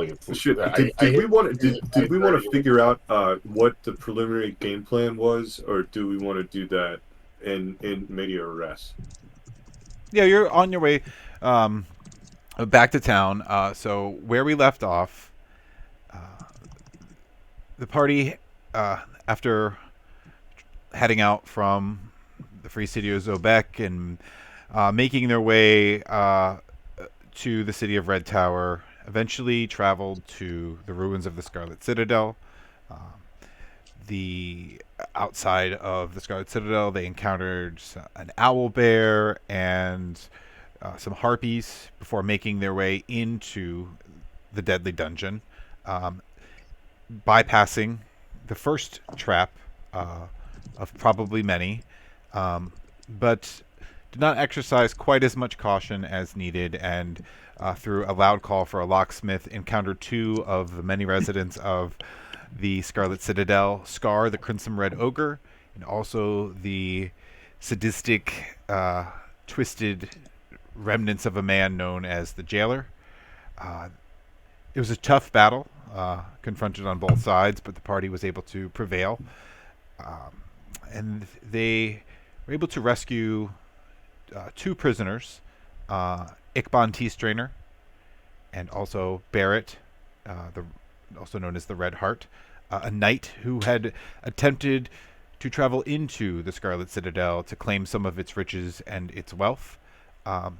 Did we want to figure out what the preliminary game plan was, or do we want to do that in media res? Yeah, you're on your way um, back to town. So where we left off, the party, after heading out from the free city of Zobek and making their way to the city of Red Tower, eventually traveled to the ruins of the Scarlet Citadel. The outside of the Scarlet Citadel, they encountered an owl bear and some harpies before making their way into the deadly dungeon, um, bypassing the first trap of probably many, but did not exercise quite as much caution as needed, and through a loud call for a locksmith, encountered two of the many residents of the Scarlet Citadel: Scar, the Crimson Red Ogre, and also the sadistic, twisted remnants of a man known as the Jailer. Uh, it was a tough battle, confronted on both sides, but the party was able to prevail. Um, and they were able to rescue two prisoners, Ickbon Teastrainer and also Barrett, also known as the Red Heart, a knight who had attempted to travel into the Scarlet Citadel to claim some of its riches and its wealth. Um,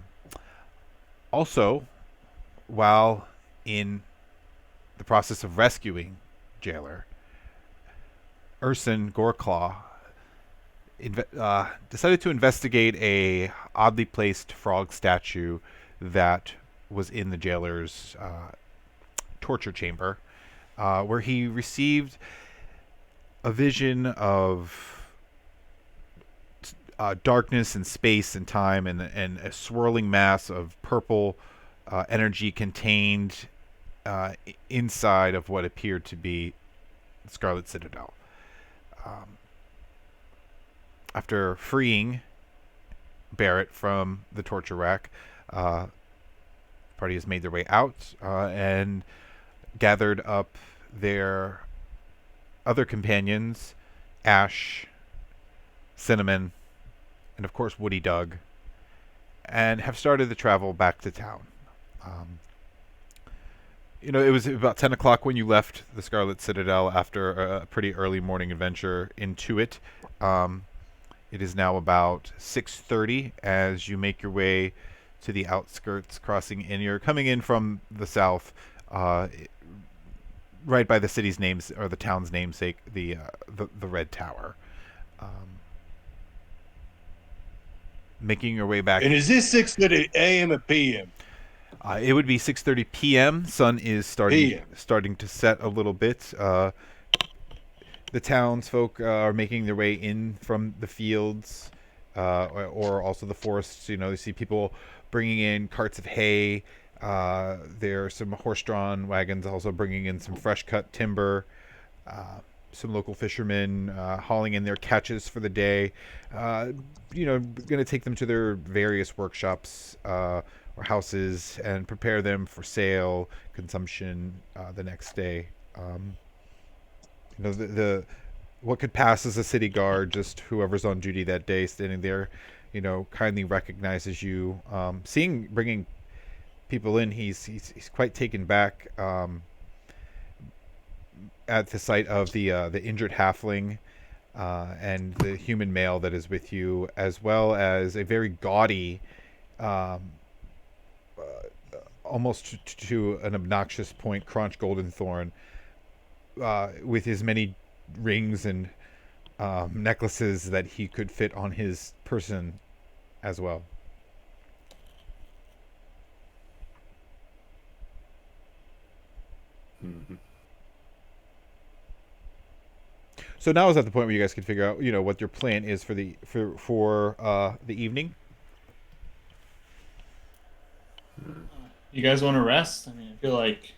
Also, while in the process of rescuing Jailer, Urson Goreclaw decided to investigate a oddly placed frog statue that was in the jailer's torture chamber, where he received a vision of darkness and space and time, and a swirling mass of purple energy contained inside of what appeared to be Scarlet Citadel. Um, After freeing Barrett from the torture rack, the party has made their way out and gathered up their other companions, Ash, Cinnamon, and of course Woody Doug, and have started the travel back to town. Um, it was about 10 o'clock when you left the Scarlet Citadel after a pretty early morning adventure into it. Um, it is now about 6:30 as you make your way to the outskirts, crossing in. You're coming in from the south, uh, right by the city's names or the town's namesake, the Red Tower. Um, Making your way back. And is this 6:30 a.m. or p.m.? It would be 6:30 p.m. Sun is PM. starting to set a little bit. The townsfolk are making their way in from the fields, or also the forests. You see people bringing in carts of hay. There are some horse-drawn wagons also bringing in some fresh-cut timber. Some local fishermen hauling in their catches for the day. Going to take them to their various workshops or houses and prepare them for sale, consumption the next day. The what could pass as a city guard, just whoever's on duty that day, standing there, kindly recognizes you. Bringing people in, he's quite taken back. At the sight of the injured halfling and the human male that is with you, as well as a very gaudy, um, almost to an obnoxious point, Crunch Goldenthorn, with his many rings and necklaces that he could fit on his person as well. Mm-hmm. So now is at the point where you guys can figure out, what your plan is for the evening. You guys want to rest? I mean, I feel like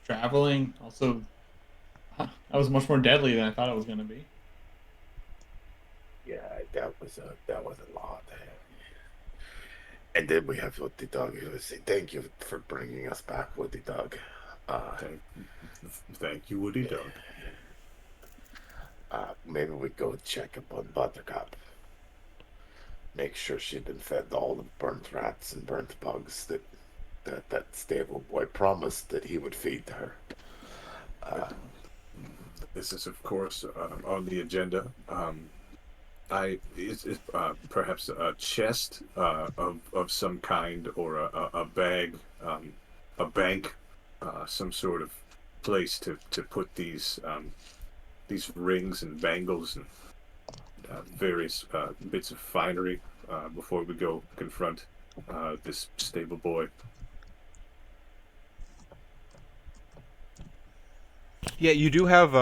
traveling also that was much more deadly than I thought it was going to be. Yeah, that was a lot. And then we have Woody Dog. He would say, "Thank you for bringing us back, Woody Dog." Thank, thank you, Woody Dog. Maybe we go check up on Buttercup. Make sure she'd been fed all the burnt rats and burnt bugs that stable boy promised that he would feed to her. This is, of course, on the agenda. Is perhaps a chest of some kind, or a bag, a bank, some sort of place to put these rings and bangles and various bits of finery before we go confront this stable boy. Yeah, you do have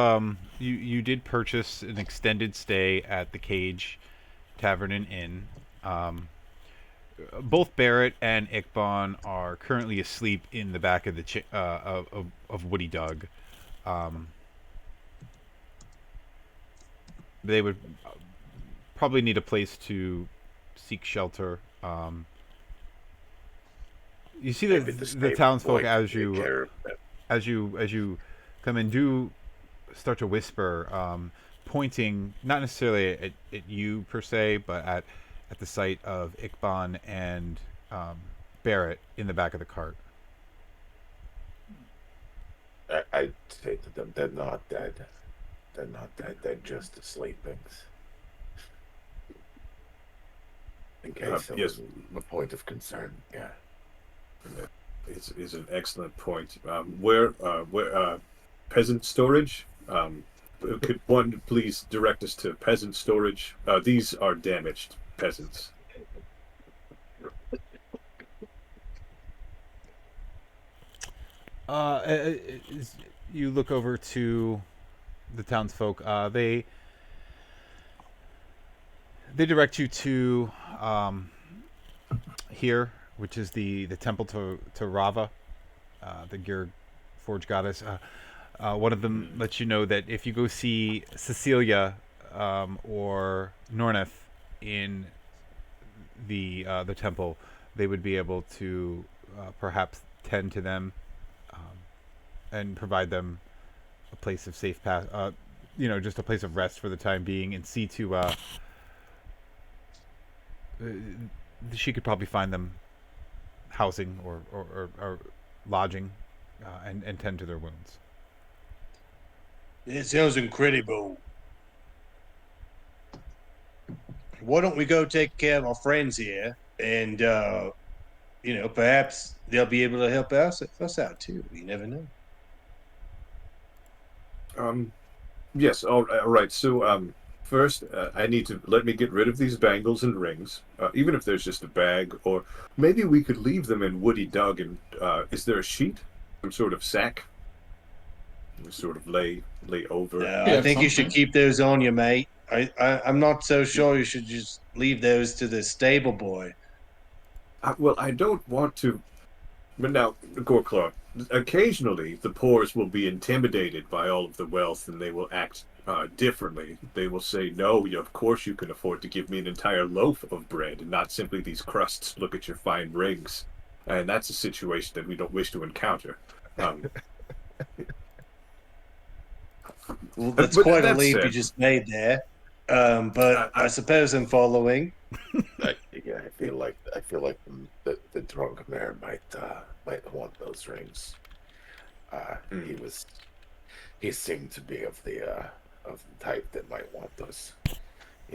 you did purchase an extended stay at the Cage Tavern and Inn. Both Barrett and Ickbon are currently asleep in the back of the of Woody Doug. They would probably need a place to seek shelter. You see Maybe the stable townsfolk boy can take care of them. as you come in do start to whisper, pointing not necessarily at you per se, but at the sight of Ickbon and Barrett in the back of the cart. I'd say to them, they're not dead. They're not dead. They're just sleepings. In case there yes. was a point of concern, yeah. Is an excellent point. Where peasant storage? Could one please direct us to peasant storage? These are damaged peasants. As you look over to the townsfolk, they direct you to here, which is the temple to Rava, the Gear Forge goddess. One of them lets you know that if you go see Cecilia or Norneth in the temple, they would be able to perhaps tend to them and provide them a place of safe path. Just a place of rest for the time being, and see to she could probably find them housing or lodging and tend to their wounds. It sounds incredible. Why don't we go take care of our friends here, and perhaps they'll be able to help us out too. You never know. Yes. All right. So, first, I need to let me get rid of these bangles and rings, even if there's just a bag, or maybe we could leave them in Woody Doug. And is there a sheet, some sort of sack, sort of lay over? I think you should keep those on you, mate. I'm not so sure you should just leave those to the stable boy. Well, I don't want to. But now, Gorklaw, occasionally the poors will be intimidated by all of the wealth, and they will act differently. They will say, "No, of course you can afford to give me an entire loaf of bread, and not simply these crusts. Look at your fine rings." And that's a situation that we don't wish to encounter. Well, that's quite a leap you just made there. But I suppose I'm following. I feel like the drunk mayor might want those rings. He seemed to be of the type that might want those.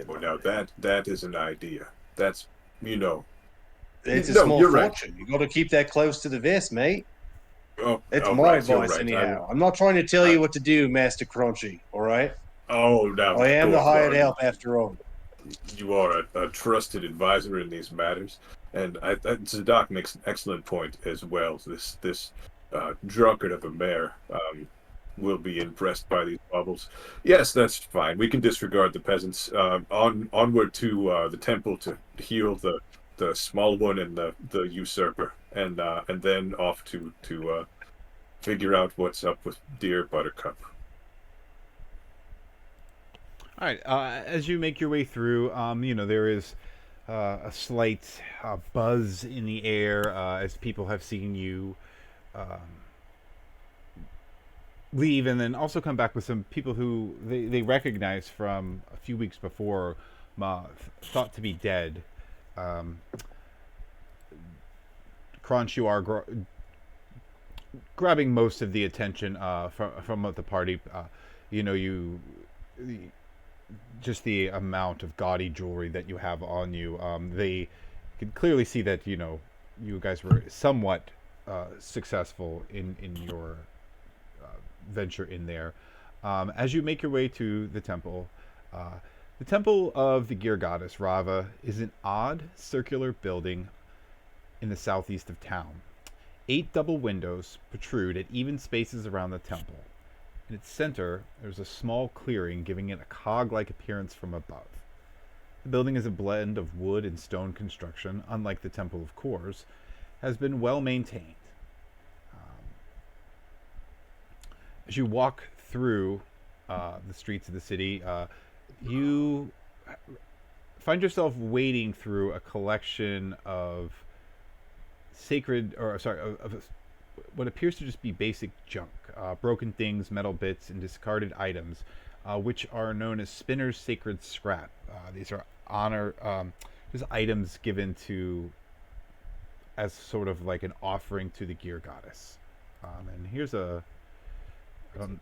Well, now that is an idea. That's It's a No, small you're right. fortune. You got to keep that close to the vest, mate. It's oh, my right, you're advice, right. anyhow. I'm not trying to tell you what to do, Master Crunchy. All right. Now I am the Gorklaw, hired help after all. You are a trusted advisor in these matters, and Zadok makes an excellent point as well. This drunkard of a mayor will be impressed by these baubles. Yes, that's fine. We can disregard the peasants. Onward to the temple to heal the small one and the usurper, and then off to figure out what's up with dear Buttercup. All right. As you make your way through, there is a slight buzz in the air as people have seen you leave, and then also come back with some people who they recognize from a few weeks before, thought to be dead. Um, Crunch, you are grabbing most of the attention from the party. You know, the, just the amount of gaudy jewelry that you have on you. They can clearly see that you guys were somewhat successful in your venture in there. As you make your way to the temple of the gear goddess Rava is an odd circular building in the southeast of town. 8 double windows protrude at even spaces around the temple. In its center, there's a small clearing giving it a cog-like appearance from above. The building is a blend of wood and stone construction, unlike the Temple of Kors, has been well maintained. As you walk through the streets of the city, you find yourself wading through a collection of what appears to just be basic junk, broken things, metal bits, and discarded items, which are known as Spinner's Sacred Scrap. These are just items given to as sort of like an offering to the gear goddess. And here's a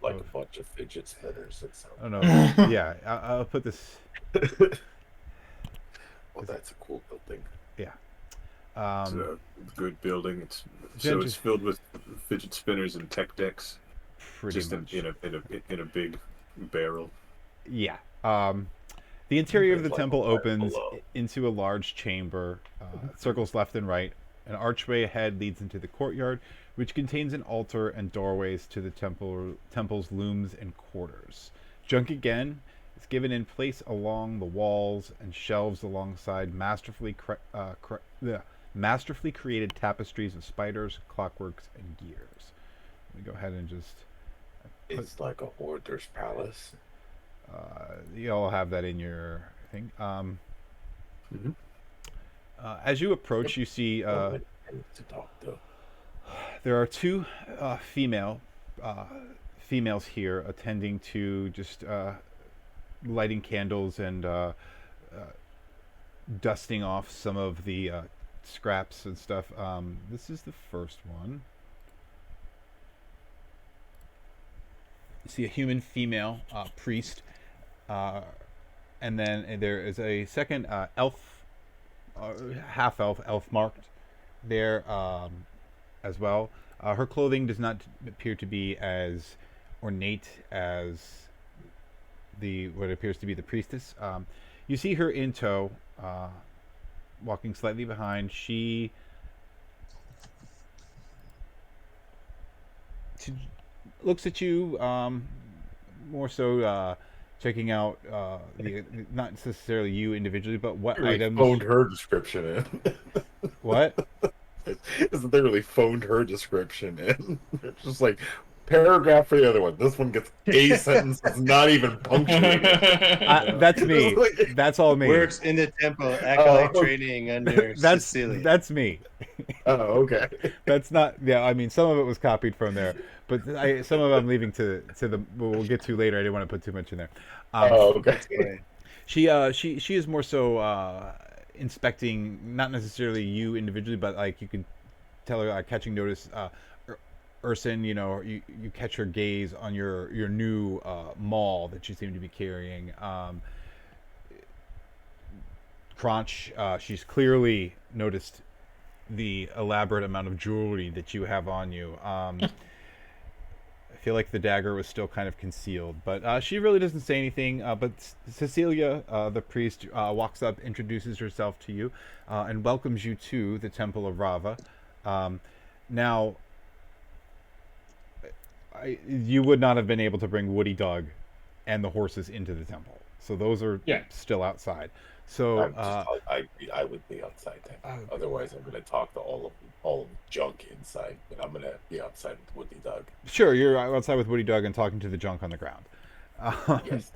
like a bunch of fidget spinners. Oh no, yeah, I'll put this. Well, that's a cool building. Yeah. It's a good building. It's filled with fidget spinners and tech decks. Pretty just much. in a big barrel. Yeah. The interior of the Like temple right opens below. into a large chamber. Circles left and right. An archway ahead leads into the courtyard, which contains an altar and doorways to the temple's looms and quarters. Junk again is given in place along the walls and shelves alongside masterfully created tapestries of spiders, clockworks, and gears. Let me go ahead and just... It's like a hoarder's palace. You all have that in your thing. As you approach, you see To talk to. there are 2 females here attending to just lighting candles and dusting off some of the scraps and stuff. This is the first one. You see a human female priest, and then there is a second elf, half elf marked there as well. Her clothing does not appear to be as ornate as what appears to be the priestess. You see her in tow, walking slightly behind. She looks at you, more so checking out not necessarily you individually, but what items. Phoned her description in. What? It's literally phoned her description in. It's just like paragraph for the other one. This one gets a sentence. It's not even punctuated. That's me. That's all me. Works in the temple, acolyte Oh. training under That's Cecilia. that's me. Oh, okay. That's not. Yeah, I mean, some of it was copied from there, but some of it I'm leaving to the. We'll get to later. I didn't want to put too much in there. Oh, okay. She is more so inspecting, not necessarily you individually, but like you can tell her, catching notice. Urson, you catch her gaze on your new maul that you seem to be carrying. Crunch, she's clearly noticed the elaborate amount of jewelry that you have on you. I feel like the dagger was still kind of concealed, but she really doesn't say anything. But Cecilia, the priest, walks up, introduces herself to you, and welcomes you to the Temple of Rava. Now, you would not have been able to bring Woody Dog and the horses into the temple, so those are still outside. So I would be outside then. Otherwise, I'm going to talk to all of junk inside, but I'm going to be outside with Woody Dog. Sure, you're outside with Woody Dog and talking to the junk on the ground. Yes.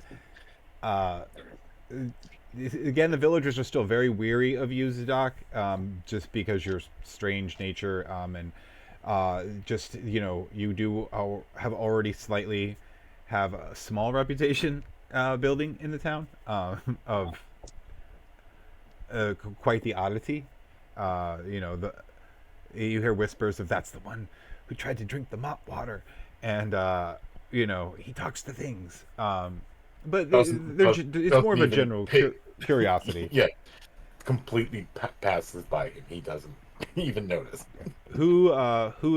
Again, the villagers are still very weary of you, Zadok, just because your strange nature, and Just you do have already slightly have a small reputation building in the town of quite the oddity. The you hear whispers of that's the one who tried to drink the mop water, and he talks to things. But it's more of a even general curiosity. Yeah, completely passes by him. He doesn't even notice. Who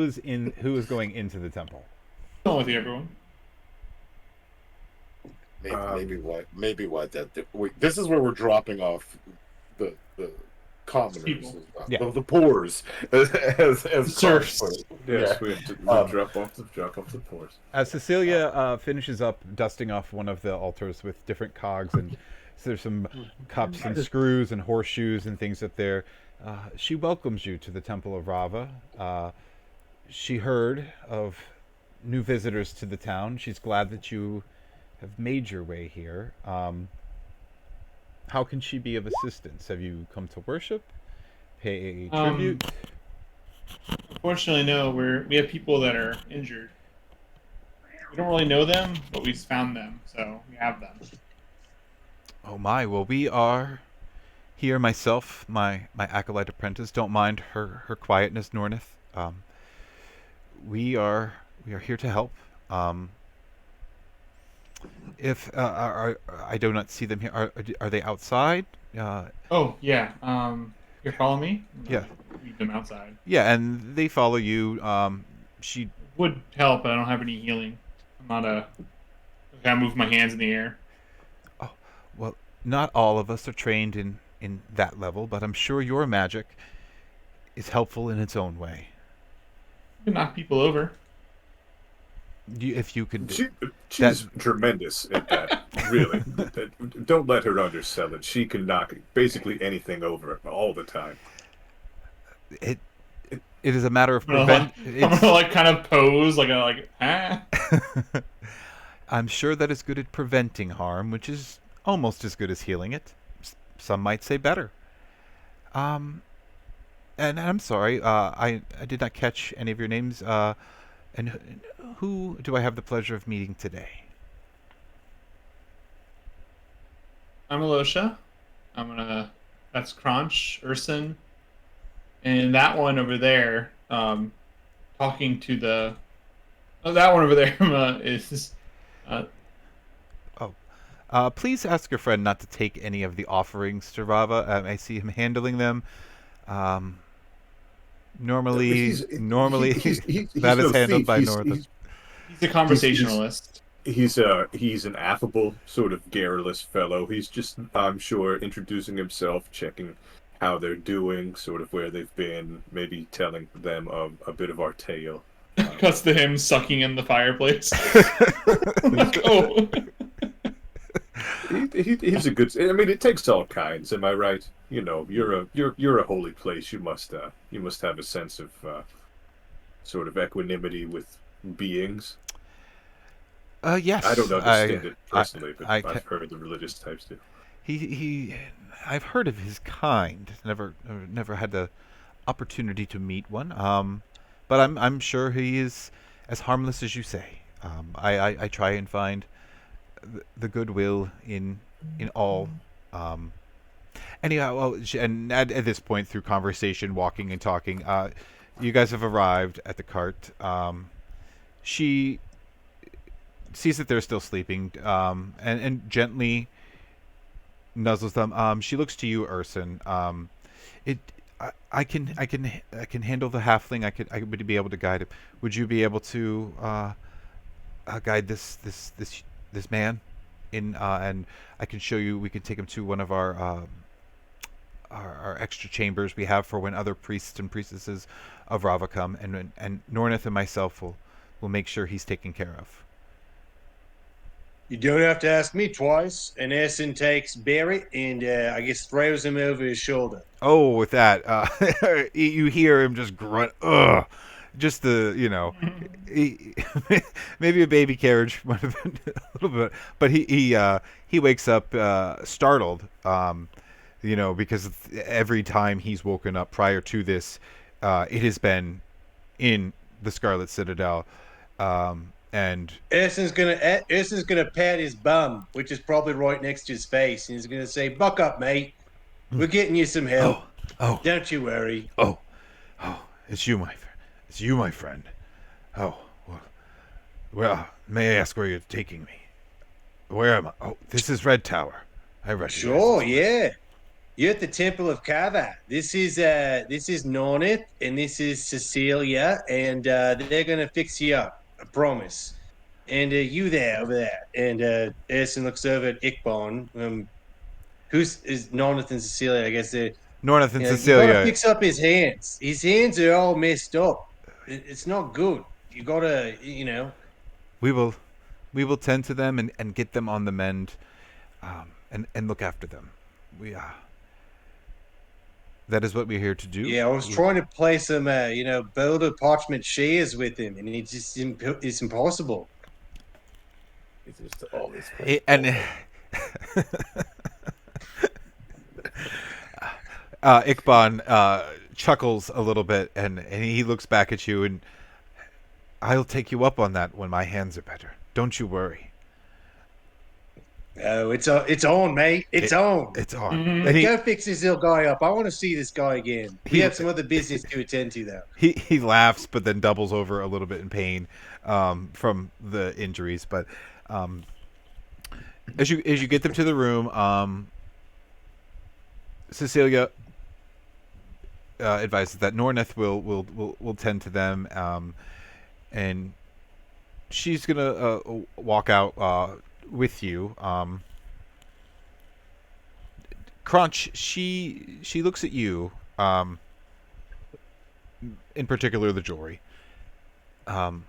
is going into the temple? Going with you, everyone. Maybe what this is where we're dropping off the commoners, People. Yeah. the poors, as Serfs. Yes, Yeah. we drop off the pores. As Cecilia finishes up dusting off one of the altars with different cogs, and so there's some cups and screws and horseshoes and things up there, she welcomes you to the Temple of Rava. She heard of new visitors to the town. She's glad that you have made your way here. How can she be of assistance? Have you come to worship? Pay tribute? Fortunately, no. We have people that are injured. We don't really know them, but we found them, so we have them. Oh my, well we are here, myself, my acolyte apprentice. Don't mind her quietness, Nornith. We are here to help. If I do not see them here, are they outside? Oh yeah. You're following me? Yeah. Leave them outside. Yeah, and they follow you. She Would help, but I don't have any healing. I'm not a. I gotta move my hands in the air. Well, not all of us are trained in that level, but I'm sure your magic is helpful in its own way. You can knock people over. If you could, She's tremendous at that. Really, don't let her undersell it. She can knock basically anything over all the time. it is a matter of I'm prevent. gonna like kind of pose I'm sure that is good at preventing harm, which is almost as good as healing it. Some might say better. And I'm sorry, I did not catch any of your names. And who do I have the pleasure of meeting today? I'm Alosha. That's Crunch, Urson, and that one over there, talking to the. Oh, that one over there is. Please ask your friend not to take any of the offerings to Rava. I see him handling them. Normally, He's that is no handled thief. by He's- Northern. he's- He's a conversationalist. He's an affable, sort of garrulous fellow. He's just, I'm sure, introducing himself, checking how they're doing, sort of where they've been, maybe telling them a bit of our tale. Cuts to him sucking in the fireplace. Like, oh. He's a good. I mean, it takes all kinds. Am I right? You're a holy place. You must have a sense of sort of equanimity with beings. Yes. I don't understand it personally, but I I've heard the religious types do. I've heard of his kind. Never had the opportunity to meet one. But I'm sure he is as harmless as you say. I try and find the goodwill in all. Anyhow, well, and at this point, through conversation, walking and talking, you guys have arrived at the cart. She sees that they're still sleeping, and gently nuzzles them. She looks to you, Urson. I can handle the halfling. I would be able to guide him. Would you be able to guide this man in? And I can show you. We can take him to one of our extra chambers we have for when other priests and priestesses of Rava come, and Nornith and myself will make sure he's taken care of. You don't have to ask me twice. And Essen takes Barry and I guess throws him over his shoulder. Oh, with that, you hear him just grunt. Ugh. Just the, maybe a baby carriage might have been a little bit, but he wakes up startled, because every time he's woken up prior to this, it has been in the Scarlet Citadel, and Urson's gonna pat his bum, which is probably right next to his face, and he's gonna say, "Buck up, mate. We're getting you some help. oh, Don't you worry." oh, it's you, it's you, my friend. Oh, well, may I ask where you're taking me? Where am I? Oh, this is Red Tower. I recognize. Sure, this place. yeah. You're at the Temple of Kava. This is Nornith and this is Cecilia, and they're gonna fix you up. I promise. And you there over there. And Erson looks over at Ickbon. Who's is Nornith and Cecilia? I guess they're Nornith and you gotta Cecilia. fix up his hands. His hands are all messed up. It's not good. You gotta, We will tend to them and get them on the mend, and look after them. We that is what we're here to do. Yeah, I was trying to play some, boulder parchment shares with him, and it's impossible. It's just always And Ickbon chuckles a little bit, and he looks back at you, and I'll take you up on that when my hands are better. Don't you worry. Oh, it's on, mate. It's on. It's on. Mhm. And Go fix this little guy up. I want to see this guy again. We He- have some other business to attend to, though. he laughs, but then doubles over a little bit in pain from the injuries. But as you get them to the room, Cecilia advises that Norneth will tend to them, and she's gonna walk out with you. Crunch, she looks at you, in particular the jewelry. Just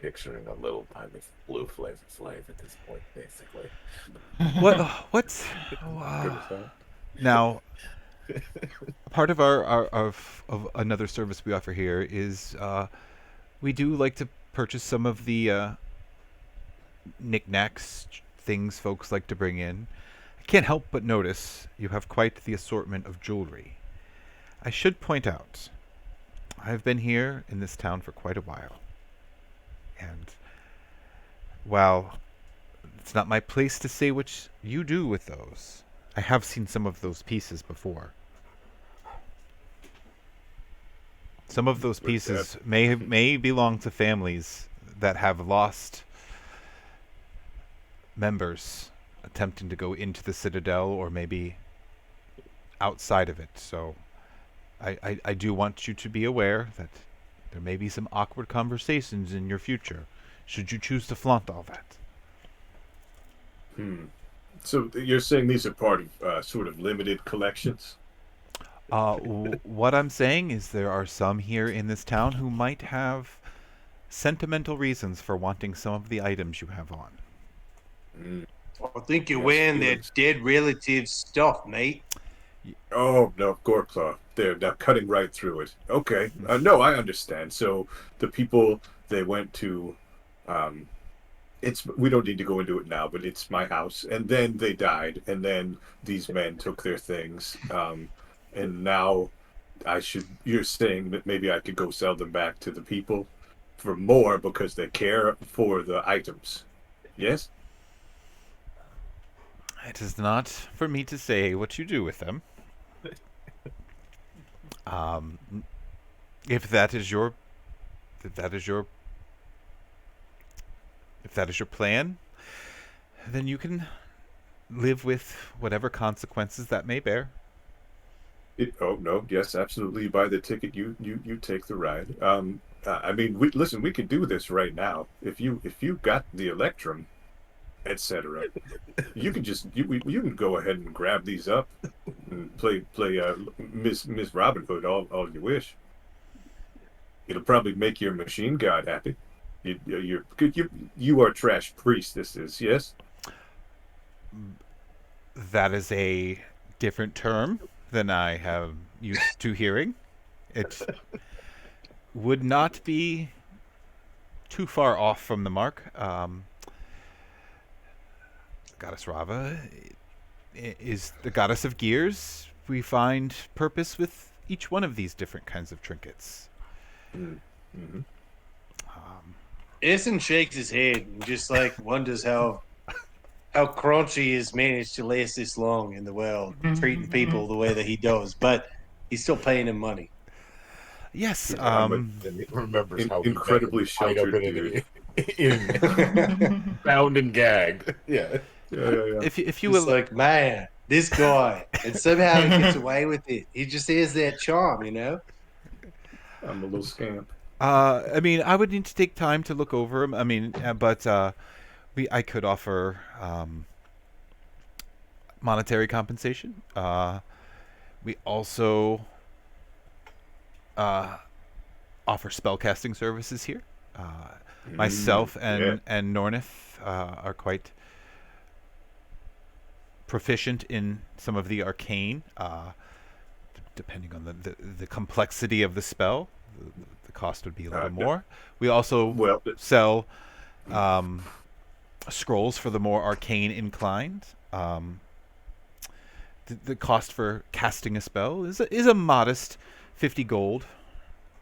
picturing a little tiny blue flavor slave at this point, basically. What's Good as hell. now? Part of our of another service we offer here is we do like to purchase some of the knickknacks, things folks like to bring in. I can't help but notice you have quite the assortment of jewelry. I should point out, I've been here in this town for quite a while, and while it's not my place to say what you do with those, I have seen some of those pieces before. Some of those pieces may belong to families that have lost members attempting to go into the Citadel or maybe outside of it. So I do want you to be aware that there may be some awkward conversations in your future should you choose to flaunt all that. So you're saying these are part of sort of limited collections? What I'm saying is there are some here in this town who might have sentimental reasons for wanting some of the items you have on. I think you're Yes, wearing their feelings. dead relatives' stuff, mate. Oh no, Goreclaw. They're cutting right through it. Okay. No, I understand. So the people they went to, we don't need to go into it now, but it's my house, and then they died, and then these men took their things, and now you're saying that maybe I could go sell them back to the people for more because they care for the items. Yes? It is not for me to say what you do with them. If that is your plan, then you can live with whatever consequences that may bear. Oh no, yes, absolutely. You buy the ticket, you take the ride. I mean, we could do this right now. If you got the Electrum, etc., you can you can go ahead and grab these up and play Miss Robin Hood all you wish. It'll probably make your machine god happy. You are trash priestesses, yes? That is a different term than I have used to hearing. It would not be too far off from the mark. Goddess Rava is the goddess of gears. We find purpose with each one of these different kinds of trinkets. Mm-hmm. Essen shakes his head and just like wonders how Crunchy has managed to last this long in the world, treating people the way that he does, but he's still paying him money. Yes. And he remembers how he incredibly met him tied up sheltered dude. bound and gagged. Yeah. Yeah. If you It's will, like, man, this guy, and somehow he gets away with it. He just has that charm, you know? I'm a little scamp. I mean, I would need to take time to look over them. I mean, but I could offer monetary compensation. We also offer spellcasting services here. Myself and Nornith are quite proficient in some of the arcane, depending on the complexity of the spell. The cost would be a little more. We also sell scrolls for the more arcane inclined. The cost for casting a spell is a modest 50 gold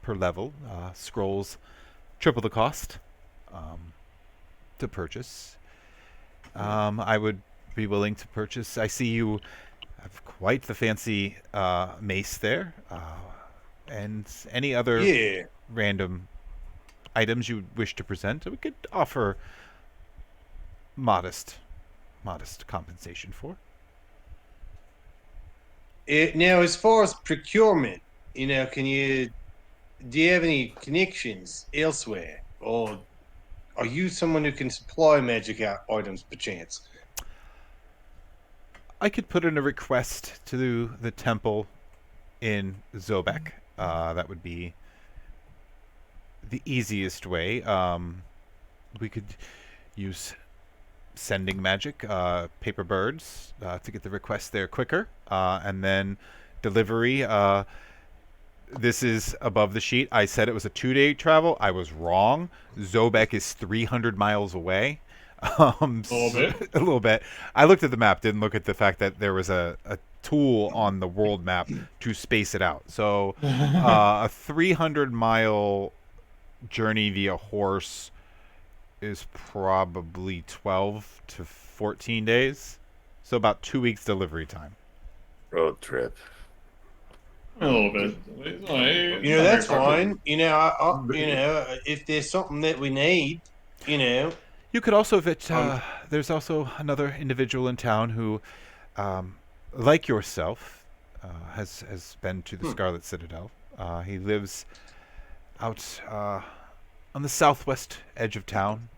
per level. Scrolls triple the cost to purchase. I would be willing to purchase. I see you have quite the fancy mace there, and any other random items you wish to present. We could offer modest compensation for. Now, as far as procurement, do you have any connections elsewhere, or are you someone who can supply magic items, perchance? I could put in a request to the temple in Zobek. That would be the easiest way. We could use sending magic, paper birds, to get the request there quicker, and then delivery. This is above the sheet. I said it was a 2-day travel. I was wrong. Zobek is 300 miles away. A little bit. A little bit. I looked at the map, didn't look at the fact that there was a tool on the world map to space it out. So a 300-mile journey via horse is probably 12 to 14 days. So about 2 weeks delivery time. Road trip. A little bit. That's fine. If there's something that we need, You could also, there's also another individual in town who, like yourself, has been to the Scarlet Citadel. He lives out on the southwest edge of town.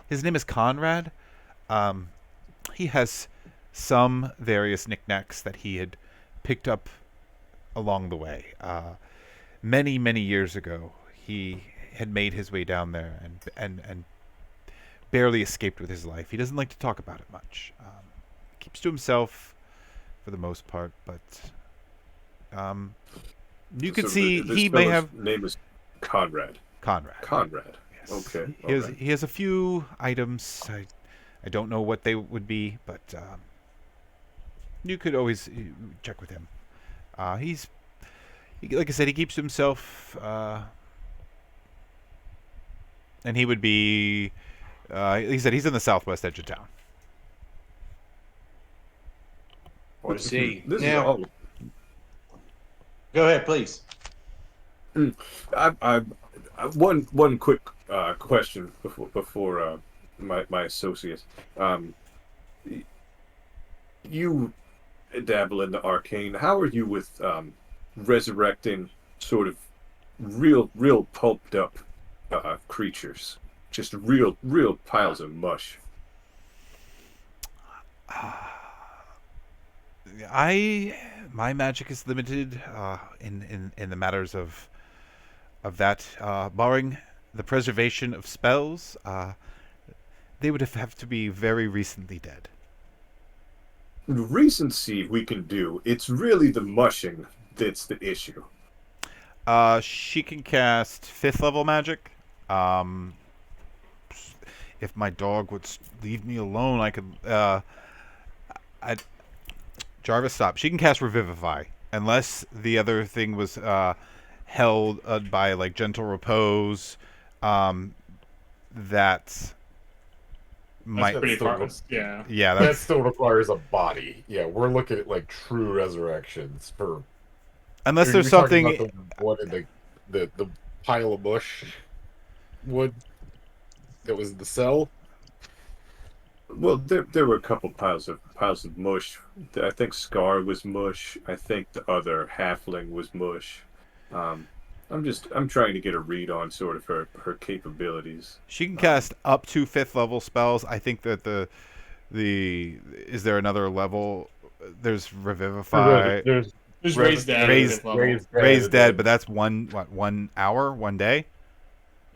His name is Conrad. He has some various knickknacks that he had picked up along the way. Many, many years ago, he had made his way down there and barely escaped with his life. He doesn't like to talk about it much. Keeps to himself for the most part, but you could see he may have. Name is Conrad. Conrad. Yes. Okay. He has a few items. I don't know what they would be, but you could always check with him. Like I said, he keeps to himself, and he would be. He said he's in the southwest edge of town. I see. This Now, is all. go ahead, please. One quick question before my associate. You dabble in the arcane. How are you with resurrecting sort of real pulped up creatures? Just real piles of mush. My magic is limited in the matters of that. Barring the preservation of spells, they would have to be very recently dead. Recency we can do. It's really the mushing that's the issue. She can cast 5th level magic. If my dog would leave me alone, I could. Jarvis, stop. She can cast Revivify. unless the other thing was held by like gentle repose, that That's might. pretty still far. Yeah. Yeah, That that's still requires a body. Yeah, we're looking at like true resurrections for. unless Are there's we talking something. about the one in the pile of mush wood that was in the cell? Well, there were a couple piles of mush. I think Scar was mush. I think the other halfling was mush. Um, I'm trying to get a read on sort of her capabilities. She can Um, cast up to 5th level spells. I think that the is there another level? There's revivify, There's There's raised dead at raised- 5th level. raise dead, but that's 1 hour, 1 day.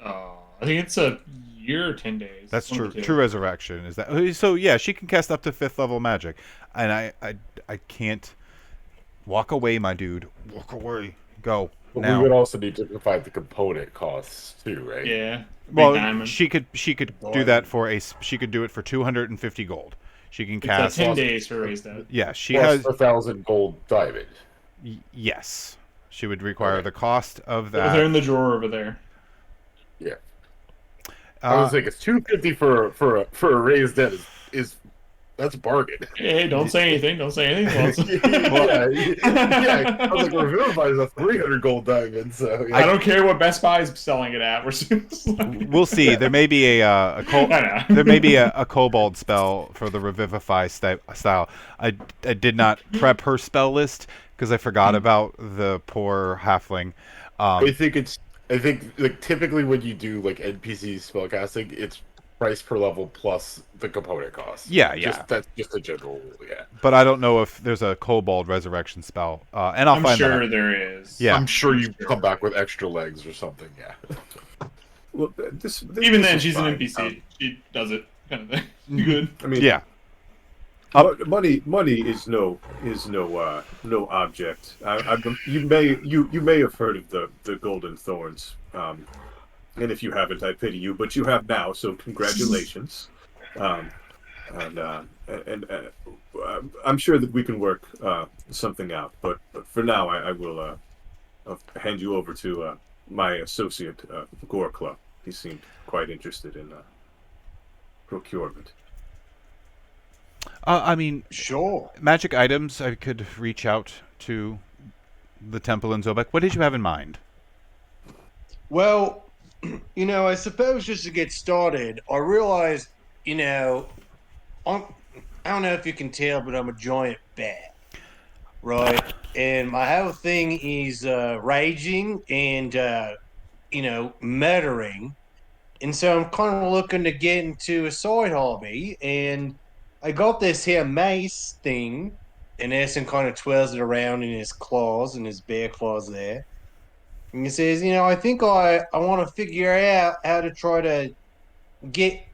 I think it's a year or 10 days. That's One of true. the two. True resurrection is that. So yeah, she can cast up to 5th level magic, and I can't walk away, my dude. Walk away. Go But we now. would also need to provide the component costs too, right? Yeah. Big Well, diamond. she could do that for she could do it for 250 gold. She can It's cast. 10 days for raised dead. Yeah, she Plus has. 1,000 gold diamond. Yes, she would require Okay. the cost of They're that. in the drawer over there. Yeah. I was thinking it's 250 for a raised dead is that's a bargain. Hey, don't say anything. Don't say anything. yeah. I was like, Revivify is a 300 gold diamond, so yeah. I don't care what Best Buy is selling it at. We'll see. There may be a I know. there may be a kobold spell for the revivify style. I did not prep her spell list because I forgot about the poor halfling. I think like typically when you do like NPC spellcasting, it's price per level plus the component cost. Yeah, yeah. That's just a general rule, yeah. But I don't know if there's a kobold resurrection spell, and I'll I'm find that sure out. there is. Yeah. I'm sure you come back with extra legs or something, yeah. well, this Even then, is she's fine. an NPC. She does it kind of thing. You good? I mean, Yeah. money is no object. You may have heard of the golden thorns, and if you haven't, I pity you, but you have now. So congratulations, and I'm sure that we can work something out. But for now, I will I'll hand you over to my associate Gorkla. He seemed quite interested in procurement. I mean, Sure. magic items. I could reach out to the temple in Zobek. What did you have in mind? Well, I suppose just to get started, I realized, I don't know if you can tell, but I'm a giant bat, right? And my whole thing is raging and, murdering. And so I'm kind of looking to get into a side hobby. And I got this here mace thing, and Essen kind of twirls it around in his claws, in his bear claws there. And he says, I think I want to figure out how to try to get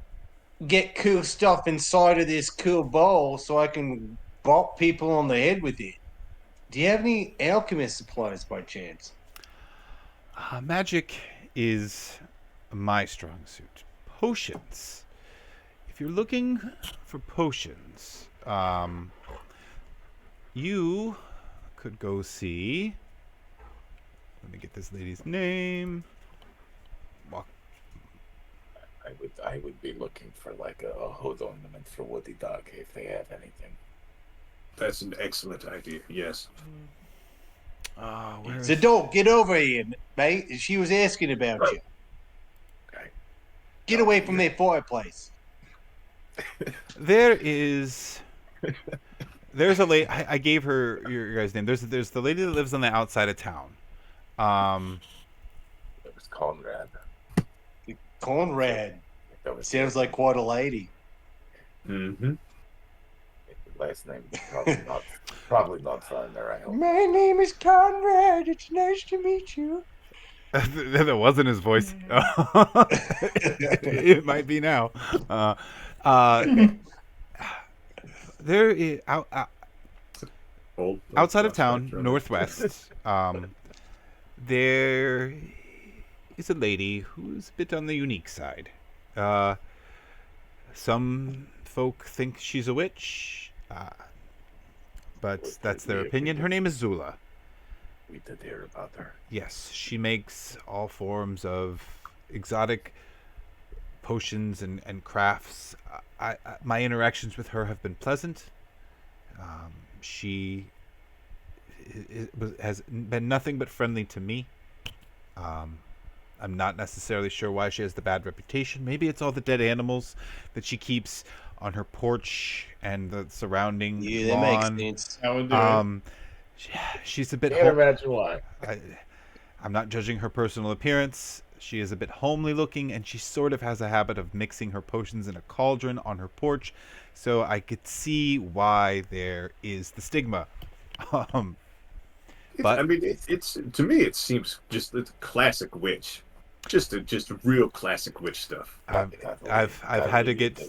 cool stuff inside of this cool bowl so I can bop people on the head with it. Do you have any alchemist supplies by chance? Magic is my strong suit. Potions. If you're looking for potions, you could go see. Let me get this lady's name. I would be looking for like a hood ornament for Woody Dog if they have anything. That's an excellent idea. Yes. Where is Zadok, get over here, mate. She was asking about you. Okay. Get away from their fireplace. There is. There's a lady. I gave her your guys' name. There's the lady that lives on the outside of town. It was Conrad. Conrad. That was Sounds like quite a lady. Mm-hmm. last name. Probably not found there. I hope. My name is Conrad. It's nice to meet you. That wasn't his voice. It might be now. There is outside of town, northwest. There is a lady who's a bit on the unique side. Some folk think she's a witch, but that's their opinion. Her name is Zula. We did hear about her. Yes, she makes all forms of exotic potions and crafts. My interactions with her have been pleasant. She has been nothing but friendly to me. Um, I'm not necessarily sure why she has the bad reputation. Maybe it's all the dead animals that she keeps on her porch and the surrounding Yeah, that makes lawn. sense. That would do it. She's a bit. Can't imagine why. I'm not judging her personal appearance. She is a bit homely looking, and she sort of has a habit of mixing her potions in a cauldron on her porch. So I could see why there is the stigma. But I mean, it's to me, it seems just a classic witch, just real classic witch stuff. I've had to get,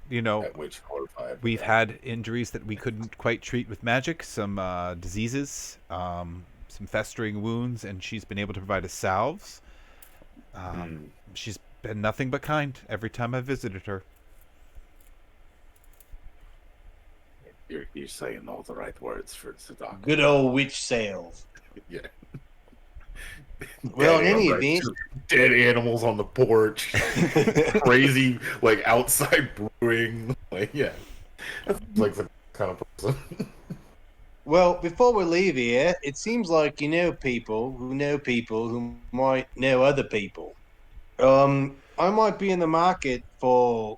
you know, That witch horrified. we've had injuries that we couldn't quite treat with magic, some diseases, some festering wounds, and she's been able to provide us salves. She's been nothing but kind every time I visited her. You're saying all the right words for Sadak. Good old witch sales. Yeah. Well, in Dead any animals, event, dead animals on the porch, crazy like outside brewing. Like, yeah, that's like the kind of person. well, before we leave here, it seems like you know people who might know other people. I might be in the market for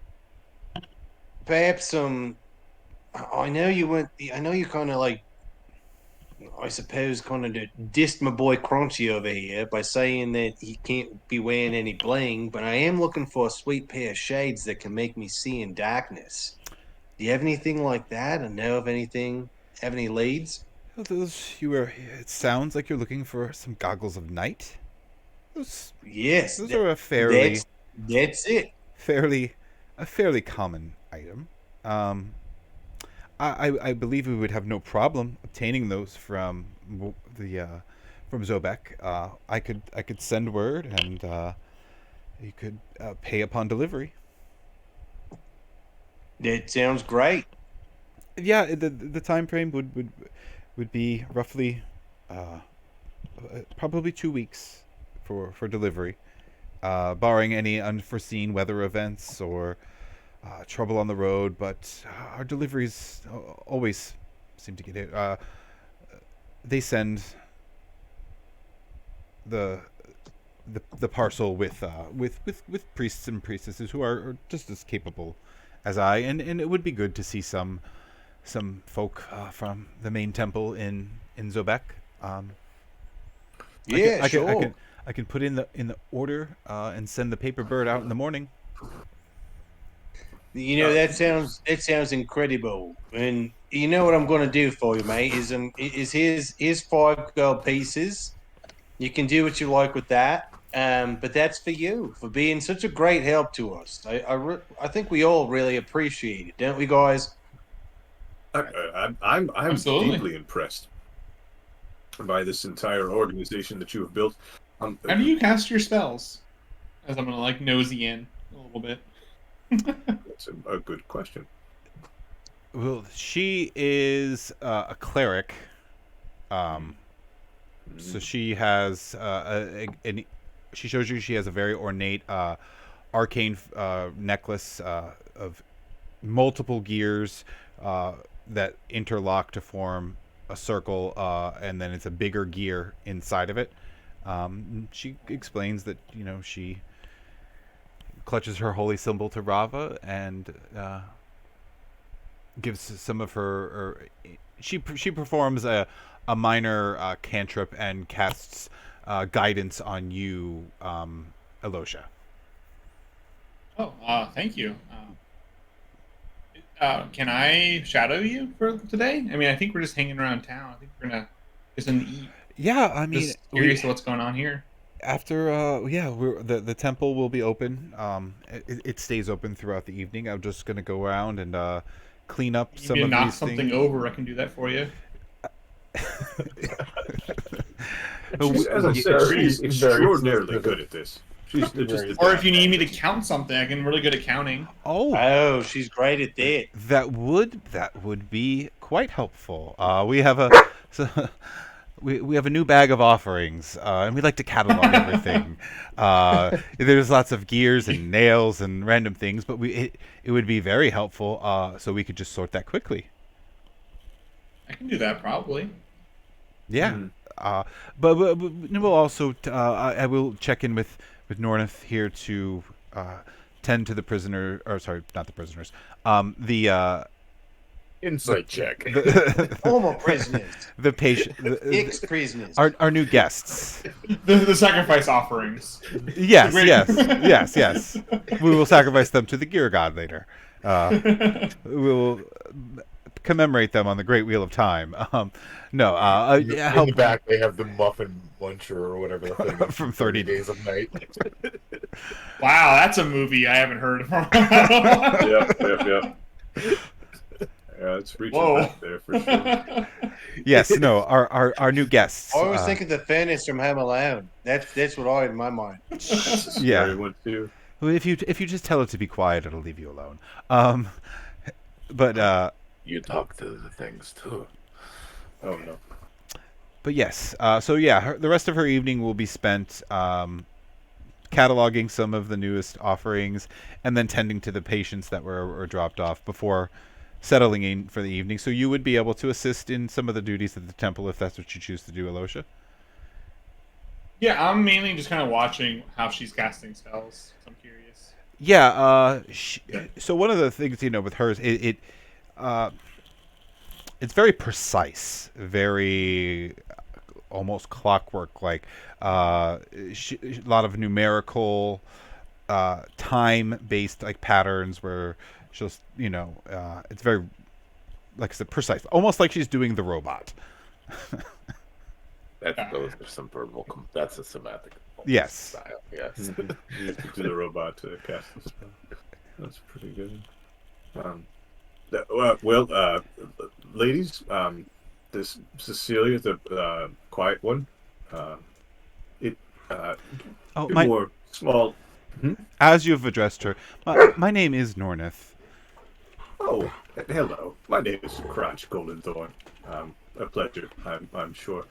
perhaps some. I know you went. I know you kind of like. I suppose kind of dissed my boy Crunchy over here by saying that he can't be wearing any bling, but I am looking for a sweet pair of shades that can make me see in darkness. Do you have anything like that? Or know of anything? Have any leads? It sounds like you're looking for some goggles of night. Yes, Those are a fairly, that's it. a fairly common item. I believe we would have no problem obtaining those from from Zobek. I could send word, and you could pay upon delivery. That sounds great. Yeah, the time frame would be roughly probably 2 weeks for delivery, barring any unforeseen weather events or trouble on the road. But our deliveries always seem to get it. They send the parcel with priests and priestesses who are just as capable as I, and it would be good to see some folk from the main temple in Zobek. Yeah, sure. I can put in the order and send the paper bird out in the morning. You know that sounds incredible. And you know what I'm going to do for you, mate? Is here's 5 gold pieces. You can do what you like with that. But that's for you for being such a great help to us. I think we all really appreciate it, don't we, guys? I'm Absolutely. deeply impressed by this entire organization that you have built. How do you cast your spells? As I'm gonna like nosy in a little bit. That's a good question. Well, she is a cleric. So she has she shows you she has a very ornate arcane necklace of multiple gears that interlock to form a circle, and then it's a bigger gear inside of it. She explains that she clutches her holy symbol to Rava and gives some of her. She performs a minor cantrip and casts guidance on you, Elosha. Oh, thank you. Can I shadow you for today? I mean, I think we're just hanging around town. I think we're gonna just in the eat. Yeah, I mean, Just curious what's going on here. after the temple will be open. It stays open throughout the evening. I'm just gonna go around and clean up If some you of knock these something things. over, I can do that for you. As I said, she's extraordinarily good at this. She's just Or if you need me to count something, I can really good at counting. Oh, She's great at that. that would be quite helpful. We have we have a new bag of offerings, and we like to catalog everything. There's lots of gears and nails and random things, but it would be very helpful, so we could just sort that quickly. I can do that probably. Yeah. Mhm. But we'll also I will check in with Nornith here to tend to the prisoner, or sorry, not the prisoners. The Insight check. Former prisoners, the patient, ex-prisoners. our new guests. The sacrifice offerings. Yes, Great. yes. We will sacrifice them to the gear god later. We will commemorate them on the Great Wheel of Time. No, In the back, they have the muffin muncher or whatever the thing is From 30 Days of Night. Wow, that's a movie I haven't heard of. Yep. Yeah, it's reaching Whoa. back there for sure. Yes, no, our new guests. I always think of the furnace from Home Alone. That's what I had in my mind. That's a Yeah. scary one too. Well, if you just tell it to be quiet, it'll leave you alone. But You talk to the things too. Oh no. but yes. So yeah, the rest of her evening will be spent cataloging some of the newest offerings, and then tending to the patients that were dropped off before settling in for the evening. So you would be able to assist in some of the duties at the temple if that's what you choose to do, Alosha. Yeah, I'm mainly just kind of watching how she's casting spells. I'm curious. Yeah. So one of the things with hers, it's very precise, very almost clockwork like. A lot of numerical, time-based like patterns where she'll, it's very, like I said, precise, almost like she's doing the robot. Those are some verbal. That's a somatic. Yes. Style. Yes. You have to do the robot to cast the spell. That's pretty good. Ladies, this Cecilia, the quiet one, Oh, more small. as you've addressed her, my name is Nornith. Oh, hello. My name is Crotch Goldenthorn. A pleasure, I'm sure.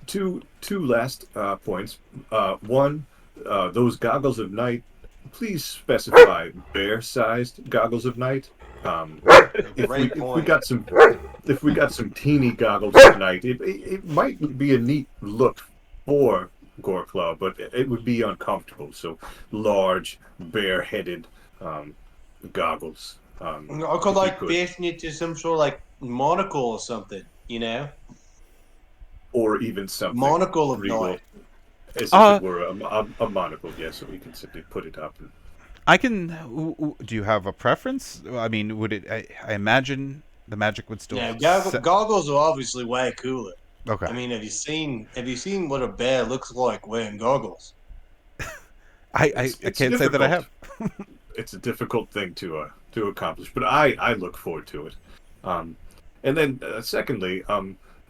Two last points. One, those goggles of night. Please specify bear-sized goggles of night. If we got some teeny goggles of night, it might be a neat look for Goreclaw, but it would be uncomfortable. So large, bare-headed goggles. I could fasten it to some sort of like monocle or something, Or even something monocle of regal, night. as if it were a monocle, so we can simply put it up. I can. Do you have a preference? I mean, would it? I imagine the magic would still. Yeah, goggles are obviously way cooler. Okay. I mean, have you seen what a bear looks like wearing goggles? I can't say that I have. It's a difficult thing to accomplish, but I look forward to it. And then secondly,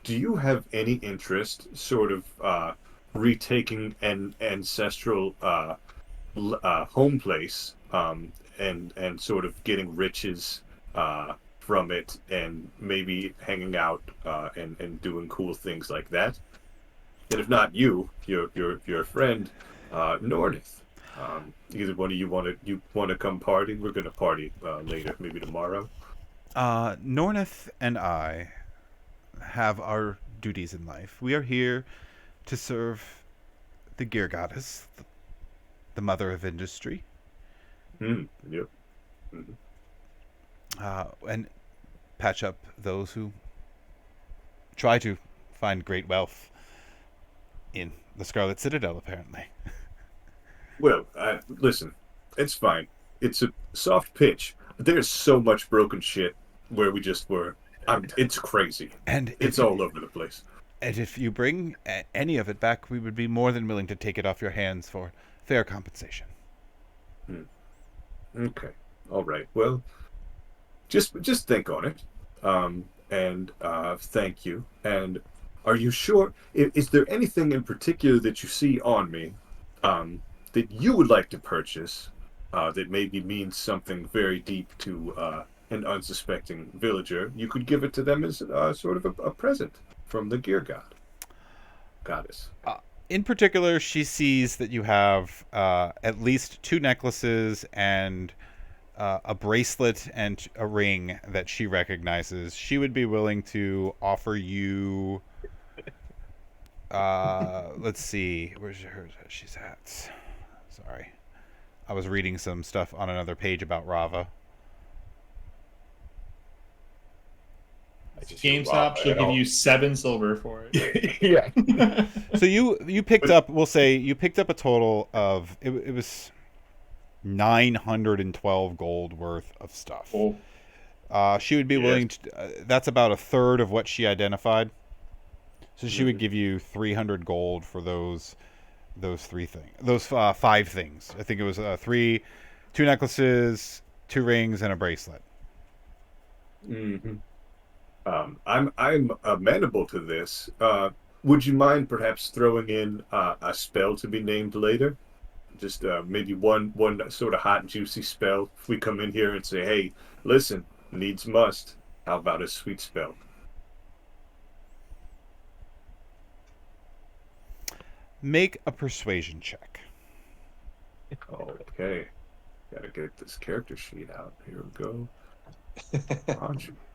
do you have any interest, sort of, retaking an ancestral home place, and sort of getting riches from it, and maybe hanging out and doing cool things like that? And if not your friend Nornith, either one of you want to come party? We're gonna party later, maybe tomorrow. Nornith and I have our duties in life. We are here to serve the gear goddess, the mother of industry. Yep. And patch up those who try to find great wealth in the Scarlet Citadel, apparently. Well, listen, it's fine. It's a soft pitch. There's so much broken shit where we just were. It's crazy. And It's all over the place. And if you bring any of it back, we would be more than willing to take it off your hands for fair compensation. Okay. All right. Well, just think on it. And thank you. And are you sure? Is there anything in particular that you see on me that you would like to purchase that maybe means something very deep to an unsuspecting villager, you could give it to them as sort of a present from the gear goddess. In particular, she sees that you have at least 2 necklaces and a bracelet and a ring that she recognizes. She would be willing to offer you. Let's see, where's her? She's at. Sorry, I was reading some stuff on another page about Rava. GameStop should give you 7 silver for it. Yeah. So you picked up. We'll say you picked up a total of it was 912 gold worth of stuff. She would be willing to. That's about a third of what she identified. So she would give you 300 gold for those 3 things. Those 5 things. I think it was 2 necklaces, 2 rings, and a bracelet. Mm-hmm. I'm amenable to this. Would you mind perhaps throwing in a spell to be named later? Just maybe one sort of hot, juicy spell. If we come in here and say, hey, listen, needs must. How about a sweet spell? Make a persuasion check. Okay. Gotta get this character sheet out. Here we go.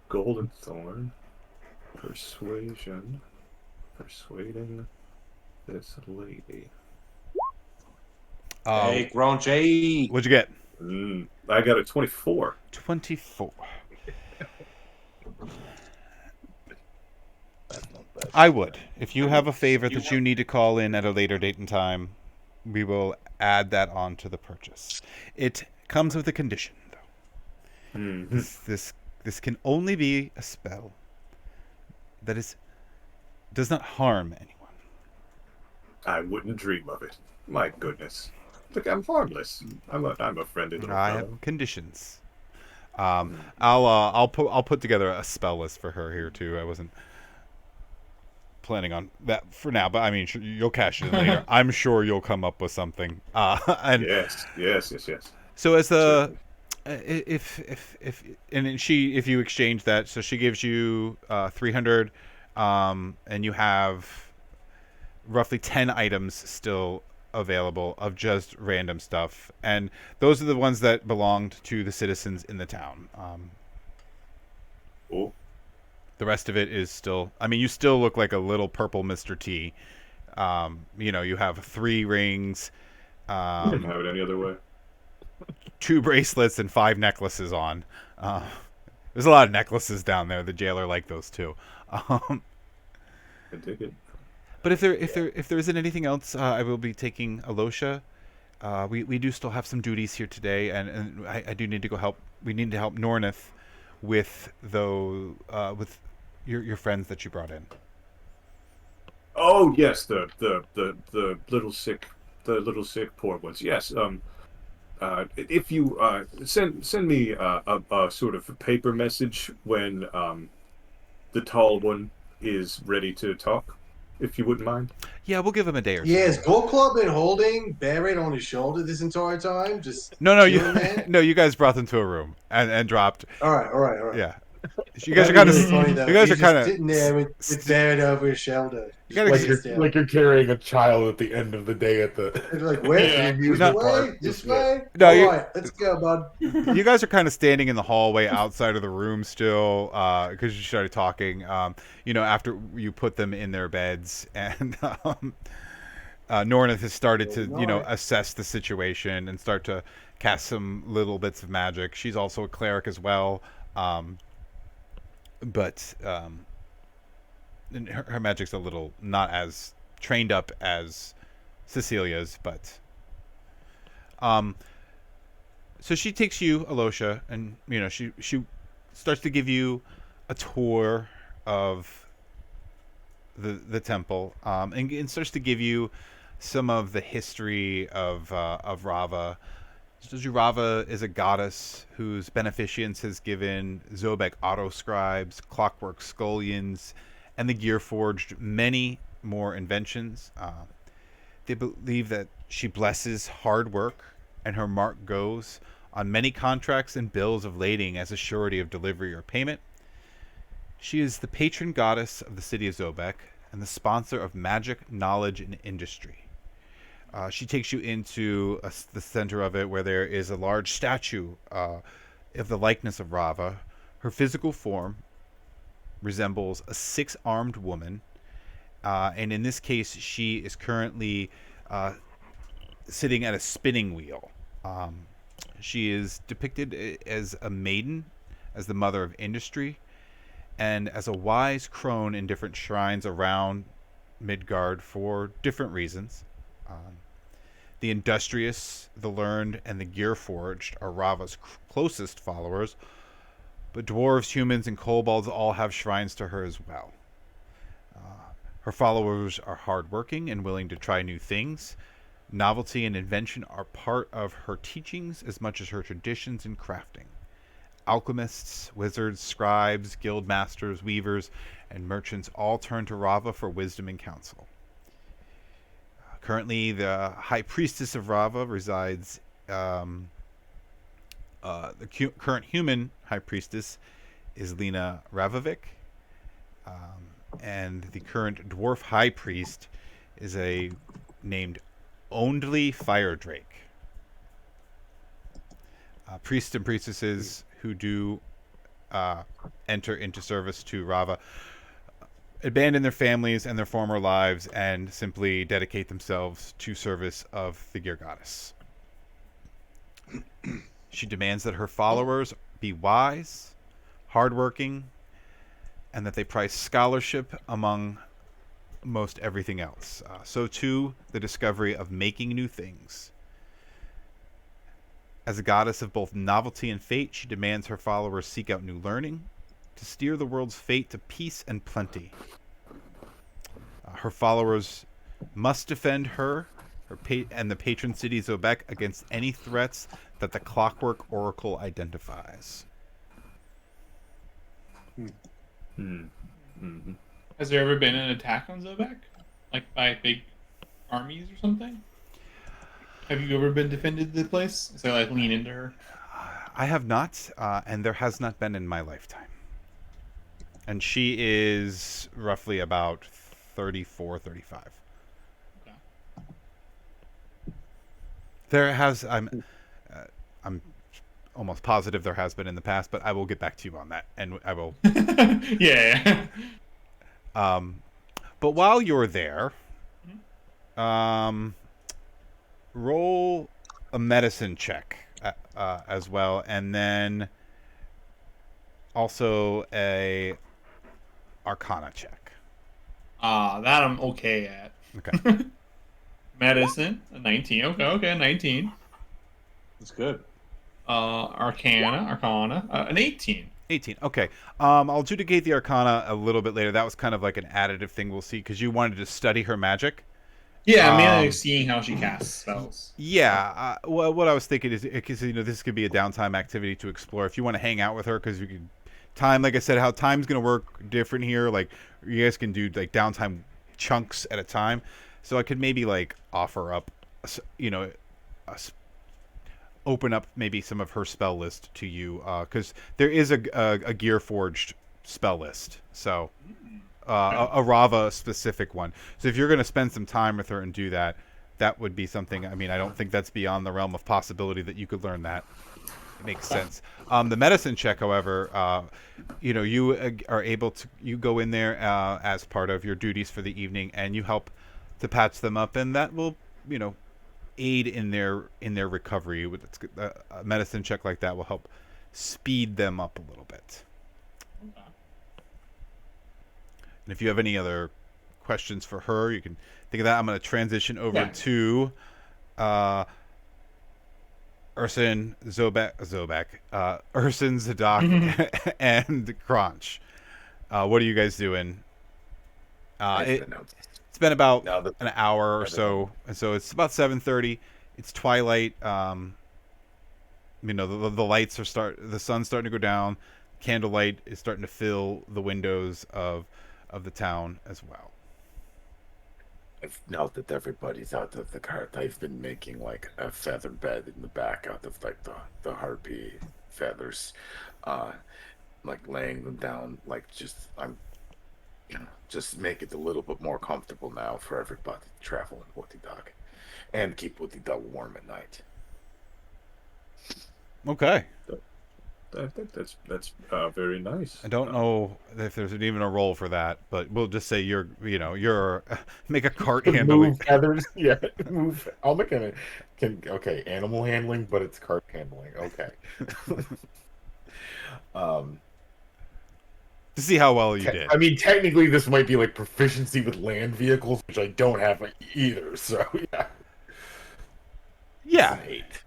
Golden Thorn. Persuasion. Persuading this lady. Hey, Crunchy. What'd you get? I got a 24. 24. I would. If you have a favor that you need to call in at a later date and time, we will add that on to the purchase. It comes with a condition, though. Mm-hmm. This can only be a spell that does not harm anyone. I wouldn't dream of it. My goodness. Look, I'm harmless. I'm a friendly little I fellow. have conditions. I'll put together a spell list for her here too. I wasn't planning on that for now, but I mean, you'll cash it in later. I'm sure you'll come up with something. And Yes. so as the if you exchange that, so she gives you 300, and you have roughly 10 items still available of just random stuff, and those are the ones that belonged to the citizens in the town. Oh. The rest of it is still. I mean, you still look like a little purple Mr. T. You have 3 rings. Wouldn't have it any other way. 2 bracelets and 5 necklaces on. There's a lot of necklaces down there. The jailer liked those too. I dig it. But if there isn't anything else, I will be taking Alosha. We do still have some duties here today, and I do need to go help. We need to help Nornith with your friends that you brought in. Oh yes, the little sick poor ones. Yes. If you send me a sort of paper message when the tall one is ready to talk, if you wouldn't mind. Yeah, we'll give him a day or so. Yeah, has Gold Club been holding Barrett on his shoulder this entire time? Just No, chilling there? no, you guys brought them to a room and dropped. All right. Yeah, you guys are kind of. Really funny, though. You guys He's are kind of just sitting there with Barrett over his shoulder. You gotta Like you're carrying a child at the end of the day at the. They're like, where? Yeah. This Not- way? This way? No, All you- right, let's go, bud. You guys are kind of standing in the hallway outside of the room still, because you started talking. After you put them in their beds, and Nornith has started to, assess the situation and start to cast some little bits of magic. She's also a cleric as well, but and her magic's a little not as trained up as Cecilia's, but so she takes you, Alosha, and she starts to give you a tour of the temple, and starts to give you some of the history of Rava. Rava is a goddess whose beneficence has given Zobek autoscribes, clockwork scullions, and the Gearforged many more inventions. They believe that she blesses hard work, and her mark goes on many contracts and bills of lading as a surety of delivery or payment. She is the patron goddess of the city of Zobek and the sponsor of magic, knowledge, and industry. She takes you into the center of it, where there is a large statue of the likeness of Rava. Her physical form resembles a six-armed woman, and in this case, she is currently sitting at a spinning wheel. She is depicted as a maiden, as the mother of industry, and as a wise crone in different shrines around Midgard for different reasons. The industrious, the learned, and the gear-forged are Rava's closest followers, but dwarves, humans, and kobolds all have shrines to her as well. Her followers are hardworking and willing to try new things. Novelty and invention are part of her teachings as much as her traditions in crafting. Alchemists, wizards, scribes, guild masters, weavers, and merchants all turn to Rava for wisdom and counsel. Currently, the High Priestess of Rava resides. The current human High Priestess is Lena Ravovic, and the current Dwarf High Priest is a named Ondly Firedrake. Priests and priestesses who do enter into service to Rava abandon their families and their former lives and simply dedicate themselves to service of the Gear Goddess. She demands that her followers be wise, hardworking, and that they prize scholarship among most everything else. So too, the discovery of making new things. As a goddess of both novelty and fate, she demands her followers seek out new learning to steer the world's fate to peace and plenty. Her followers must defend her and the patron city Zobek against any threats that the Clockwork Oracle identifies. Mm-hmm. Has there ever been an attack on Zobek? Like by big armies or something? Have you ever been defended the place? So like lean into her? I have not, and there has not been in my lifetime. And she is roughly about 34, 35. Okay. There has, I'm almost positive there has been in the past, but I will get back to you on that, and I will. Yeah. But while you're there, roll a medicine check as well, and then also a Arcana check. That I'm okay at. Okay. Medicine, a 19. Okay, 19. That's good. Arcana, an 18. 18. Okay. I'll adjudicate the Arcana a little bit later. That was kind of like an additive thing we'll see, because you wanted to study her magic. Yeah, I'm mainly seeing how she casts spells. Yeah. Well, what I was thinking is, because this could be a downtime activity to explore. If you want to hang out with her, because you can time, like I said, how time's going to work different here. Like, you guys can do like downtime chunks at a time. So I could maybe like offer up, open up maybe some of her spell list to you, because there is a gear forged spell list. So a Rava specific one. So if you're going to spend some time with her and do that, that would be something. I mean, I don't think that's beyond the realm of possibility that you could learn that. It makes sense. The medicine check, however, you are able to, you go in there as part of your duties for the evening, and you help to patch them up, and that will, aid in their recovery. With a medicine check like that will help speed them up a little bit. Okay. And if you have any other questions for her, you can think of that. I'm going to transition over to Urson, Urson, Zadok, and Crunch. What are you guys doing? It's been about an hour or so, and so it's about 7:30. It's twilight. The lights are the sun's starting to go down. Candlelight is starting to fill the windows of the town as well. now that everybody's out of the cart, I've been making like a feather bed in the back out of like the harpy feathers, uh, like laying them down, like just I'm, just make it a little bit more comfortable now for everybody to travel in Woody Dog, and keep Woody Dog warm at night. Okay. I think that's very nice. I don't know if there's even a role for that, but we'll just say you're make a cart handling. Move feathers, yeah. Move. I'll make an okay, animal handling, but it's cart handling. Okay. To see how well you did. I mean, technically, this might be like proficiency with land vehicles, which I don't have either. So yeah. Yeah,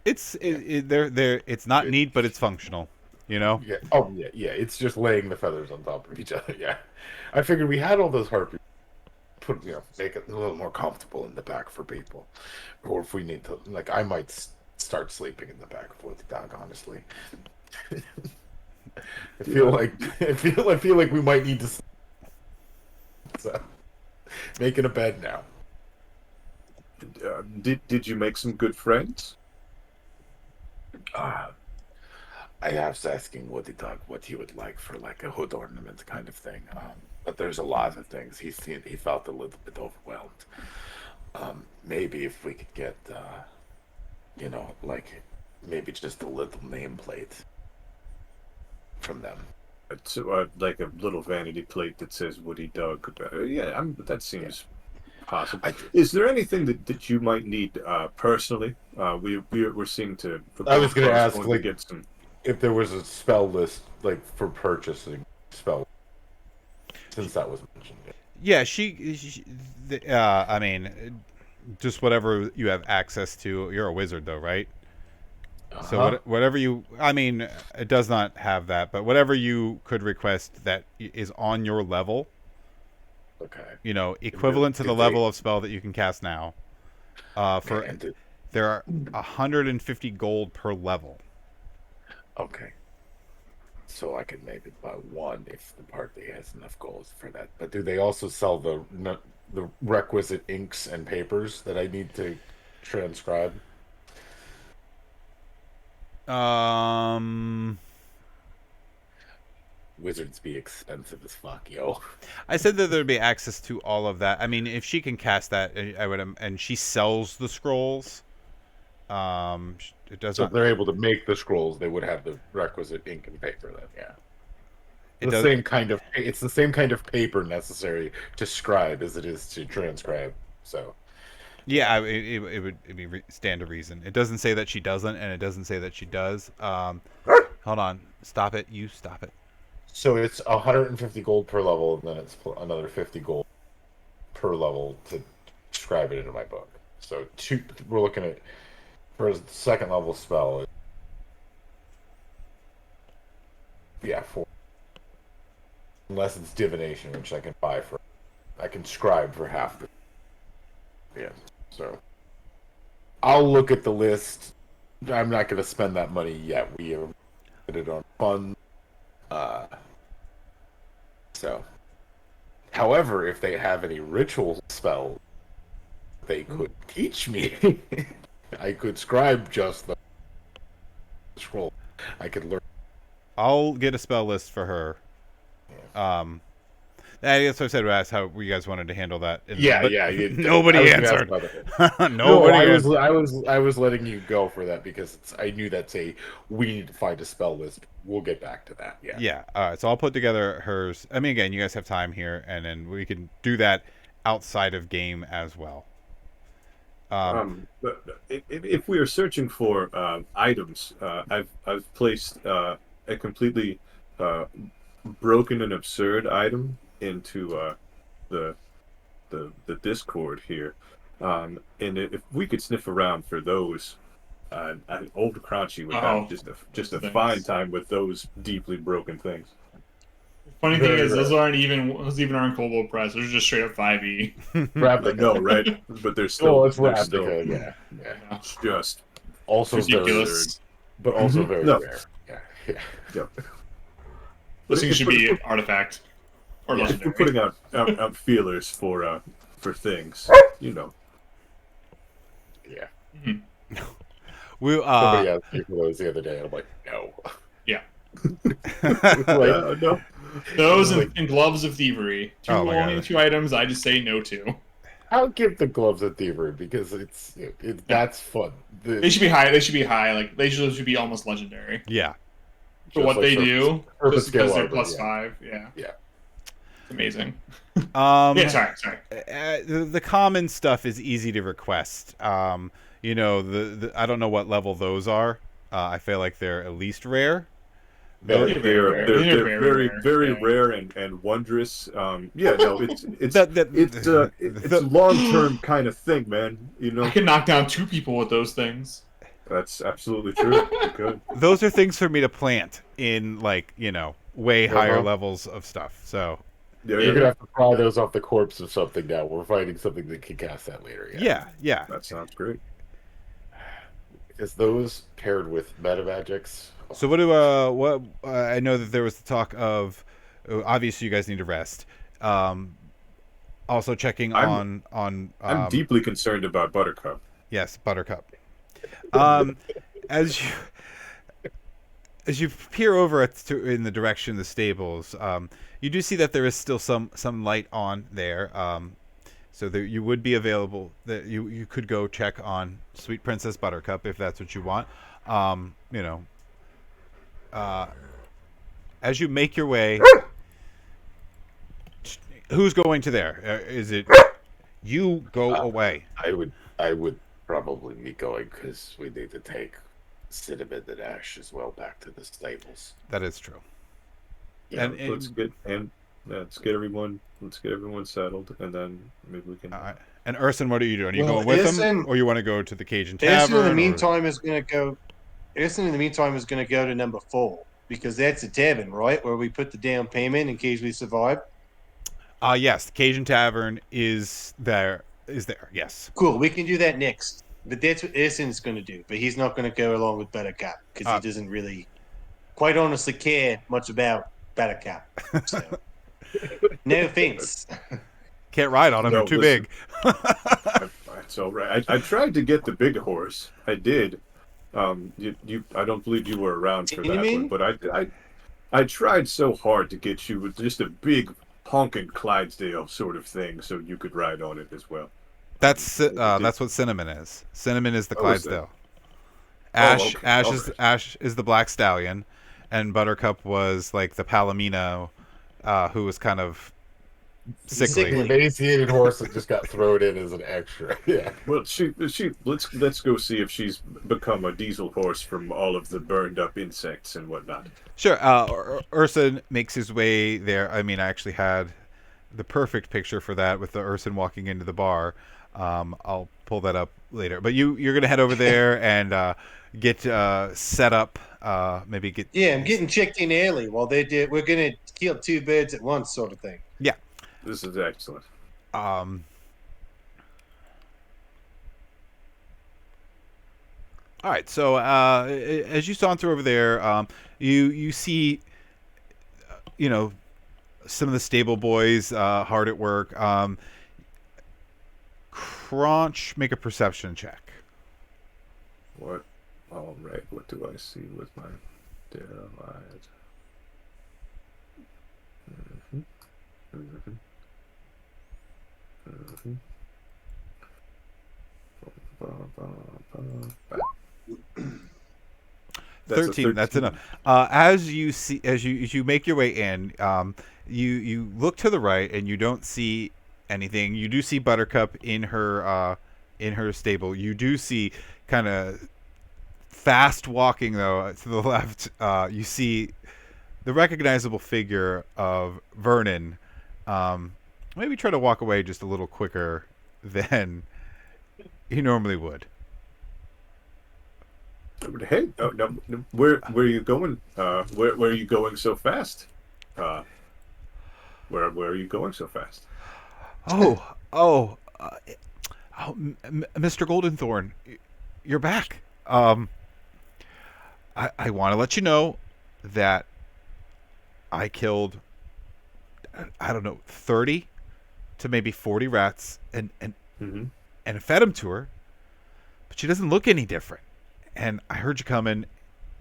It's an 8. it's not neat, but it's functional. You know. Yeah. Oh yeah, yeah. It's just laying the feathers on top of each other. Yeah. I figured we had all those harpies. Make it a little more comfortable in the back for people, or if we need to, like, I might start sleeping in the back with the dog. Honestly, I feel like we might need to. So, making a bed now. Did you make some good friends? I was asking Woody Dog what he would like for like a hood ornament kind of thing. But there's a lot of things he felt a little bit overwhelmed. Maybe if we could get, like maybe just a little nameplate from them. So, like a little vanity plate that says Woody Dog. Yeah, that seems possible. Is there anything that you might need personally? We're seeing to. I was going to ask, like, get some. If there was a spell list, like, for purchasing spell, since that was mentioned. Yeah, I mean, just whatever you have access to. You're a wizard, though, right? Uh-huh. So whatever I mean, it does not have that, but whatever you could request that is on your level. Okay. Equivalent to the level of spell that you can cast now. There are 150 gold per level. Okay. So I could maybe buy one if the party has enough gold for that. But do they also sell the requisite inks and papers that I need to transcribe? Wizards be expensive as fuck, yo. I said that there'd be access to all of that. I mean, if she can cast that, I would, and she sells the scrolls. It does. So if they're able to make the scrolls, they would have the requisite ink and paper. Then, yeah. It's the same kind of paper necessary to scribe as it is to transcribe. So. Yeah, it would stand to reason. It doesn't say that she doesn't, and it doesn't say that she does. Hold on, stop it! You stop it. So it's 150 gold per level, and then it's another 50 gold per level to scribe it into my book. So we're looking at, for a second level spell. Yeah, 4. Unless it's divination, which I can buy for. I can scribe for half the. Yeah, so. I'll look at the list. I'm not going to spend that money yet. We have put it on fun. So. However, if they have any ritual spell they could teach me, I could scribe just the scroll. I could learn. I'll get a spell list for her. Yeah. That's what I said. Asked how you guys wanted to handle that. Nobody answered. Nobody. I was letting you go for that because I knew that's we need to find a spell list. We'll get back to that. Yeah. Yeah. All right. So I'll put together hers. I mean, again, you guys have time here, and then we can do that outside of game as well. But if we are searching for items, I've placed a completely broken and absurd item into the Discord here, and if we could sniff around for those, old Crunchy would have just a fine time with those deeply broken things. Funny thing is, those aren't global price. Those are just straight up 5e. I know, right? But they're still. It's Ravnica, yeah. Just also ridiculous, but also very rare. Yeah. Yep. This thing should be artifact or legendary. We're putting out feelers for for things, you know. Yeah. Mhm. We Somebody asked me for those the other day. I'm like, no. Yeah. Like, No. Those like, and gloves of thievery. Oh my Only God. two items I just say no to. I'll give the gloves of thievery because that's fun. They should be high. They should be high. Like they should be almost legendary yeah. for what they do. Surface Just because scale they're armor, plus yeah. 5. Yeah, Yeah. it's amazing. Um, Yeah, sorry. the common stuff is easy to request. You know, the I don't know what level those are. I feel like they're at least rare. Very, They're very rare. They're They're very rare. very Yeah. rare and wondrous. Yeah, no, it's The- it's the- a long term kind of thing, man. You I know, can knock down 2 people with those things. that's absolutely true. You could. those are things for me to plant in, like, you know, way higher Uh-huh. levels of stuff. So Yeah, You're yeah, gonna have to pry those off the corpse of something now. We're fighting something that can cast that later. yeah. that sounds great. Because those paired with meta magics. So what I know that there was the talk of, obviously you guys need to rest. Also checking I'm- on I'm deeply concerned about Buttercup. yes, Buttercup. As you peer over in the direction of the stables, you do see that there is still some light on there. So that you would be available. That you could go check on Sweet Princess Buttercup if that's what you want. You know, as you make your way, who's going to there? Is it you? Go away. I would probably be going because we need to take Cinnamon and Ash as well back to the stables. That is true. Yeah, And- let's get everyone settled, and then maybe we can. All right. And Urson, what are you doing? Are you Well, going with them, Urson- or you want to go to the Cajun Urson, Tavern? in the or- meantime, is going to go. Urson, in the meantime, is going to go to number 4 because that's the tavern, right, where we put the down payment in case we survive. Yes, the Cajun Tavern is there. Yes. Cool. We can do that next. But that's what Urson's going to do. But he's not going to go along with Buttercup because he doesn't really, quite honestly, care much about Buttercup. So, no offense. Can't ride on them. No, They're too listen. big. It's all right. I tried to get the big horse. I did. I don't believe you were around for that Cinnamon? one, but I tried so hard to get you with just a big honking Clydesdale sort of thing, so you could ride on it as well. That's what Cinnamon is. Cinnamon is the Oh, is it? Clydesdale. okay. Ash is the Black Stallion, and Buttercup was like the Palomino, who was kind of sickly. Sickly. An emaciated horse that just got thrown in as an extra. Yeah. Well, let's go see if she's become a diesel horse from all of the burned up insects and whatnot. Sure. Urson makes his way there. I mean, I actually had the perfect picture for that with the Urson walking into the bar. I'll pull that up later. But you're gonna head over there and get set up. Maybe get. Yeah, I'm getting checked in early while they do. We're going to kill 2 birds at once, sort of thing. Yeah. This is excellent. All right. So as you saunter over there, you see, you know, some of the stable boys hard at work. Crunch, make a perception check. What? All right. What do I see with my dear eyes? That's a 13. That's enough. As you make your way in, you look to the right and you don't see anything. You do see Buttercup in her stable. You do see kind of fast walking though to the left. You see the recognizable figure of Vernon. Maybe try to walk away just a little quicker than he normally would. Hey, no, where are you going? Where are you going so fast? Where are you going so fast? Mr. Goldenthorn, you're back. I want to let you know that I killed, I don't know, 30 to maybe 40 rats and Mm-hmm. and fed them to her, but she doesn't look any different. And I heard you coming,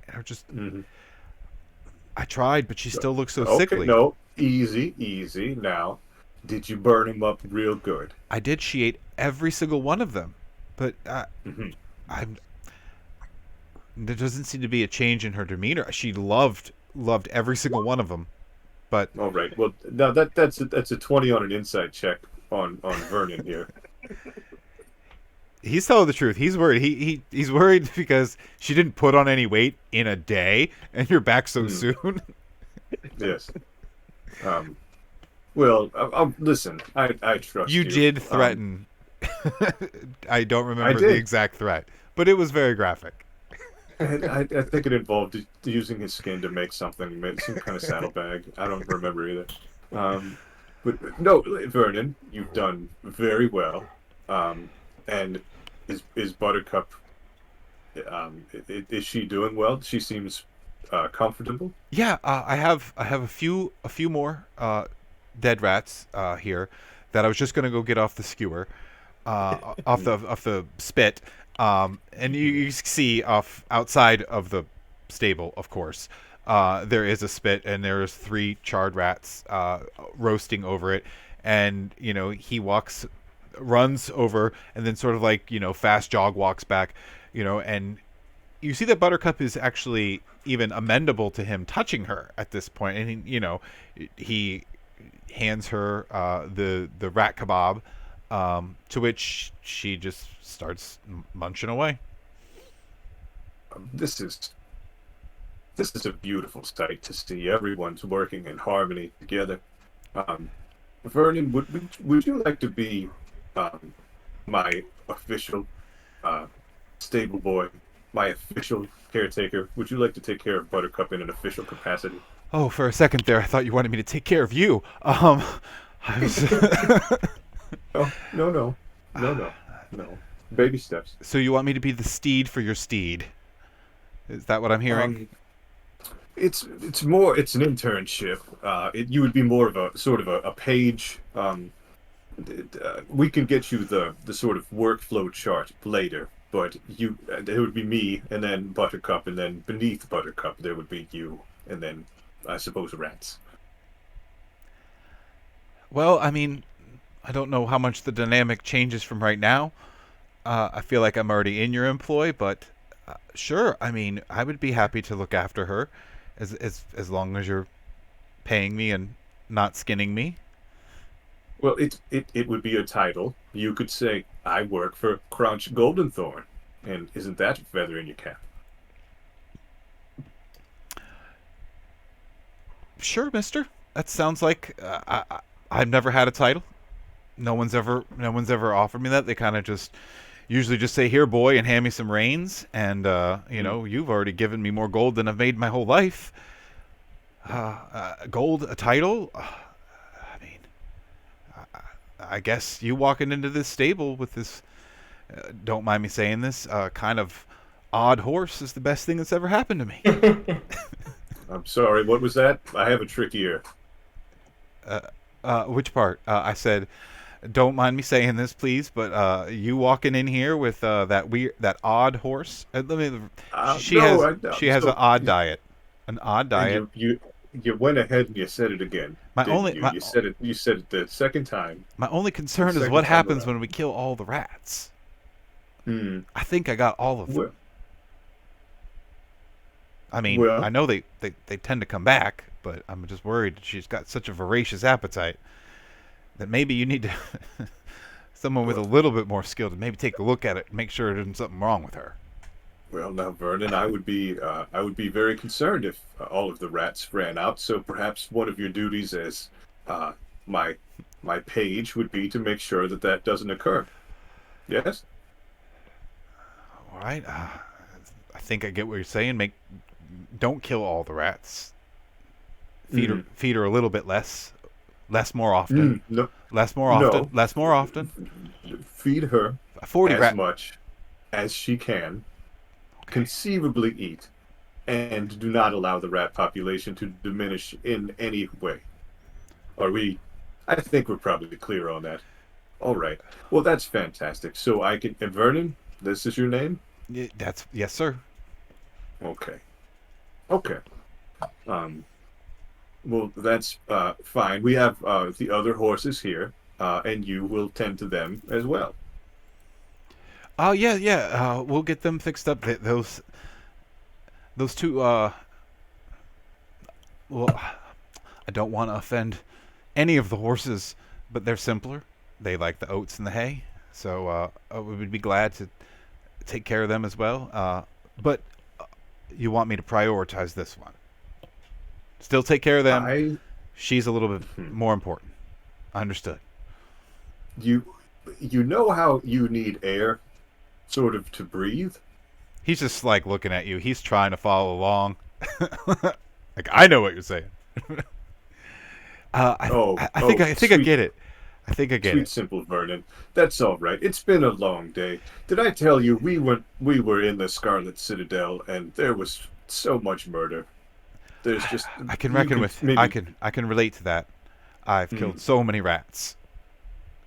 and Mm-hmm. I tried, but she still looks so Okay, sickly. no, easy. Now, did you burn him up real good? I did. She ate every single one of them, but Mm-hmm. I'm. There doesn't seem to be a change in her demeanor. She loved every single one of them, but All right. Well, now that's a 20 on an insight check on Vernon here. he's telling the truth. He's worried. He's worried because she didn't put on any weight in a day, and you're back so soon. Yes. Um. Well, listen. I trust you. You did threaten. I don't remember did. the exact threat, but it was very graphic. I think it involved using his skin to make something, some kind of saddlebag. I don't remember either. But no, Vernon, you've done very well. And is Buttercup? Is she doing well? She seems comfortable. Yeah, I have a few more dead rats here that I was just gonna go get off the skewer, off the spit. And you see outside of the stable, of course, there is a spit, and there's 3 charred rats roasting over it. And he runs over, and then sort of like fast jog walks back, and you see that Buttercup is actually even amendable to him touching her at this point, and he hands her the rat kebab, to which she just starts munching away. This is a beautiful sight to see. Everyone's working in harmony together. Vernon, would you like to be my official stable boy, my official caretaker? Would you like to take care of Buttercup in an official capacity? Oh, for a second there, I thought you wanted me to take care of you. I was Oh, no. Baby steps. So you want me to be the steed for your steed? Is that what I'm hearing? It's an internship. You would be more of a sort of a page. We can get you the sort of workflow chart later, but it would be me, and then Buttercup, and then beneath Buttercup there would be you, and then I suppose rats. Well, I mean, I don't know how much the dynamic changes from right now. I feel like I'm already in your employ, but sure. I mean, I would be happy to look after her, as long as you're paying me and not skinning me. Well, it would be a title. You could say, I work for Crunch Goldenthorn, and isn't that a feather in your cap? Sure, mister. That sounds like I've never had a title. No one's ever offered me that. They kind of usually just say, "Here, boy," and hand me some reins. And you've already given me more gold than I've made my whole life. Gold, a title. I mean, I guess you walking into this stable with this, don't mind me saying this, kind of odd horse is the best thing that's ever happened to me. I'm sorry, what was that? I have a trick ear. Which part? I said, don't mind me saying this, please, but you walking in here with that odd horse. She has an odd diet. An odd diet. You went ahead and you said it again. You said it the second time. My only concern is what happens when we kill all the rats. I think I got all of them. I mean, I know they tend to come back, but I'm just worried she's got such a voracious appetite that maybe you need to someone with a little bit more skill to maybe take a look at it and make sure there's something wrong with her. Well, now, Vernon, I would be very concerned if all of the rats ran out. So perhaps one of your duties as my page would be to make sure that doesn't occur. Yes. All right. I think I get what you're saying. Don't kill all the rats. Feed her a little bit less more often. No. Less more often. No. Less more often. Feed her 40 as much as she can. Conceivably eat, and do not allow the rat population to diminish in any way. Are we I think we're probably clear on that. All right. Well, that's fantastic. So I can, and Vernon, this is your name? That's yes, sir. Okay. Okay. Um, well, that's fine. We have the other horses here, and you will tend to them as well. Oh yeah, yeah. We'll get them fixed up. Those two. Well, I don't want to offend any of the horses, but they're simpler. They like the oats and the hay, so we would be glad to take care of them as well. But you want me to prioritize this one? Still take care of them. I, She's a little bit hmm, more important. Understood. you, you know how you need air, sort of, to breathe. He's just like looking at you. He's trying to follow along. Like I know what you're saying. I think I Sweet, get it. I think I get sweet, it. simple Vernon. That's all right. It's been a long day. Did I tell you we were in the Scarlet Citadel, and there was so much murder. There's just I can you reckon could with. maybe. I can relate to that. I've killed Hmm, so many rats.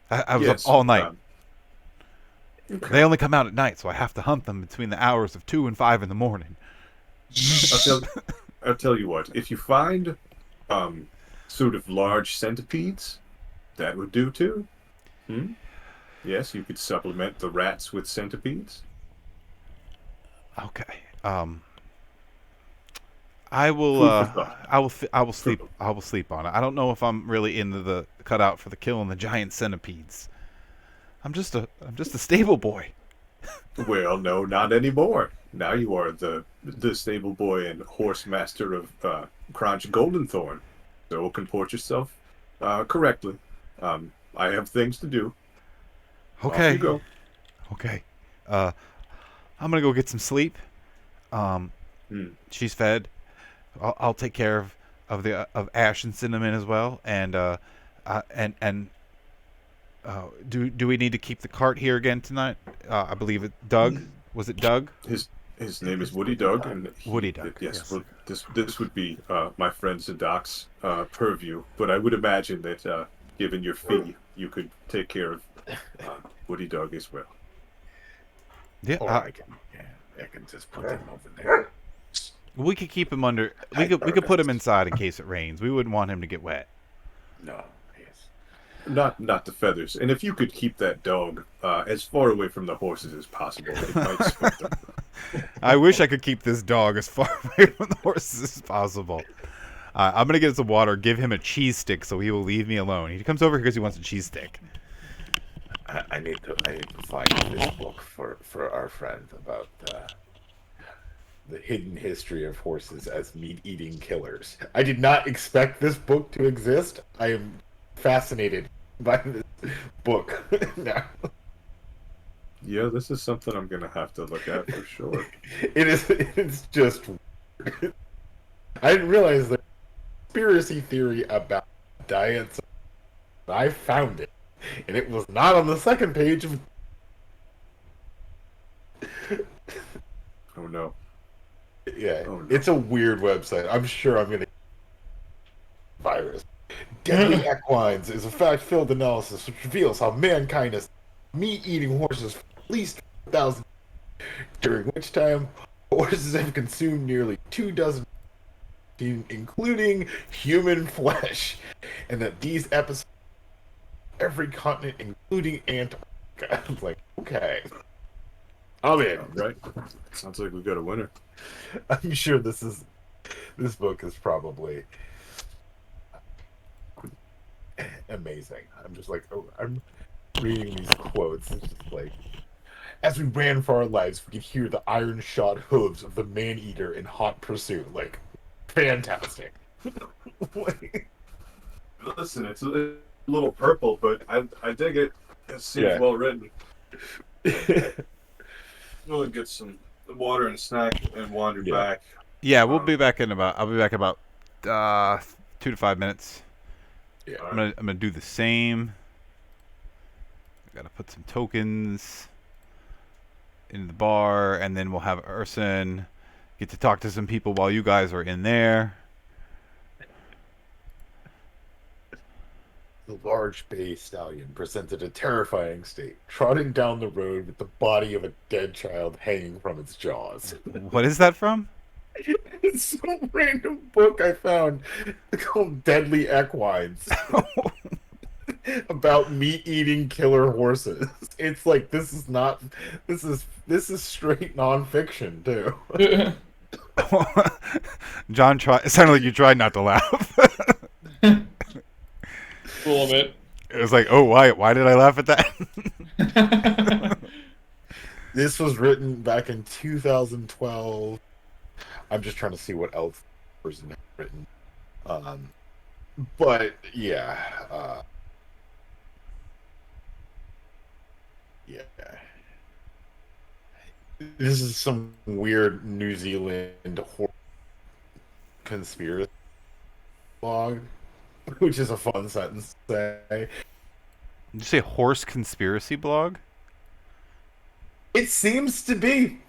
I was up yes. all night. Okay. They only come out at night, so I have to hunt them between the hours of 2 and 5 in the morning. I'll tell I'll tell you what. If you find um sort of large centipedes, that would do too. Hmm? Yes, you could supplement the rats with centipedes. Okay. I will. Food for thought. I will sleep. For- I will sleep on it. I don't know if I'm really into the cutout for the killing the giant centipedes. I'm just a stable boy. Well, no, not anymore. Now you are the stable boy and horse master of Crunch Goldenthorn. So comport yourself correctly. I have things to do. Off you Okay. go. Okay. Uh, I'm gonna go get some sleep. Um, Hmm. she's fed. I'll take care of Ash and Cinnamon as well. And do we need to keep the cart here again tonight? I believe it. Doug, was it Doug? His name is Woody Dog, and Woody Doug. yes, Yes. well, this would be my friend Zadok's purview. But I would imagine that given your fee, you could take care of Woody Dog as well. Yeah. Or I can just put him over there. We could keep him under. I We could put him noticed. inside in case it rains. We wouldn't want him to get wet. No, yes. Not the feathers. And if you could keep that dog as far away from the horses as possible, it might spook them. I wish I could keep this dog as far away from the horses as possible. I'm gonna get some water. Give him a cheese stick so he will leave me alone. He comes over here because he wants a cheese stick. I need to find this book for our friend about the hidden history of horses as meat-eating killers. I did not expect this book to exist. I am fascinated by this book now. Yeah, this is something I'm gonna have to look at for sure. It's just weird. I didn't realize the conspiracy theory about diets. I found it, and it was not on the second page of. Oh no. Yeah, Oh, no. it's a weird website. I'm sure I'm gonna virus. Deadly Equines is a fact-filled analysis which reveals how mankind has meat-eating horses for at least 1,000, during which time horses have consumed nearly 24, including human flesh, and that these episodes every continent, including Antarctica. I was like, okay, I'm in. All right. Sounds like we got a winner. I'm sure this book is probably amazing. I'm just like, oh, I'm reading these quotes. It's just like, as we ran for our lives, we could hear the iron-shod hooves of the man-eater in hot pursuit. Like, fantastic. Like, Listen, it's a little purple, but I dig it. It seems Yeah. well written. We'll get some water and snack and wander Yeah. back. Yeah, we'll be back in about. I'll be back in about 2 to 5 minutes. yeah. I'm gonna do the same. Gotta put some tokens in the bar, and then we'll have Urson get to talk to some people while you guys are in there. The large bay stallion presented a terrifying state, trotting down the road with the body of a dead child hanging from its jaws. What is that from? It's some random book I found called Deadly Equines about meat-eating killer horses. It's like this is not this is straight nonfiction too. John, it sounded like you tried not to laugh. A little bit. It was like, oh, why did I laugh at that? This was written back in 2012. I'm just trying to see what else the person had written. But yeah, yeah. This is some weird New Zealand horror conspiracy blog, which is a fun sentence to say. Did you say horse conspiracy blog? It seems to be.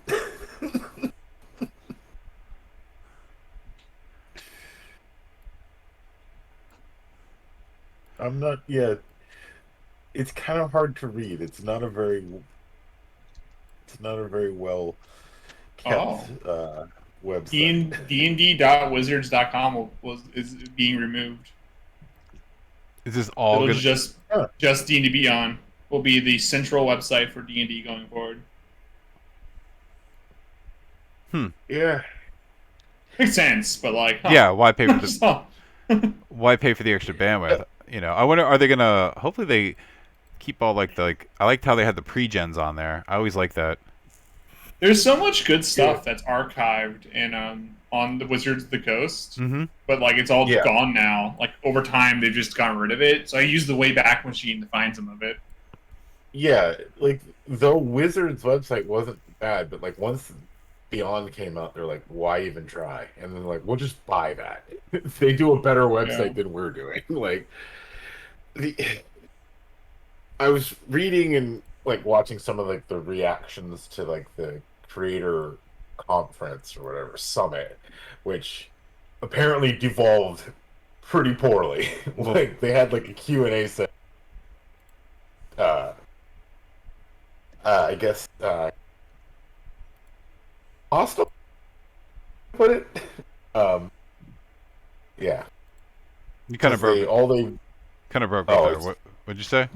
I'm not yet. It's kind of hard to read. It's not a very well kept website. D&D.wizards.com is being removed. Is this all It'll gonna... just D&D Beyond will be the central website for D&D going forward. Yeah. Makes sense, but like, huh. Yeah, why pay for the why pay for the extra bandwidth? You know, I wonder, are they gonna? Hopefully, they keep all like I liked how they had the pre-gens on there. I always like that. There's so much good stuff that's archived in on the Wizards of the Coast, but like it's all gone now. Like over time, they've just gotten rid of it. So I use the Wayback Machine to find some of it. Yeah, like the Wizards website wasn't bad, but like once Beyond came out, they're like, why even try? And then like, we'll just buy that. They do a better website than we're doing. Like, I was reading and like watching some of like the reactions to like the creator conference or whatever summit, which apparently devolved pretty poorly. Like they had like a Q&A set. I guess hostile, put it. Yeah. You kind of broke. Kind of broke up there. What'd you say?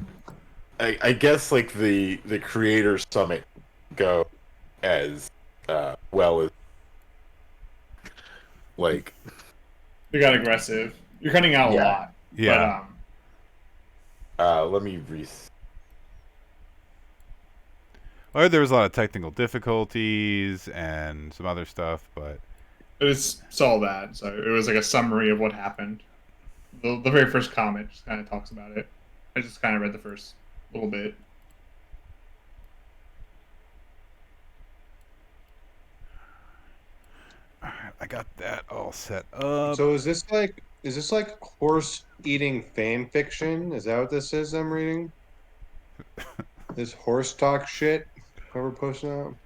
I guess like the creators summit go as well as like they got aggressive. You're cutting out a lot. Yeah. But, let me Or there was a lot of technical difficulties and some other stuff, but it's all that. So it was like a summary of what happened. The very first comment just kind of talks about it. I just kind of read the first little bit. Alright, I got that all set up. So is this like horse eating fan fiction? Is that what this is I'm reading? This horse talk shit that we're posting out?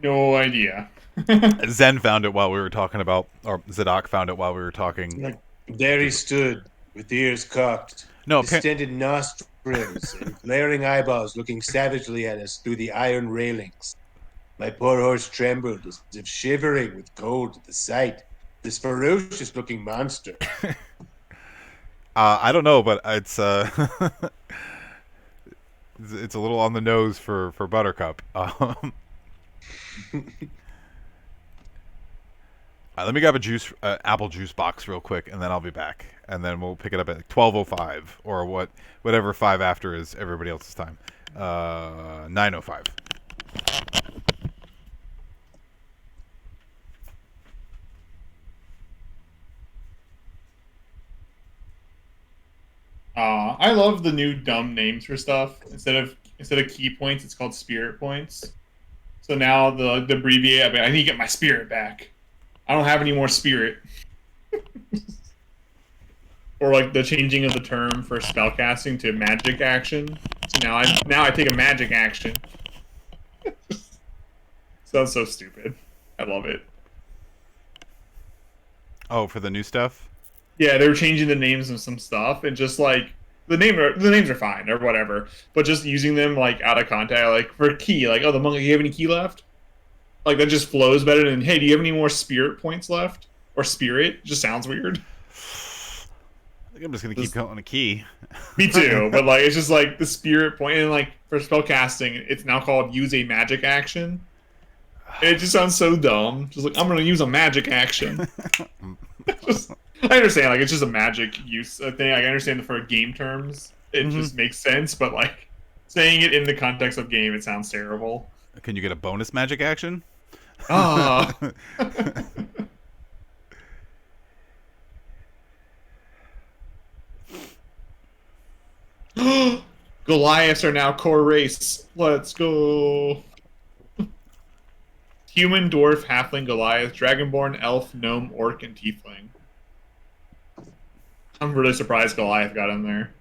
No idea. Zen found it while we were talking about, or Zadok found it while we were talking. There he stood, with ears cocked, distended nostrils, and glaring eyeballs looking savagely at us through the iron railings. My poor horse trembled as if shivering with cold at the sight. This ferocious-looking monster. I don't know, but it's it's a little on the nose for Buttercup. Let me grab a apple juice box real quick, and then I'll be back, and then we'll pick it up at 12:05 or whatever 5 after is everybody else's time. 9:05. I love the new dumb names for stuff. Instead of key points, it's called spirit points. So now the abbreviate. I need to get my spirit back. I don't have any more spirit. Or like the changing of the term for spellcasting to magic action. So now I take a magic action. Sounds so stupid. I love it. Oh, for the new stuff? Yeah, they were changing the names of some stuff, and just like the names are fine or whatever, but just using them like out of context, like for key, like, oh, the monk, you have any key left? Like that just flows better than, hey, do you have any more spirit points left? Or spirit? Just sounds weird. I think I'm just gonna keep Just- counting a key. Me too, but like it's just like the spirit point, and like for spell casting, it's now called use a magic action. It just sounds so dumb. Just like, I'm gonna use a magic action. Just, I understand, like it's just a magic use thing. Like, I understand that for game terms, it just makes sense, but like saying it in the context of game, it sounds terrible. Can you get a bonus magic action? Ah. Goliaths are now core race. Let's go. Human, dwarf, halfling, Goliath, dragonborn, elf, gnome, orc, and tiefling. I'm really surprised Goliath got in there.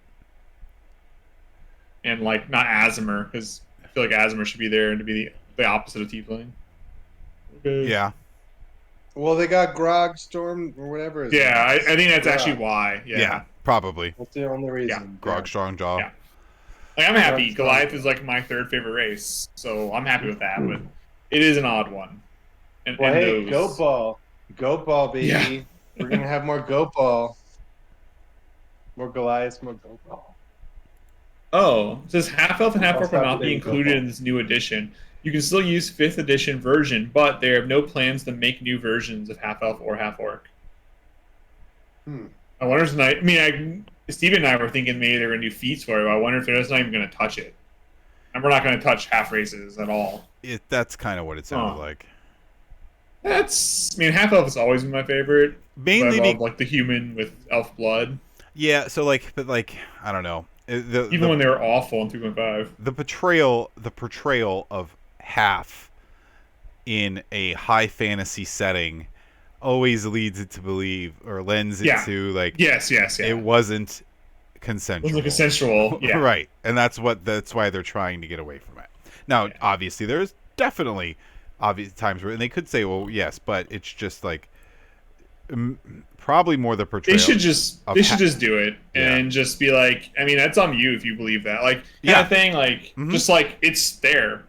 And like not Aasimar, because I feel like Aasimar should be there and to be the opposite of tiefling. Okay. Yeah. Well, they got Grog Storm or whatever. his Yeah, name I is. think that's Grog. actually why. Yeah. Yeah. Probably. That's the only reason. Grog Strongjaw. Yeah. Like, I'm happy. Grog's Goliath fine. is like my third favorite race, so I'm happy with that. But it is an odd one. And, Well, and hey, those... Goat Ball, baby. Yeah. We're gonna have more Goat Ball, more Goliaths, more Goat Ball. Oh, it says half elf and half orc will I'll not stop be saying included Goat in this new edition. You can still use 5th edition version, but they have no plans to make new versions of half elf or half orc. I wonder if tonight. Steven and I were thinking maybe they were gonna do feats for it. But I wonder if they're just not even gonna touch it. And we're not gonna touch half races at all. That's kind of what it sounded like. Half elf has always been my favorite. Mainly I love like the human with elf blood. Yeah, so like, but like, I don't know. Even when they were awful in 2.5. The portrayal of half in a high fantasy setting always leads it to believe, or lends it to like, yes, it wasn't consensual. It wasn't consensual, yeah. Right, and that's why they're trying to get away from it. Now, obviously, there's definitely obvious times where, and they could say, well, yes, but it's just like probably more the portrayal. They should just do it and just be like, I mean, that's on you if you believe that, like kind of thing, like just like it's there,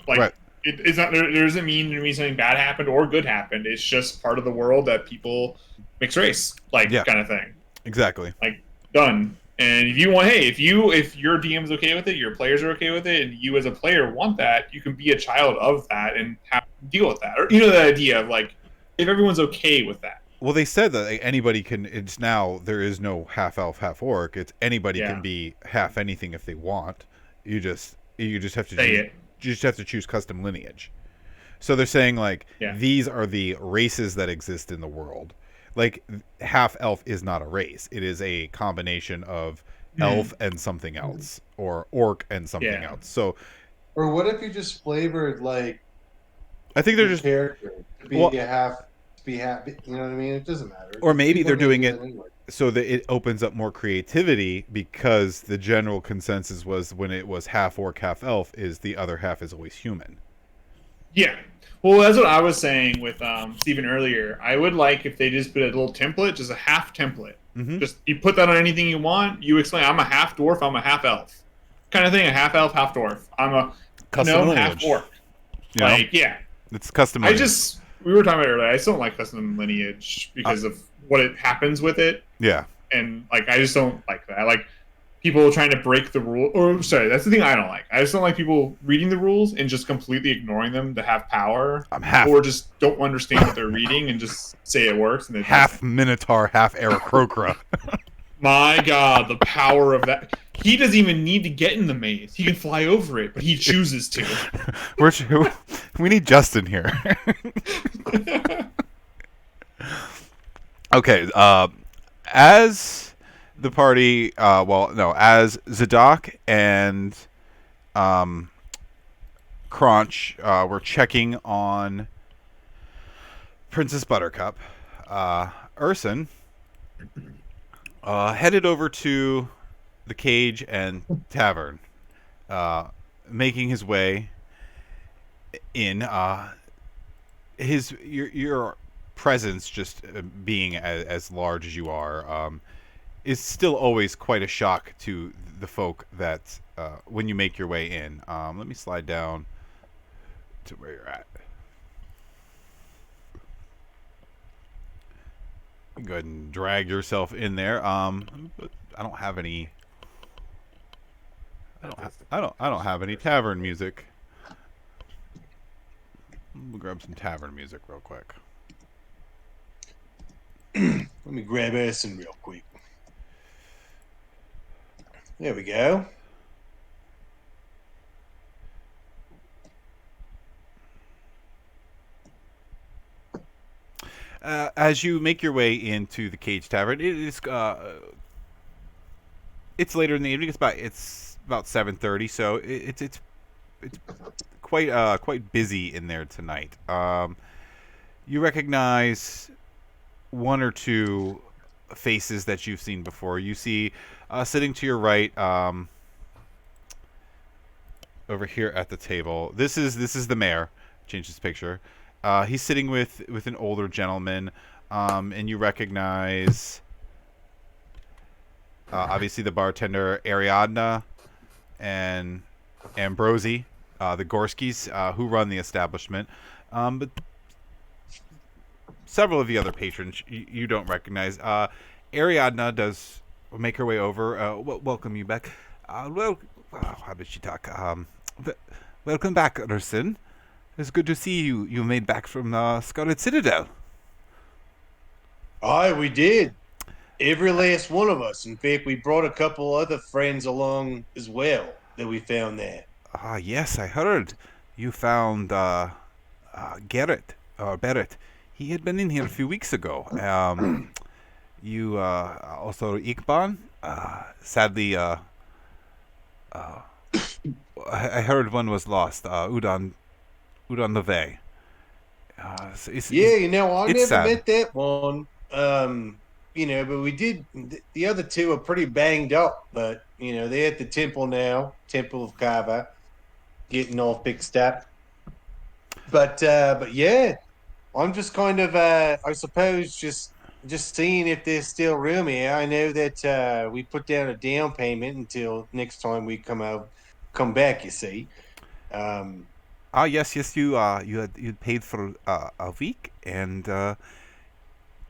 like it's not there doesn't mean something bad happened or good happened. It's just part of the world that people mix race, like kind of thing. Exactly. Like done. And if you want, hey, if your DM is okay with it, your players are okay with it, and you as a player want that, you can be a child of that and have to deal with that. Or the idea of like, if everyone's okay with that. Well, they said that anybody can. It's now there is no half elf, half orc. It's anybody can be half anything if they want. You just have to you just have to choose custom lineage. So they're saying like these are the races that exist in the world. Like half elf is not a race; it is a combination of elf and something else, or orc and something else. So, or what if you just flavored like? I think they're just character to be a half. Be happy, you know what I mean? It doesn't matter. Or maybe they're doing it so that it opens up more creativity, because the general consensus was when it was half orc, half elf, is the other half is always human. Yeah. Well, that's what I was saying with Steven earlier. I would like if they just put a little template, just a half template. Just you put that on anything you want. You explain, I'm a half dwarf, I'm a half elf. Kind of thing, a half elf, half dwarf. I'm a custom lineage. Half orc. It's custom lineage. We were talking about it earlier. I just don't like custom lineage because of what it happens with it. Yeah. And like I just don't like that. I like people trying to break the rule. Or sorry, that's the thing I don't like. I just don't like people reading the rules and just completely ignoring them to have power. Or just don't understand what they're reading and just say it works. And half Minotaur, half Aarakocra. My God, the power of that. He doesn't even need to get in the maze. He can fly over it, but he chooses to. We need Justin here. Okay, as the party, as Zadok and Crunch were checking on Princess Buttercup, Urson headed over to the cage and tavern, making his way in. You're presence, just being as large as you are, is still always quite a shock to the folk that when you make your way in. Let me slide down to where you're at. Go ahead and drag yourself in there. I don't have any. I don't have any tavern music. We'll grab some tavern music real quick. Let me grab Urson real quick. There we go. As you make your way into the Cage Tavern, it's later in the evening. It's about 7:30, so it's quite busy in there tonight. You recognize one or two faces that you've seen before. You see sitting to your right, over here at the table. This is the mayor. Change his picture. He's sitting with an older gentleman, and you recognize obviously the bartender Ariadna and Ambrosi, the Gorskys, who run the establishment. But several of the other patrons you don't recognize. Ariadna does make her way over. Welcome you back. How did she talk? Welcome back, Urson. It's good to see you. You made back from Scarlet Citadel. Aye, we did. Every last one of us. In fact, we brought a couple other friends along as well that we found there. Yes, I heard. You found Garrett, or Barrett. He had been in here a few weeks ago. You also Iqban. Sadly, I heard one was lost. Udon Levay. Yeah, I never sad. met that one. But we did. The other two are pretty banged up, but they're at the temple now, Temple of Kava, getting all fixed up. But yeah, I'm just kind of, I suppose, just seeing if there's still room here. I know that we put down a down payment until next time we come back. You see. Yes, you paid for a week, and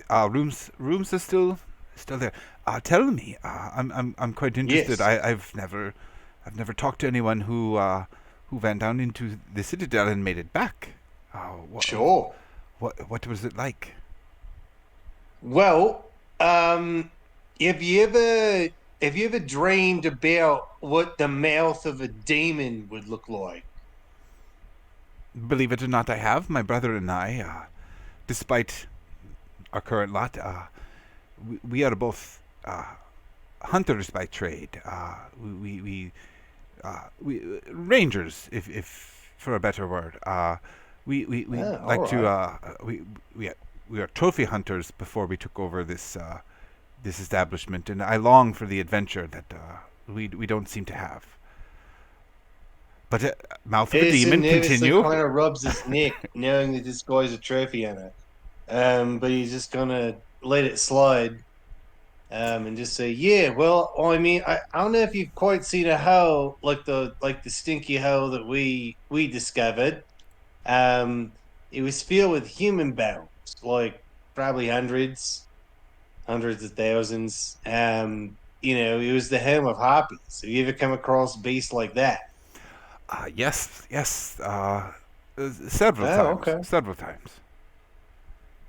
rooms are still there. Tell me, I'm quite interested. Yes. I've never talked to anyone who went down into the Citadel and made it back. Sure. What was it like? Well, have you ever dreamed about what the mouth of a demon would look like? Believe it or not, I have. My brother and I, despite our current lot, we are both hunters by trade. We rangers, if for a better word. We like to we are trophy hunters before we took over this establishment, and I long for the adventure that we don't seem to have. But mouth of a demon, continue. Kind of rubs his neck, knowing that this guy's a trophy hunter. But he's just gonna let it slide, and just say, "Yeah, well, I mean, I don't know if you've quite seen a hole like the stinky hole that we discovered. It was filled with human bones, like probably hundreds of thousands. It was the home of harpies. Have you ever come across a beast like that?" Yes. Several times. Okay. Several times.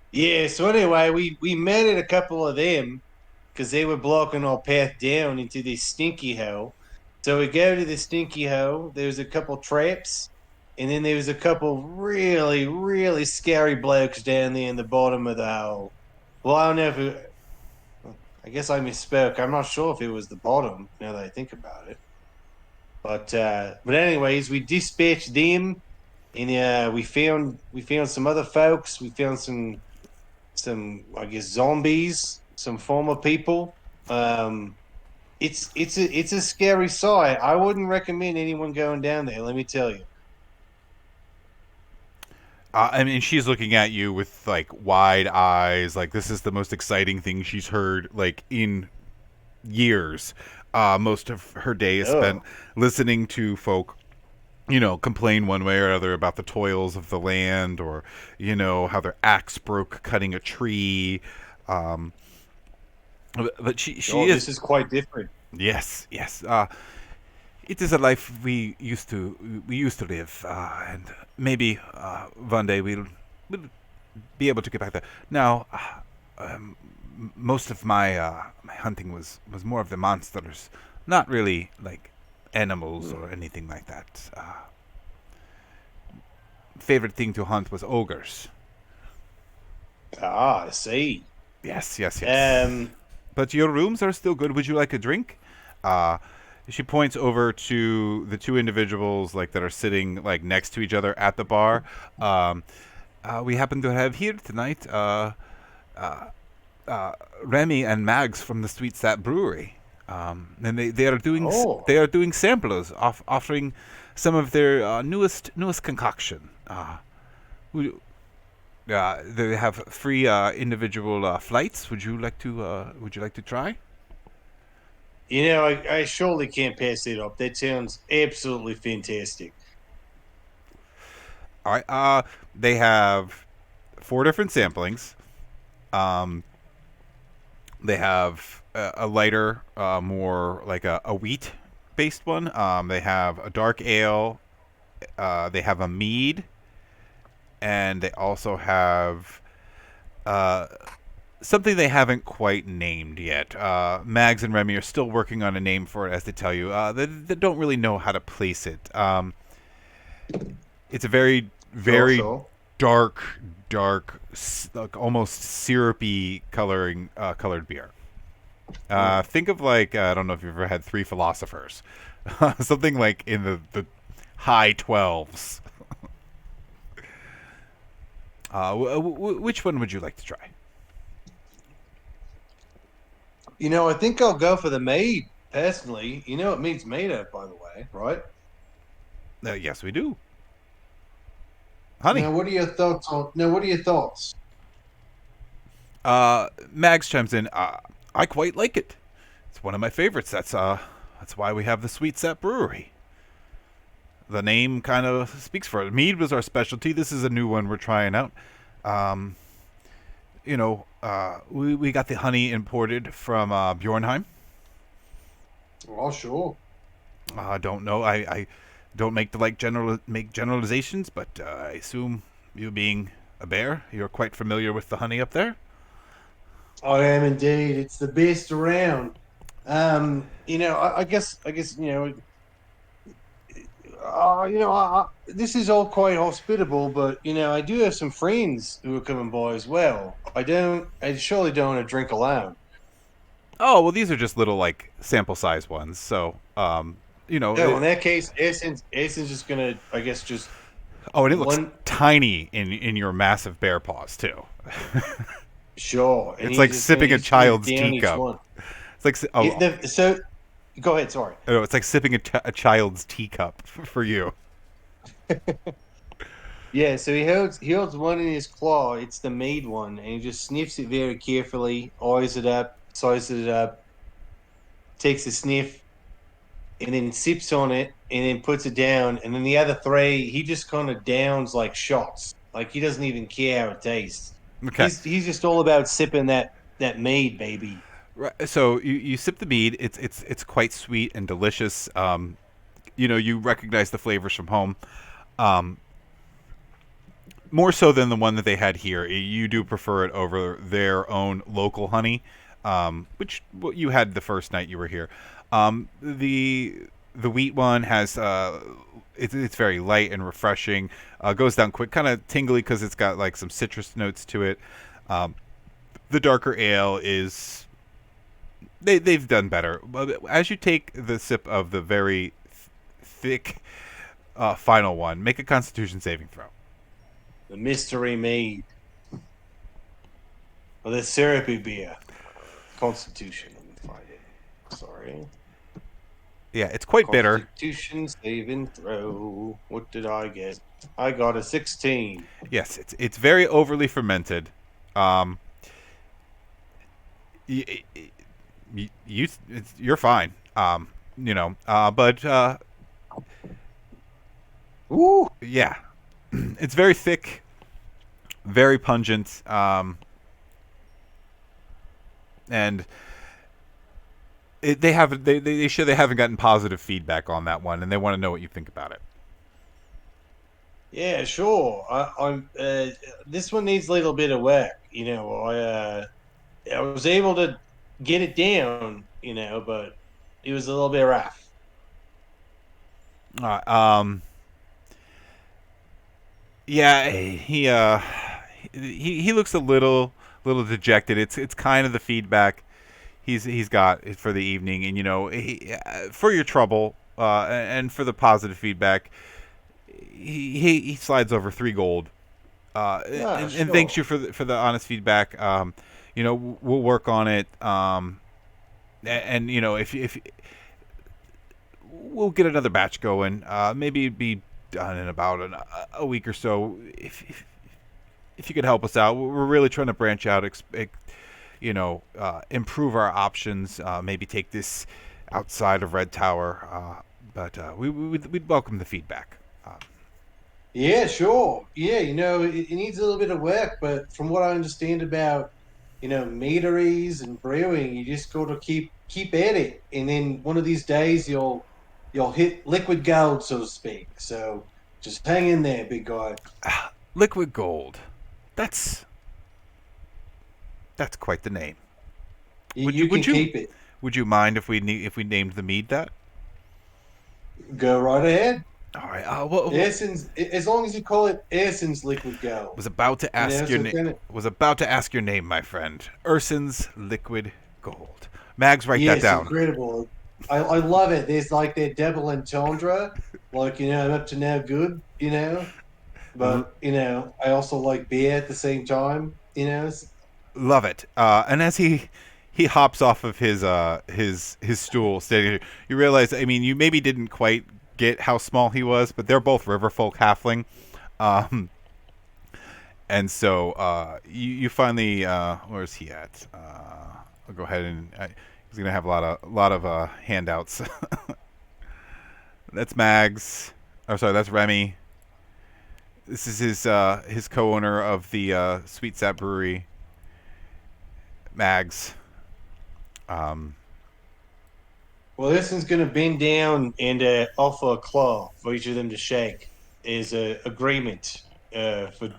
Yeah, so anyway, we met at a couple of them because they were blocking our path down into this stinky hole. So we go to the stinky hole. There's a couple traps, and then there was a couple really, really scary blokes down there in the bottom of the hole. Well, I don't know if I guess I misspoke. I'm not sure if it was the bottom, now that I think about it. But anyways, we dispatched them, and we found some other folks. We found some I guess zombies, some former people. It's a scary sight. I wouldn't recommend anyone going down there. Let me tell you. I mean, she's looking at you with like wide eyes, like this is the most exciting thing she's heard like in years. Most of her day is spent Oh, listening to folk, complain one way or another about the toils of the land, or how their axe broke cutting a tree. Um, but she oh, is this is quite different. yes, yes. It is a life we used to live, and maybe one day we'll be able to get back there. Now, most of my hunting was more of the monsters, not really like animals or anything like that. Favorite thing to hunt was ogres. Ah, I see. Yes, yes, yes. Um, But your rooms are still good. Would you like a drink? Uh, she points over to the two individuals like that are sitting like next to each other at the bar. Um, we happen to have here tonight Remy and Mags from the Sweet Sap Brewery, and they are doing oh, they are doing samplers, offering some of their newest concoction. We- they have free individual flights. Would you like to try? I surely can't pass it up. That sounds absolutely fantastic. All right. They have four different samplings. Um, they have a lighter, more like a wheat based one. They have a dark ale. They have a mead, and they also have uh, something they haven't quite named yet. Mags and Remy are still working on a name for it, as they tell you. They don't really know how to place it. It's a very, Sure, very sure. dark, like almost syrupy colored beer. Think of like I don't know if you've ever had Three Philosophers, something like in the high 12s. Which one would you like to try? I think I'll go for the maid personally. You know what meat's made of, by the way, right? Yes, we do, honey. Now, what are your thoughts on? Now, what are your thoughts? Mags chimes in. I quite like it. It's one of my favorites. That's why we have the Sweet Sap Brewery. The name kind of speaks for it. Mead was our specialty. This is a new one we're trying out. Um, we got the honey imported from Bjornheim. Oh, sure. I don't know. I don't make generalizations, but I assume you being a bear, you're quite familiar with the honey up there. I am indeed. It's the best around. I guess, this is all quite hospitable, but I do have some friends who are coming by as well. I surely don't want to drink alone. Oh well, these are just little like sample size ones. So Oh, in that case, Essence just gonna, I guess, just oh, and it looks one. tiny in your massive bear paws too. Sure, and It's like sipping a he's gonna child's down each teacup. one. It's like So, go ahead. Sorry. oh, it's like sipping a child's teacup for you. Yeah, so he holds one in his claw. It's the made one, and he just sniffs it very carefully, eyes it up, sizes it up, takes a sniff, and then sips on it, and then puts it down. And then the other three, he just kind of downs like shots. Like he doesn't even care how it tastes. Okay. He's just all about sipping that mead, baby. Right. So you sip the mead. It's quite sweet and delicious. You recognize the flavors from home. Um, More so than the one that they had here. You do prefer it over their own local honey, which you had the first night you were here. The wheat one has it's very light and refreshing. Goes down quick, kind of tingly because it's got like some citrus notes to it. The darker ale is they've done better. As you take the sip of the very thick final one, make a Constitution saving throw. The mystery mead. Or the syrupy beer. Constitution. Let me find it. Sorry. Yeah, it's quite bitter. Constitution saving throw. What did I get? I got a 16. Yes, it's very overly fermented. Um, you're fine. But Ooh. yeah, it's very thick, very pungent, and they show they haven't gotten positive feedback on that one, and they want to know what you think about it. Yeah, sure. I'm. This one needs a little bit of work. I was able to get it down. But it was a little bit rough. Uh, um, yeah, he looks a little dejected. It's kind of the feedback he's got for the evening, and for your trouble and for the positive feedback, he slides over 3 gold, and thanks you Sure. for the honest feedback. We'll work on it, and if we'll get another batch going, maybe it'd be done in about a week or so. If you could help us out, we're really trying to branch out, improve our options, maybe take this outside of Red Tower. But we'd welcome the feedback. Yeah, sure. Yeah, it needs a little bit of work, but from what I understand about, meaderies and brewing, you just got to keep at it, and then one of these days you'll hit liquid gold, so to speak. So just hang in there, big guy. Liquid gold. That's quite the name. Would you You can would you keep it. would you mind if we named the mead that? Go right ahead. All right. Airsen's, as long as you call it Airsen's liquid gold. Was about to ask your So name. kind of, Was about to ask your name, my friend. Urson's liquid gold. Mags, write that yes, down. incredible. I love it. There's like that double entendre, like I'm up to no good, but I also like beer at the same time, Love it. And as he hops off of his stool, standing, you realize. I mean, you maybe didn't quite get how small he was, but they're both riverfolk halfling. And so you finally where's he at? I'll go ahead and he's gonna have a lot of handouts. That's Mags. Oh, sorry, that's Remy. This is his co-owner of the Sweet Sap Brewery, Mags. Well, this one's going to bend down and offer a claw for each of them to shake as a agreement for,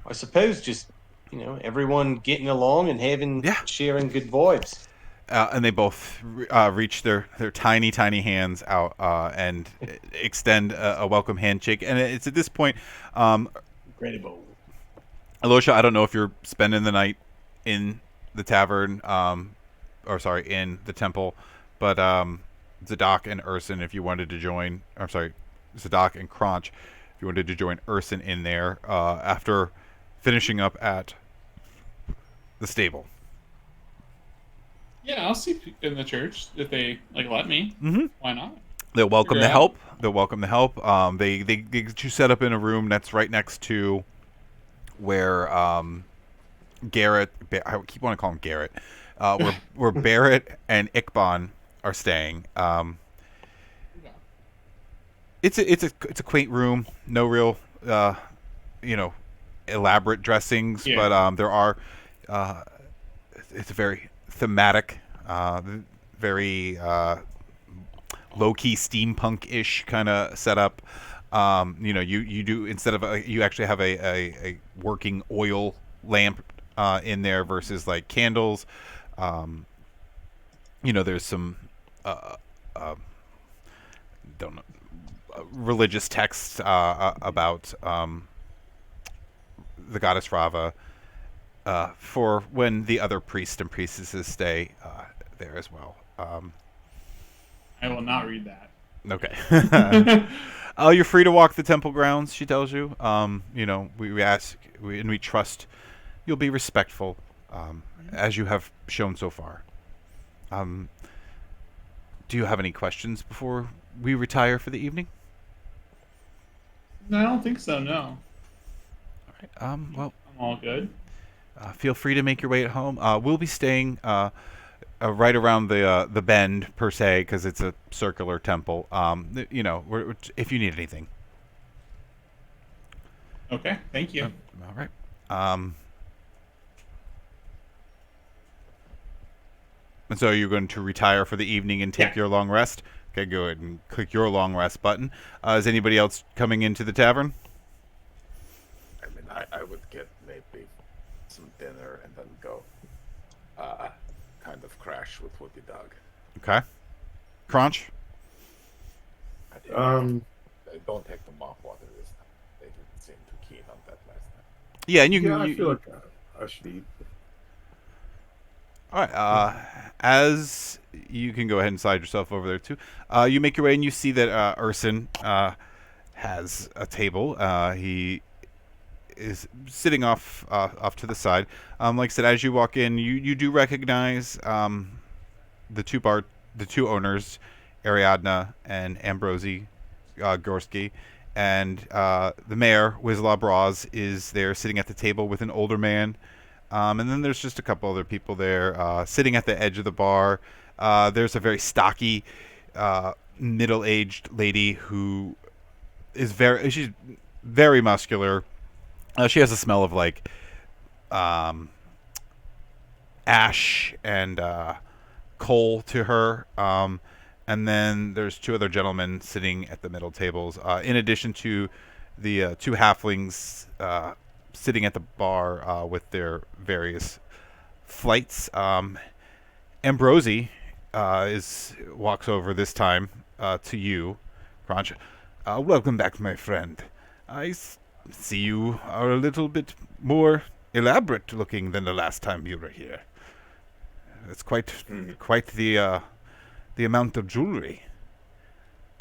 I suppose, just everyone getting along and Yeah. sharing good vibes. And they both reach their tiny hands out and extend a welcome handshake. And it's at this point, Incredible. Alosha, I don't know if you're spending the night in the tavern, in the temple, but Zadok and Urson, if you wanted to join, I'm sorry, Zadok and Crunch, if you wanted to join Urson in there after finishing up at the stable. Yeah, I'll sleep in the church if they let me. Mm-hmm. Why not? They'll welcome Figure the it help. They'll welcome the help. They get you set up in a room that's right next to where Garrett. I keep wanting to call him Garrett. Where Barrett and Ickbon are staying. It's a quaint room. No real elaborate dressings, Yeah. but there are. It's a very thematic, very low-key steampunk-ish kind of setup. You do, instead of you actually have a working oil lamp in there versus like candles. There's some don't know, religious texts about the goddess Rava. For when the other priests and priestesses stay there as well. I will not read that. Okay. You're free to walk the temple grounds, she tells you. We ask and we trust you'll be respectful, as you have shown so far. Do you have any questions before we retire for the evening? No, I don't think so. No, Well, I'm all good. feel free to make your way at home. We'll be staying right around the bend per se, because it's a circular temple. If you need anything. Okay, thank you. All right. And so you're going to retire for the evening and take Yeah. your long rest? Okay, go ahead and click your long rest button. Is anybody else coming into the tavern? I mean, I would get maybe some dinner and then go kind of crash with Woody Dog. Okay. Crunch? Don't take the mop water this time. They didn't seem too keen on that last time. Yeah, and you can. Yeah, I feel like I should eat. All right. As you can go ahead and slide yourself over there too. You make your way and you see that Urson has a table. He is sitting off to the side. Like I said, as you walk in, you do recognize the two owners, Ariadna and Ambrosi Gorski, and the mayor, Wisla Braz, is there sitting at the table with an older man. And then there's just a couple other people there sitting at the edge of the bar. There's a very stocky, middle-aged lady who is she's very muscular. She has a smell of like ash and coal to her. And then there's two other gentlemen sitting at the middle tables, in addition to the two halflings sitting at the bar with their various flights. Ambrosi walks over this time to you, Crunch. Welcome back, my friend. I see you are a little bit more elaborate looking than the last time you were here. It's quite the amount of jewelry.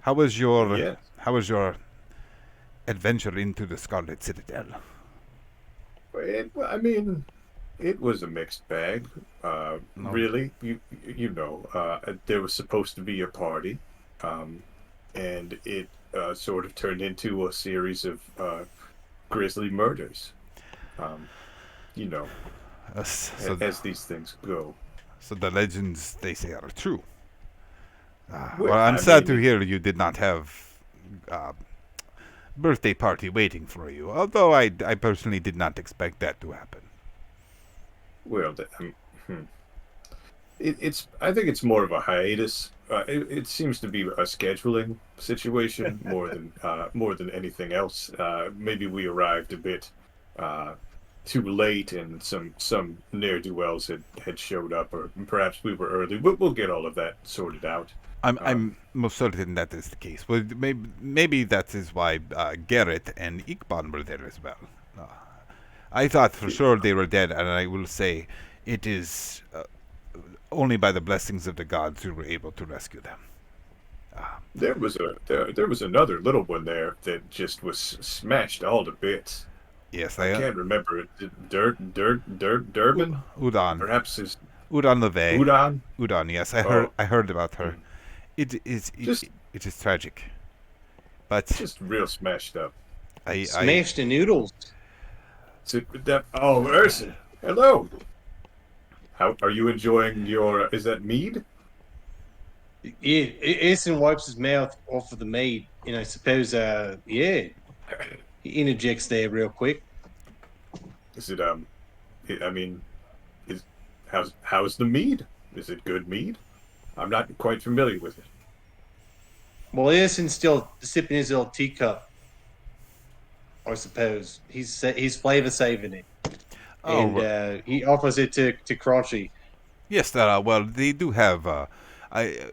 How was your adventure into the Scarlet Citadel? It was a mixed bag. No. Really, there was supposed to be a party, and it sort of turned into a series of grisly murders. As these things go. So the legends they say are true. Well, I'm sad to hear you did not have birthday party waiting for you. Although I personally did not expect that to happen. Well, I think it's more of a hiatus. It seems to be a scheduling situation more than anything else. Maybe we arrived a bit too late, and some ne'er-do-wells had showed up, or perhaps we were early. We'll get all of that sorted out. I'm most certain that is the case. Well, maybe that is why Garrett and Iqbal were there as well. I thought for sure they were dead, and I will say it is only by the blessings of the gods we were able to rescue them. There was another little one there that just was smashed all to bits. Yes, I can't remember it. Durban? Udon. Perhaps his Udon Levey. Udon? Udon, yes. I heard about her. It is tragic. But just real smashed up. Smashed the noodles. Urson. Hello. How are you enjoying your? Is that mead? Yeah, Urson wipes his mouth off of the mead. I suppose. He interjects there real quick. Is it how's the mead? Is it good mead? I'm not quite familiar with it. Well, Urson's still sipping his little teacup. I suppose he's flavor saving it, and he offers it to Crunchy. Yes, well, they do have.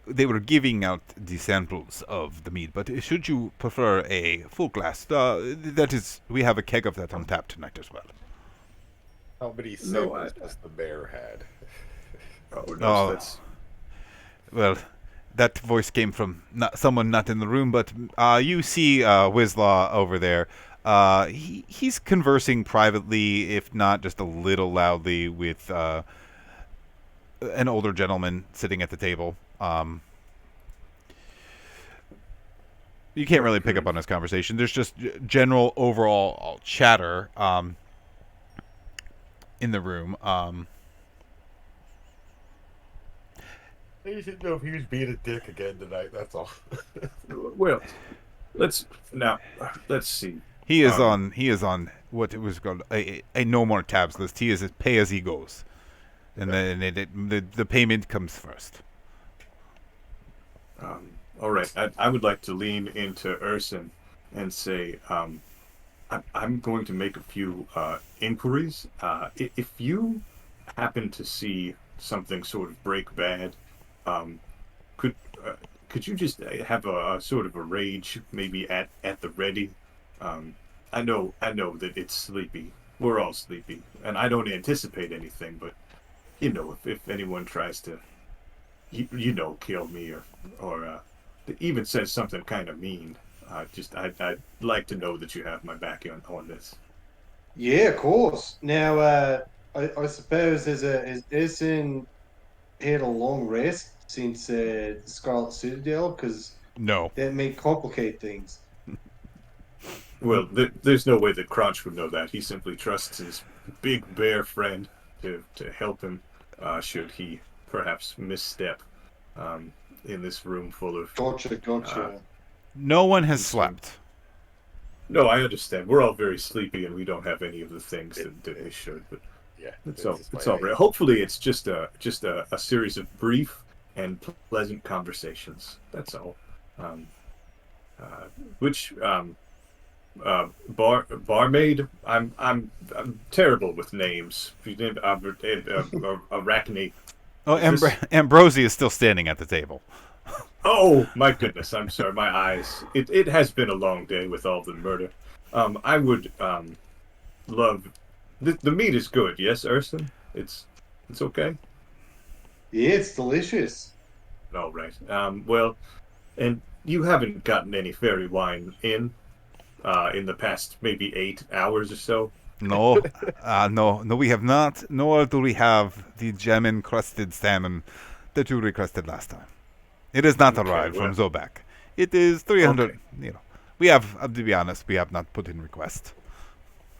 They were giving out the samples of the mead, but should you prefer a full glass, that is, we have a keg of that on tap tonight as well. How many samples does the mayor had? That's... Well, that voice came from someone not in the room, but you see Wisla over there. He's conversing privately, if not just a little loudly, with an older gentleman sitting at the table. You can't really pick up on his conversation. There's just general overall chatter in the room. I just didn't know if he was being a dick again tonight. That's all. Well, let's see. He is on what it was called a no more tabs list. He is a pay as he goes, and then the payment comes first. All right, I would like to lean into Urson and say, I'm going to make a few inquiries. If you happen to see something sort of break bad, could could you just have a sort of a rage maybe at the ready? I know that it's sleepy. We're all sleepy, and I don't anticipate anything. But if anyone tries to, kill me or even says something kind of mean, I'd like to know that you have my back on this. Yeah, of course. Now, I suppose has Erson had a long rest since the Scarlet Citadel? Because No. that may complicate things. Well, there's no way that Crunch would know that. He simply trusts his big bear friend to help him should he perhaps misstep in this room full of... Gotcha. No one has slept. No, I understand. We're all very sleepy and we don't have any of the things that we should. But Yeah, it's all right. Hopefully, it's just a series of brief and pleasant conversations. That's all. Barmaid. I'm terrible with names. Arachne. Oh, Ambrosi is still standing at the table. Oh my goodness! I'm sorry. My eyes. It has been a long day with all the murder. I would love. The meat is good. Yes, Urson. It's okay. Yeah, it's delicious. All right. Well, and you haven't gotten any fairy wine in the past maybe 8 hours or so. No, no, we have not. Nor do we have the gem-encrusted salmon that you requested last time. It has not arrived from Zobak. It is 300. Okay. We have, to be honest, we have not put in request.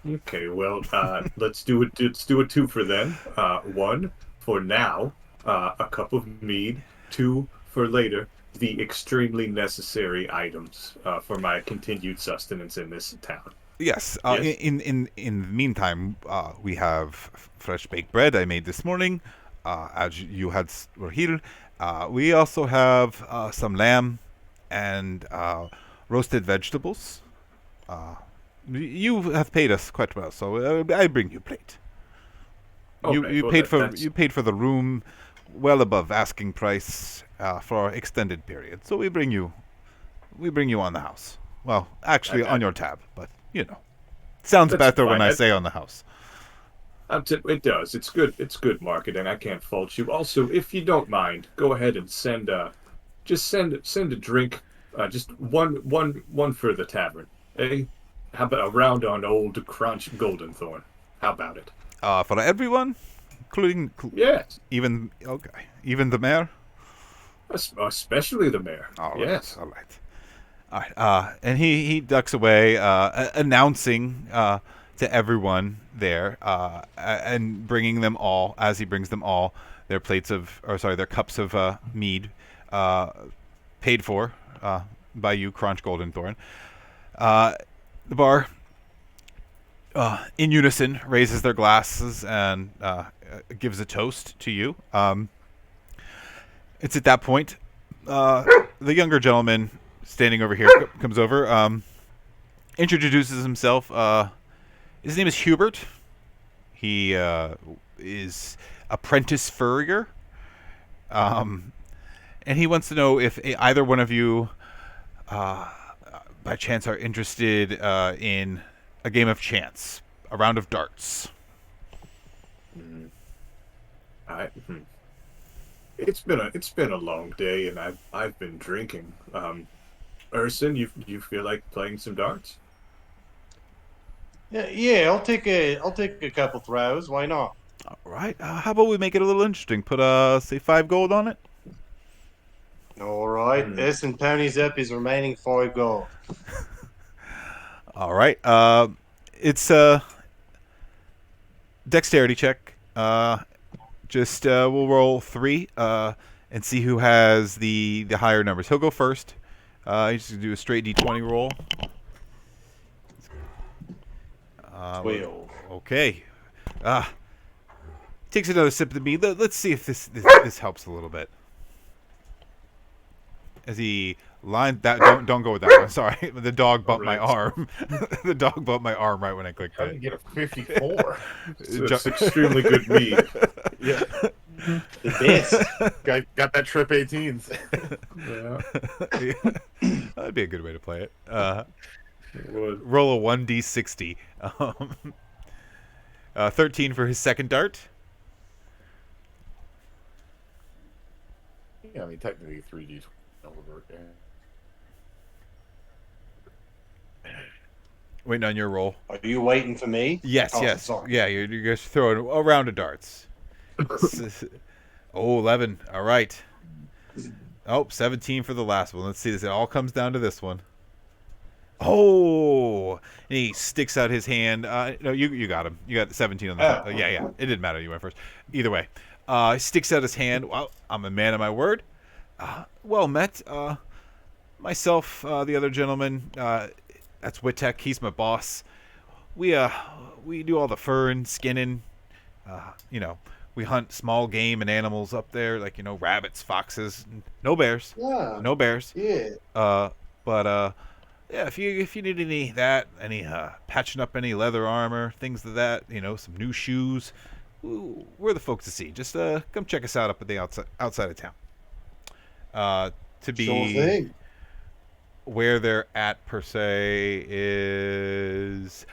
Okay. Well, let's do it. Let's do it 2 for then. 1 for now, a cup of mead. 2 for later. The extremely necessary items for my continued sustenance in this town. Yes. Yes. In the meantime, we have fresh baked bread I made this morning, as you had were here. We also have some lamb and roasted vegetables. You have paid us quite well, so I bring you plate. Okay, You paid for the room, well above asking price for extended period. So we bring you on the house. Well, actually on your tab, but sounds That's better when fine. I say on the house. It does. It's good. It's good marketing. I can't fault you. Also, if you don't mind, go ahead and send a drink. Just one for the tavern. How about a round on old Crunch Goldenthorn? How about it? For everyone, including Yes, even the mayor. especially the mayor. All right, Yes. all right. All right. And he ducks away, announcing to everyone there, and bringing them all, as he brings them all, their their cups of mead, paid for by you, Crunch Goldenthorn. The bar, in unison, raises their glasses and gives a toast to you. It's at that point, the younger gentleman standing over here comes over, introduces himself. His name is Hubert. He is apprentice furrier, and he wants to know if either one of you, by chance, are interested in a game of chance, a round of darts. It's been a long day, and I've been drinking. Urson, you feel like playing some darts? Yeah. I'll take a couple throws. Why not? All right. How about we make it a little interesting? Put say 5 gold on it. All right. Urson ponies up his remaining 5 gold. All right. It's a dexterity check. We'll roll 3 and see who has the higher numbers. He'll go first. He's going to do a straight d20 roll. 12. Okay. Takes another sip of the mead. Let's see if this helps a little bit. As he lined that, don't go with that one. Sorry, the dog bumped my arm. The dog bumped my arm right when I clicked How it. did you get a 54? It's extremely good mead. Yeah. The best. Got that trip 18s. Yeah. That'd be a good way to play it. It would. Roll a 1d60. 13 for his second dart. Yeah, I mean, technically 3D would work there. Waiting on your roll. Are you waiting for me? Yes, Oh, yes. sorry. Yeah, you're just throwing a round of darts. 11. All right. 17 for the last one. Let's see this. It all comes down to this one. Oh, and he sticks out his hand. No, you got him. You got 17 on the. Yeah. It didn't matter. You went first. Either way, he sticks out his hand. Well, I'm a man of my word. Well met. Myself, the other gentleman. That's Witek. He's my boss. We do all the fur and skinning. We hunt small game and animals up there, like rabbits, foxes. No bears. Yeah. No bears. Yeah. Yeah, if you need any patching up any leather armor, things of that, some new shoes, we're the folks to see. Just come check us out up at the outside of town. To be Sure thing. where they're at per se is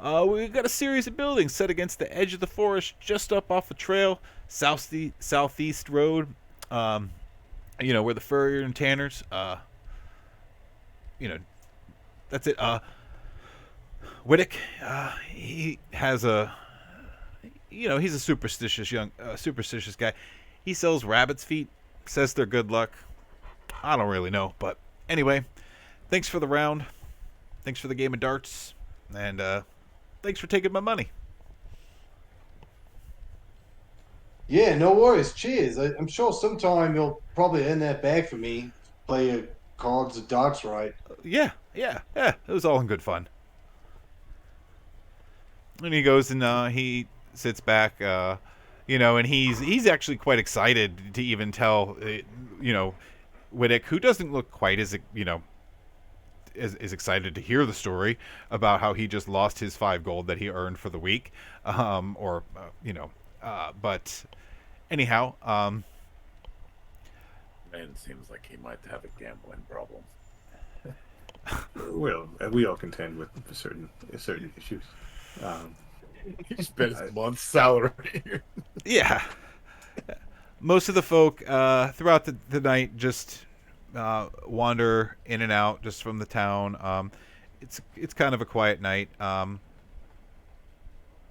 we've got a series of buildings set against the edge of the forest, just up off the trail, southeast road. Where the furrier and tanners. That's it. Whittick, he has he's a superstitious guy. He sells rabbit's feet, says they're good luck. I don't really know, but anyway, thanks for the round. Thanks for the game of darts, and thanks for taking my money. Yeah, no worries. Cheers. I'm sure sometime you'll probably earn that back for me. Play your cards or darts right. Yeah. It was all in good fun. And he goes and he sits back, and he's actually quite excited to even tell, Whittick, who doesn't look quite as excited to hear the story about how he just lost his 5 gold that he earned for the week, but anyhow, Man seems like he might have a gambling problem. Well, we all contend with certain issues. He spent his month's salary. yeah. Most of the folk throughout the night just wander in and out just from the town. It's kind of a quiet night.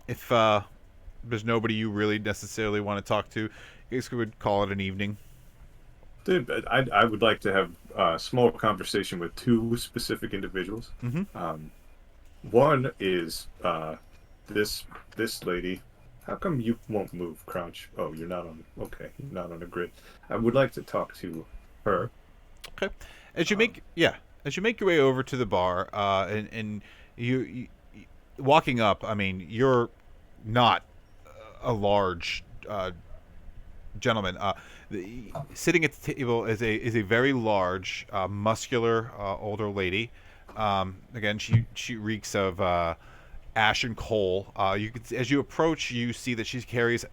If there's nobody you really necessarily want to talk to, I guess we would call it an evening. Dude, I would like to have a small conversation with 2 specific individuals. Mm-hmm. One is this lady. How come you won't move, Crouch? Oh, you're not on. Okay, you're not on a grid. I would like to talk to her. Okay. As you make your way over to the bar, and you walking up, I mean, you're not a large gentleman. Sitting at the table is a very large, muscular older lady. Again, she reeks of ash and coal. As you approach, you see that she carries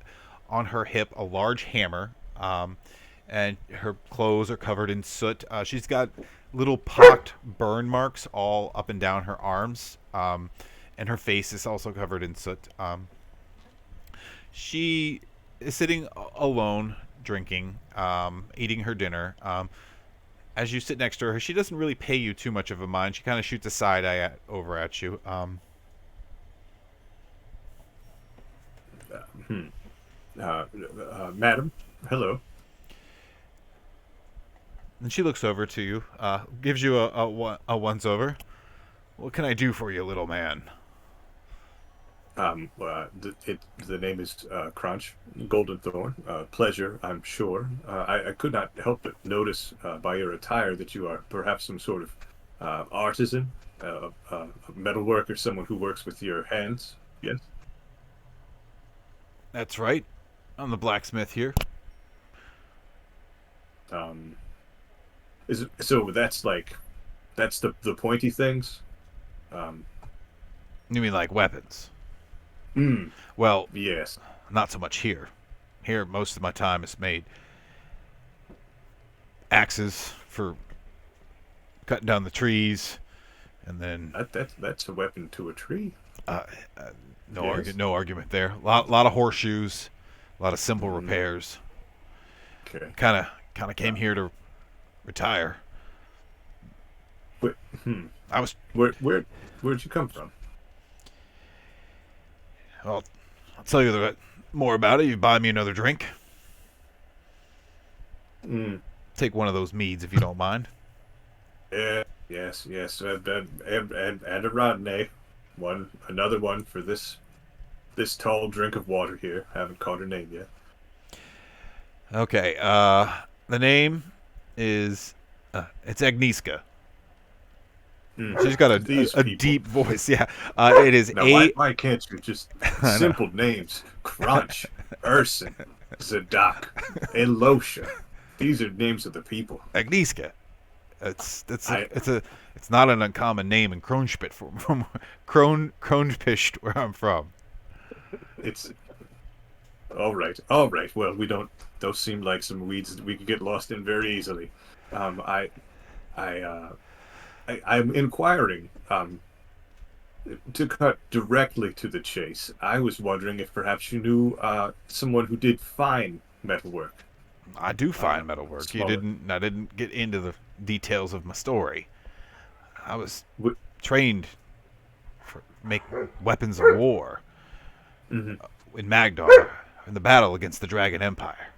on her hip a large hammer, and her clothes are covered in soot. She's got little pocked burn marks all up and down her arms, and her face is also covered in soot. She is sitting alone, drinking, eating her dinner. As you sit next to her, she doesn't really pay you too much of a mind. She kind of shoots a side eye over at you. Madam, hello. And she looks over to you, gives you a once over. What can I do for you, little man? The name is Crunch Golden Thorn. Pleasure, I'm sure. I could not help but notice by your attire that you are perhaps some sort of artisan, metal worker, someone who works with your hands. Yes. That's right. I'm the blacksmith here. Um, is it, so that's the pointy things. Um, You mean like weapons? mm, Well, yes. not so much here. Here, most of my time is made axes for cutting down the trees, and then That's a weapon to a tree. uh, uh, Yes. no argument there. Lot of horseshoes, a lot of simple repairs. Okay. Kind of came here to retire. But, I was where'd you come from? I'll tell you more about it. You buy me another drink. Mm. Take one of those meads if you don't mind. Yeah, yes. And a Rodney. Another one for this tall drink of water here. Haven't caught her name yet. Okay. The name is it's Agnieszka. She's got These a people. deep voice. Yeah. It is Now, why can't you just simple names? Crunch, Urson, Zadok, Elosha. These are names of the people. Agnieszka. It's not an uncommon name in Kronspit from Kronspist where I'm from. It's all right. Well, we don't. Those seem like some weeds that we could get lost in very easily. I'm inquiring. To cut directly to the chase, I was wondering if perhaps you knew someone who did fine metalwork. I do fine metalwork. Smaller. I didn't get into the details of my story. I was What? trained for make weapons of war Hmm. in Magdar in the battle against the Dragon Empire.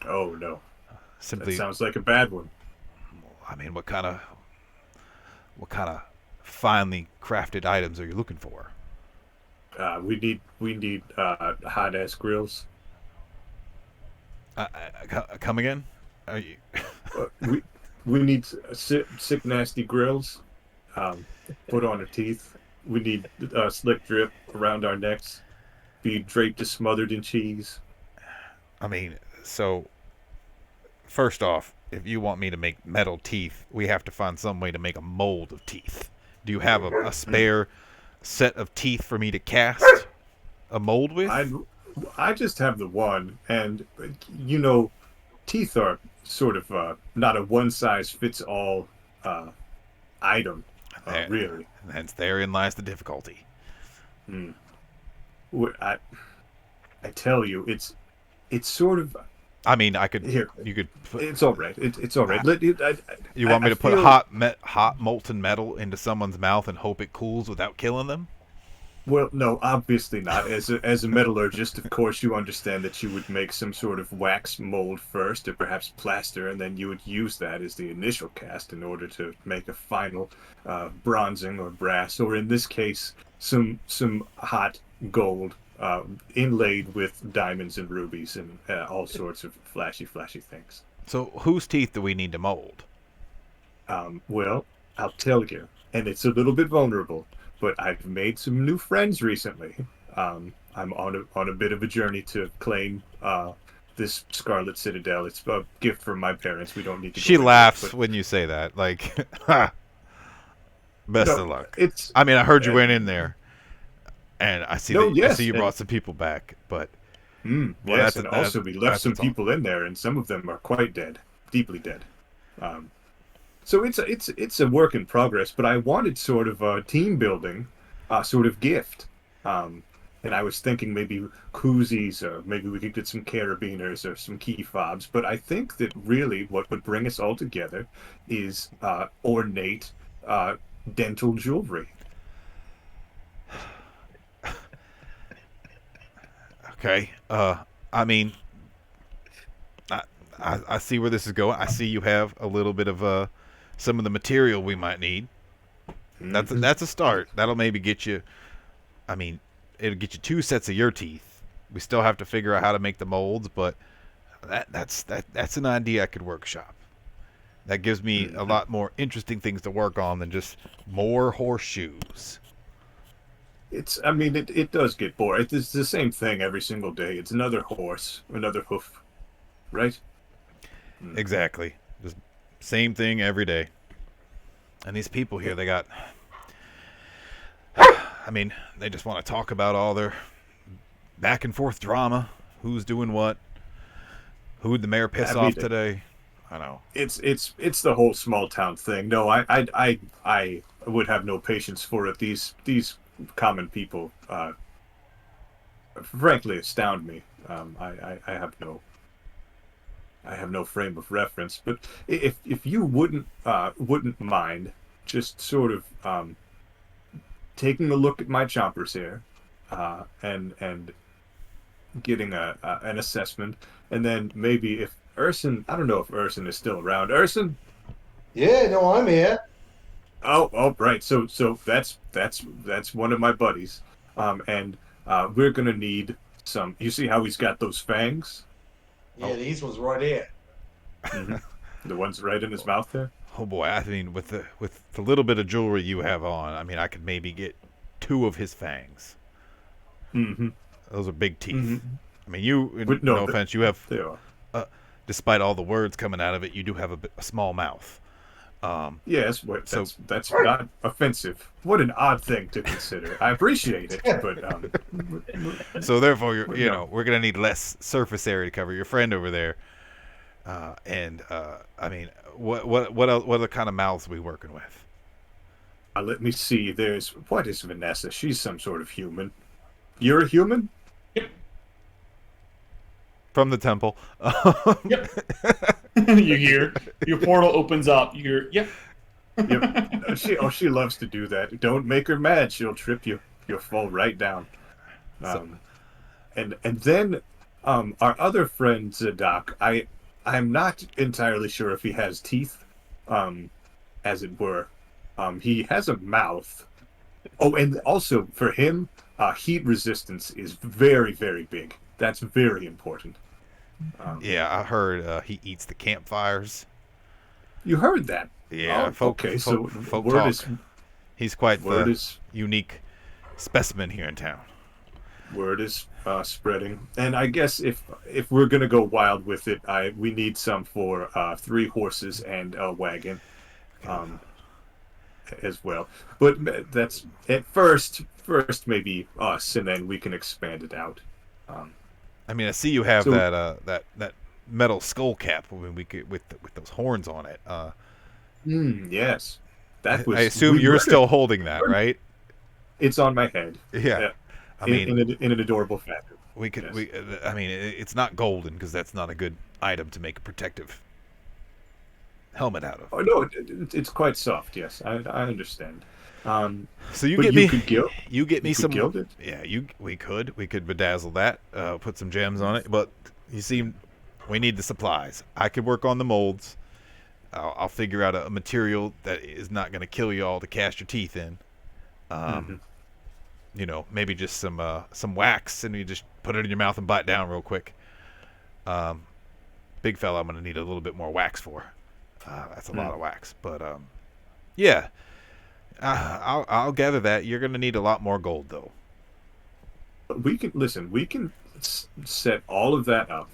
Oh no, that Simply, sounds like a bad one. I mean, what kind of finely crafted items are you looking for? We need hot ass grills. Come again? Are you? Uh, we we need sick nasty grills. Put on our teeth. We need slick drip around our necks. Be draped to smothered in cheese. I mean, so first off, if you want me to make metal teeth, we have to find some way to make a mold of teeth. Do you have a spare set of teeth for me to cast a mold with? I just have the one, and teeth are sort of not a one size fits all item, really. Hence, therein lies the difficulty. Mm. I tell you, it's sort of I mean, I could. here. You could. It's all right. It's all right. You want me I to put feel- hot molten metal into someone's mouth and hope it cools without killing them? Well, no, obviously not. As a metallurgist, of course, you understand that you would make some sort of wax mold first, or perhaps plaster, and then you would use that as the initial cast in order to make a final bronzing or brass, or in this case, some hot gold inlaid with diamonds and rubies and all sorts of flashy things. So, whose teeth do we need to mold? Well, I'll tell you, and it's a little bit vulnerable, but I've made some new friends recently. I'm on a bit of a journey to claim this Scarlet Citadel. It's a gift from my parents. We don't need to. She go into it, laughs but- when you say that. Like, ha! Best No, of luck. It's I mean, I heard you went in there, and I see No, I yes, see you and- brought some people back. But well, yes, that's- and that's- also we left that's some all. people in there, and some of them are quite dead, deeply dead. So it's a work in progress. But I wanted sort of a team building, sort of gift. And I was thinking maybe koozies, or maybe we could get some carabiners or some key fobs. But I think that really what would bring us all together is ornate dental jewelry. okay. I mean, I see where this is going. I see you have a little bit of some of the material we might need. That's a start. That'll maybe get you. I mean, it'll get you 2 sets of your teeth. We still have to figure out how to make the molds, but that's an idea I could workshop. That gives me a lot more interesting things to work on than just more horseshoes. I mean, it does get boring. It's the same thing every single day. It's another horse, another hoof, right? Exactly. Just same thing every day. And these people here, they got. I mean, they just want to talk about all their back and forth drama. Who's doing what? Who'd the mayor piss off today? I know. It's the whole small town thing. No, I would have no patience for it. These common people, frankly, astound me. I have no frame of reference. But if you wouldn't mind just sort of taking a look at my chompers here, and getting an assessment, and then maybe if Urson, I don't know if Urson is still around. Urson? Yeah, no, I'm here. Oh, right. So that's one of my buddies. And we're gonna need some. You see how he's got those fangs? Yeah, these ones right here. Mm-hmm. The ones right in his mouth there. Oh boy, I mean, with the little bit of jewelry you have on, I mean, I could maybe get 2 of his fangs. Mm-hmm. Those are big teeth. Mm-hmm. I mean, But no offense, you have. They are. Despite all the words coming out of it, you do have a small mouth. Yes, that's not offensive. What an odd thing to consider. I appreciate it, but so therefore, we're gonna need less surface area to cover. Your friend over there, I mean, what other kind of mouths are we working with? Let me see. What is Vanessa? She's some sort of human. You're a human? From the temple. Yep. You hear your portal opens up. You hear, yep. Yep. She loves to do that. Don't make her mad. She'll trip you. You'll fall right down. And then our other friend Zadok, I'm not entirely sure if he has teeth, as it were. He has a mouth. Oh, and also for him, heat resistance is very, very big. That's very important. Yeah, I heard he eats the campfires. You heard that? Yeah. Folk talk. He's quite the unique specimen here in town. Word is spreading, and I guess if we're gonna go wild with it, we need some for 3 horses and a wagon, as well. But that's at first maybe us, and then we can expand it out. I mean, I see you have that metal skull cap with those horns on it. Yes, that was. I assume you're still holding that, right? It's on my head. Yeah. I mean, in an adorable fashion. I mean, it's not golden because that's not a good item to make a protective helmet out of. Oh no, it's quite soft. Yes, I understand. So you get me some. Gild it? Yeah, we could bedazzle that, put some gems on it. But you see, we need the supplies. I could work on the molds. I'll figure out a material that is not going to kill you all to cast your teeth in. Maybe just some wax, and you just put it in your mouth and bite down real quick. Big fella, I'm going to need a little bit more wax for. That's a lot of wax, but yeah. I'll gather that you're going to need a lot more gold, though. We can set all of that up.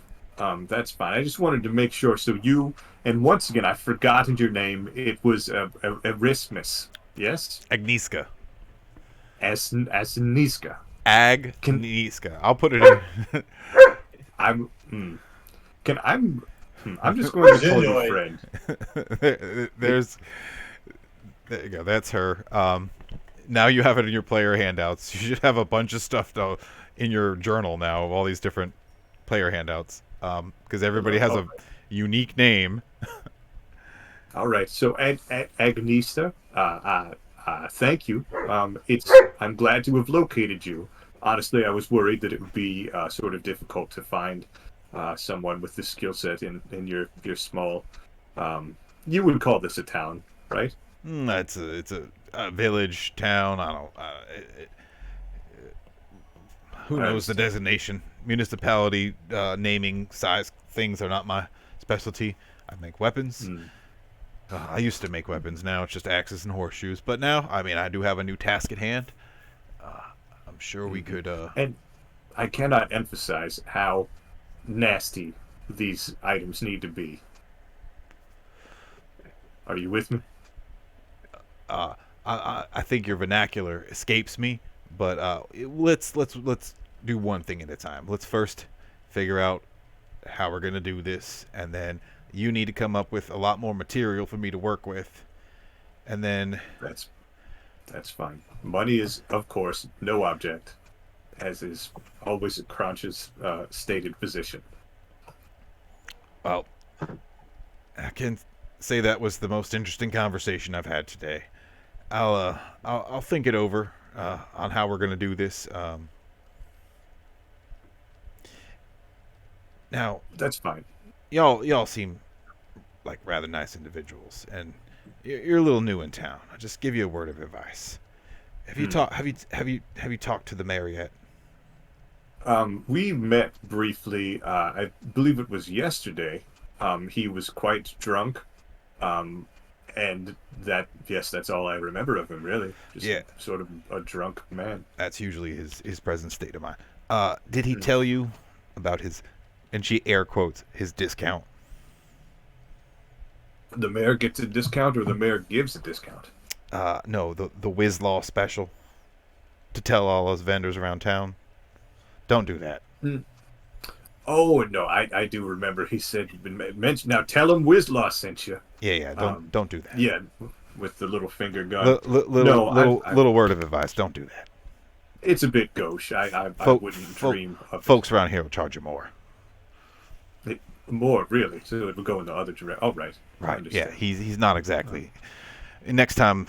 That's fine. I just wanted to make sure. So and once again, I've forgotten your name. It was Erismus. Yes? Agnieszka. Agnieszka. Agnieszka. I'll put it in. I'm just going to call you friend. There you go. That's her. Now you have it in your player handouts. You should have a bunch of stuff in your journal now of all these different player handouts, because everybody has a unique name. All right. So Agnieszka, thank you. I'm glad to have located you. Honestly, I was worried that it would be sort of difficult to find someone with the skill set in your small. You would call this a town, right? It's a village town. I don't. Who I knows the understand. designation? Municipality naming size things are not my specialty. I make weapons. Hmm. I used to make weapons. Now it's just axes and horseshoes. But now, I mean, I do have a new task at hand. I'm sure we could. And I cannot emphasize how nasty these items need to be. Are you with me? I think your vernacular escapes me, but let's do one thing at a time. Let's first figure out how we're gonna do this, and then you need to come up with a lot more material for me to work with, and then That's that's fine. Money is, of course, no object, as is always Crunch's stated position. well, I can say that was the most interesting conversation I've had today. I'll think it over on how we're gonna do this. Now, That's fine. y'all seem like rather nice individuals, and you're a little new in town. I'll just give you a word of advice. Have you talked? Have you talked to the mayor yet? We met briefly. I believe it was yesterday. He was quite drunk. And that's all I remember of him, really. Just Yeah. sort of a drunk man. That's usually his present state of mind. Did he tell you about his, and she air quotes, his discount? The mayor gets a discount, or the mayor gives a discount? No, the Wiz Law special to tell all those vendors around town. Don't do that. Oh no, I do remember. He said you've been mentioned. Now tell him Wizlaw sent you. Yeah, don't do that. Yeah, with the little finger gun. Little word of advice. Don't do that. It's a bit gauche. I wouldn't dream of Folks around here will charge you more. more, really. So it would go in the other direction. Oh, right. I Right. Yeah, understand. he's not exactly. Next time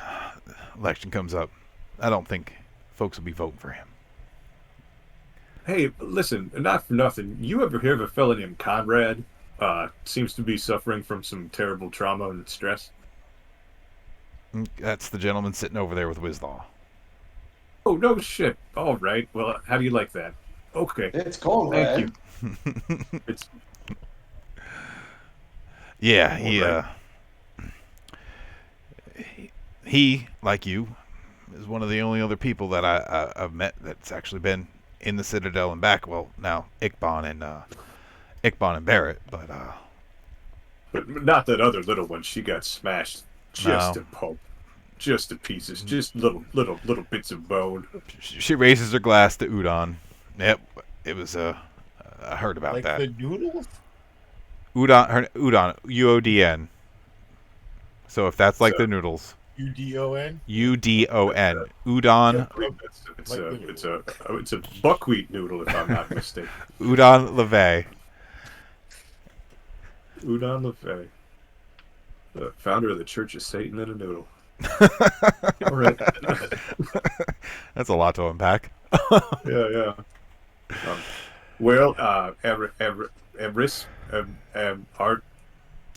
election comes up, I don't think folks will be voting for him. Hey, listen, not for nothing. You ever hear of a fella named Conrad? Seems to be suffering from some terrible trauma and stress. That's the gentleman sitting over there with Wizlaw. Oh, no shit. All right. Well, how do you like that? Okay. It's cold, Thank man. you. It's Yeah, All he, like you, is one of the only other people that I've met that's actually been in the Citadel and back. Well, now Ickbon and Barrett, but but not that other little one. She got smashed just No. to pulp, just to pieces, just little bits of bone. she raises her glass to Udon. Yep, it was I heard about Like that. the noodles? Udon, UODN. So if that's like So- the noodles, UDON? UDON, Udon, It's a buckwheat noodle, if I'm not mistaken. Udon Levay. Udon LaFay, the founder of the Church of Satan and a Noodle. All right. That's a lot to unpack. Yeah. Well, Everest, Art,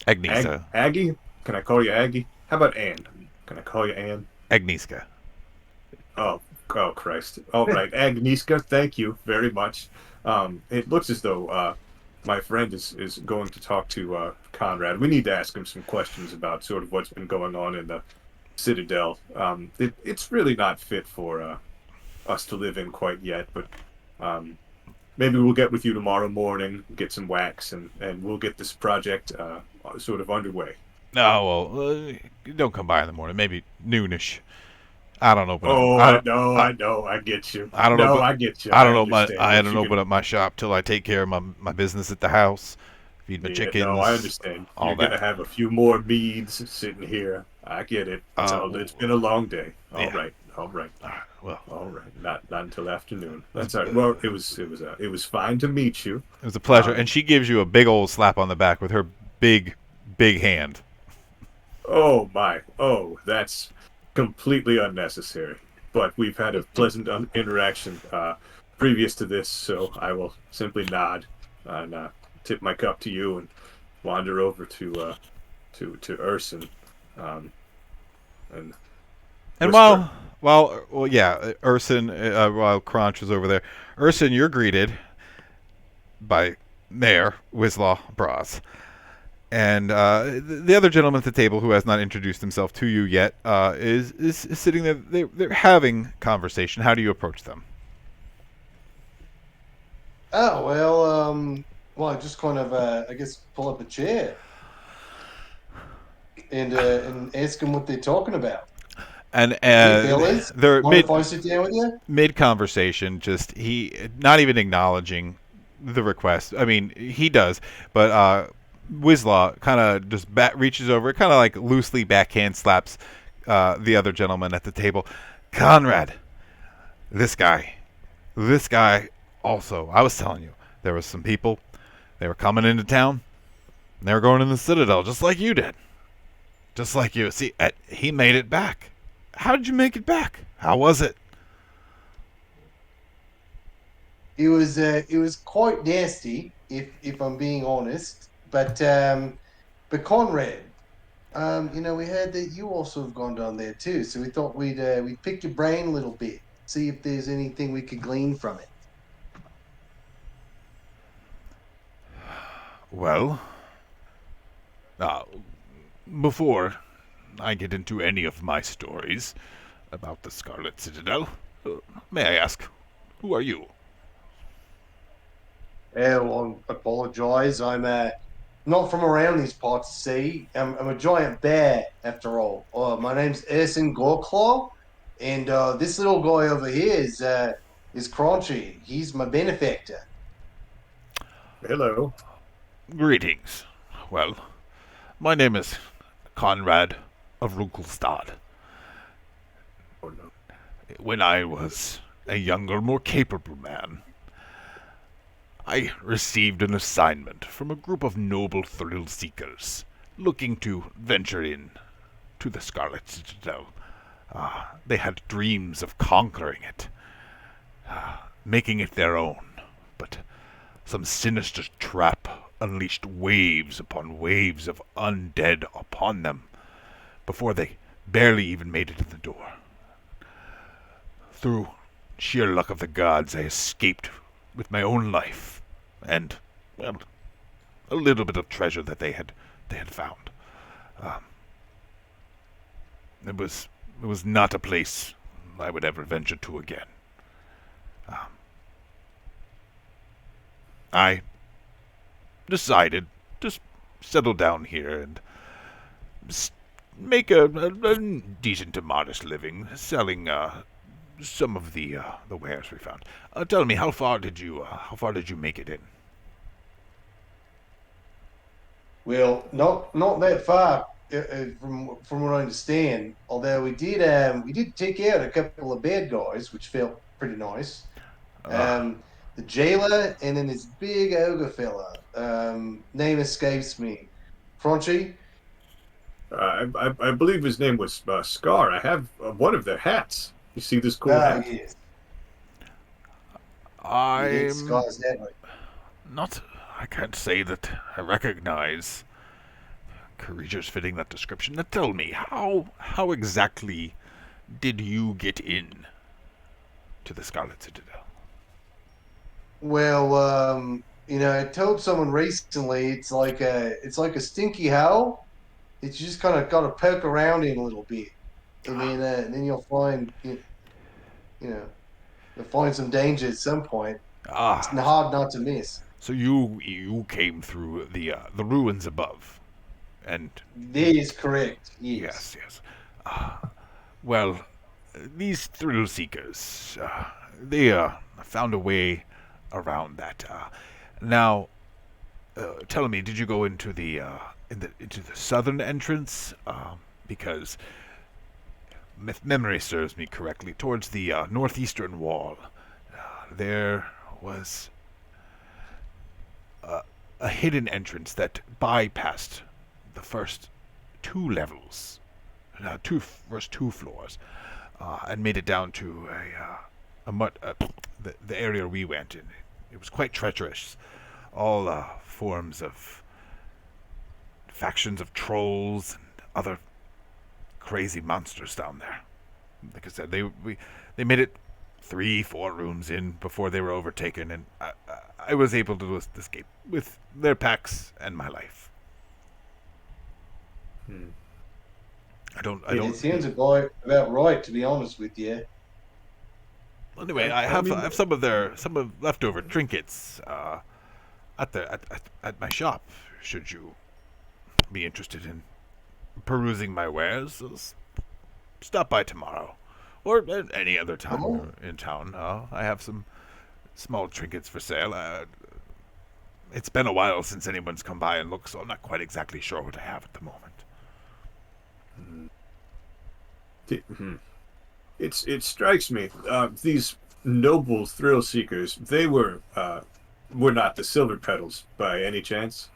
Agnieszka. Aggie? Can I call you Aggie? How about Ann? Can I call you Ann? Agnieszka. Oh Christ. All right, Agnieszka, thank you very much. It looks as though my friend is going to talk to Conrad. We need to ask him some questions about sort of what's been going on in the Citadel. It's really not fit for us to live in quite yet, but maybe we'll get with you tomorrow morning, get some wax, and we'll get this project sort of underway. Oh, well, don't come by in the morning. Maybe noonish. I don't open Oh, up. I know, I get you. I don't no, know. I get you. I don't know. understand I what don't you open up my shop till I take care of my business at the house. Feed my Yeah, chickens. no, I understand. all You're that. gonna have a few more meads sitting here. I get it. It's been a long day. All Yeah. right. Well, All right. Not until afternoon. That's all right. Well, it was fine to meet you. it was a pleasure. And she gives you a big old slap on the back with her big hand. Oh my. Oh, that's completely unnecessary. But we've had a pleasant interaction previous to this, so I will simply nod and tip my cup to you and wander over to Urson, and And whisper. Urson, while Crunch was over there, Urson, you're greeted by Mayor Wislaw Braz. And the other gentleman at the table, who has not introduced himself to you yet, is sitting there. They're having conversation. How do you approach them? Oh well, I just kind of I guess pull up a chair and ask them what they're talking about. And Hey fellas, they're mind if I sit down with you? mid conversation. Just he not even acknowledging the request. I mean, he does, but Wislaw kind of just reaches over, kind of like loosely backhand slaps the other gentleman at the table. Conrad, this guy also. I was telling you, there was some people. They were coming into town. And they were going in the Citadel, just like you did. Just like you. See, he made it back. How did you make it back? How was it? It was quite nasty, if I'm being honest. But Conrad, we heard that you also have gone down there too, so we thought we'd pick your brain a little bit, see if there's anything we could glean from it. Well, before I get into any of my stories about the Scarlet Citadel, may I ask, who are you? Well, I apologise. I'm not from around these parts. See, I'm a giant bear after all. My name's Erson Gorclaw, and this little guy over here is Crunchy. He's my benefactor. Hello. Greetings. Well, my name is Conrad of Runkelstad. Oh no. When I was a younger, more capable man, I received an assignment from a group of noble thrill seekers looking to venture in to the Scarlet Citadel. They had dreams of conquering it, making it their own, but some sinister trap unleashed waves upon waves of undead upon them before they barely even made it to the door. Through sheer luck of the gods, I escaped with my own life and, well, a little bit of treasure that they had found. It was not a place I would ever venture to again. I decided to settle down here and make a decent to modest living selling some of the wares we found. Tell me, how far did you make it in? Well, not that far from what I understand. Although we did take out a couple of bad guys, which felt pretty nice. The jailer and then this big ogre fella. Name escapes me. Crunchy. I believe his name was Scar. I have one of their hats. You see this cool hat? Yes. I'm Scar's hat. not. I can't say that I recognize creatures fitting that description. Now tell me, how exactly did you get in to the Scarlet Citadel? Well, I told someone recently it's like a stinky hole. It's just kind of got to poke around in a little bit, and then you'll find you'll find some danger at some point. It's hard not to miss. So you came through the ruins above, and That is correct. Yes. yes. Well, these thrill seekers, they found a way around that. Now, tell me, did you go into the into the southern entrance? Because if memory serves me correctly, towards the northeastern wall, there was a hidden entrance that bypassed the first two levels, first two floors, and made it down to the area we went in. It was quite treacherous, all forms of factions of trolls and other crazy monsters down there. Like I said, they made it 3-4 rooms in before they were overtaken, and I was able to escape with their packs and my life. I don't. It sounds about right, to be honest with you. Anyway, I have some of leftover trinkets at my shop. Should you be interested in perusing my wares, stop by tomorrow, or at any other time in town. I have some small trinkets for sale. It's been a while since anyone's come by and looked, so I'm not quite exactly sure what I have at the moment. It strikes me these noble thrill seekers. They were not the Silver Petals by any chance.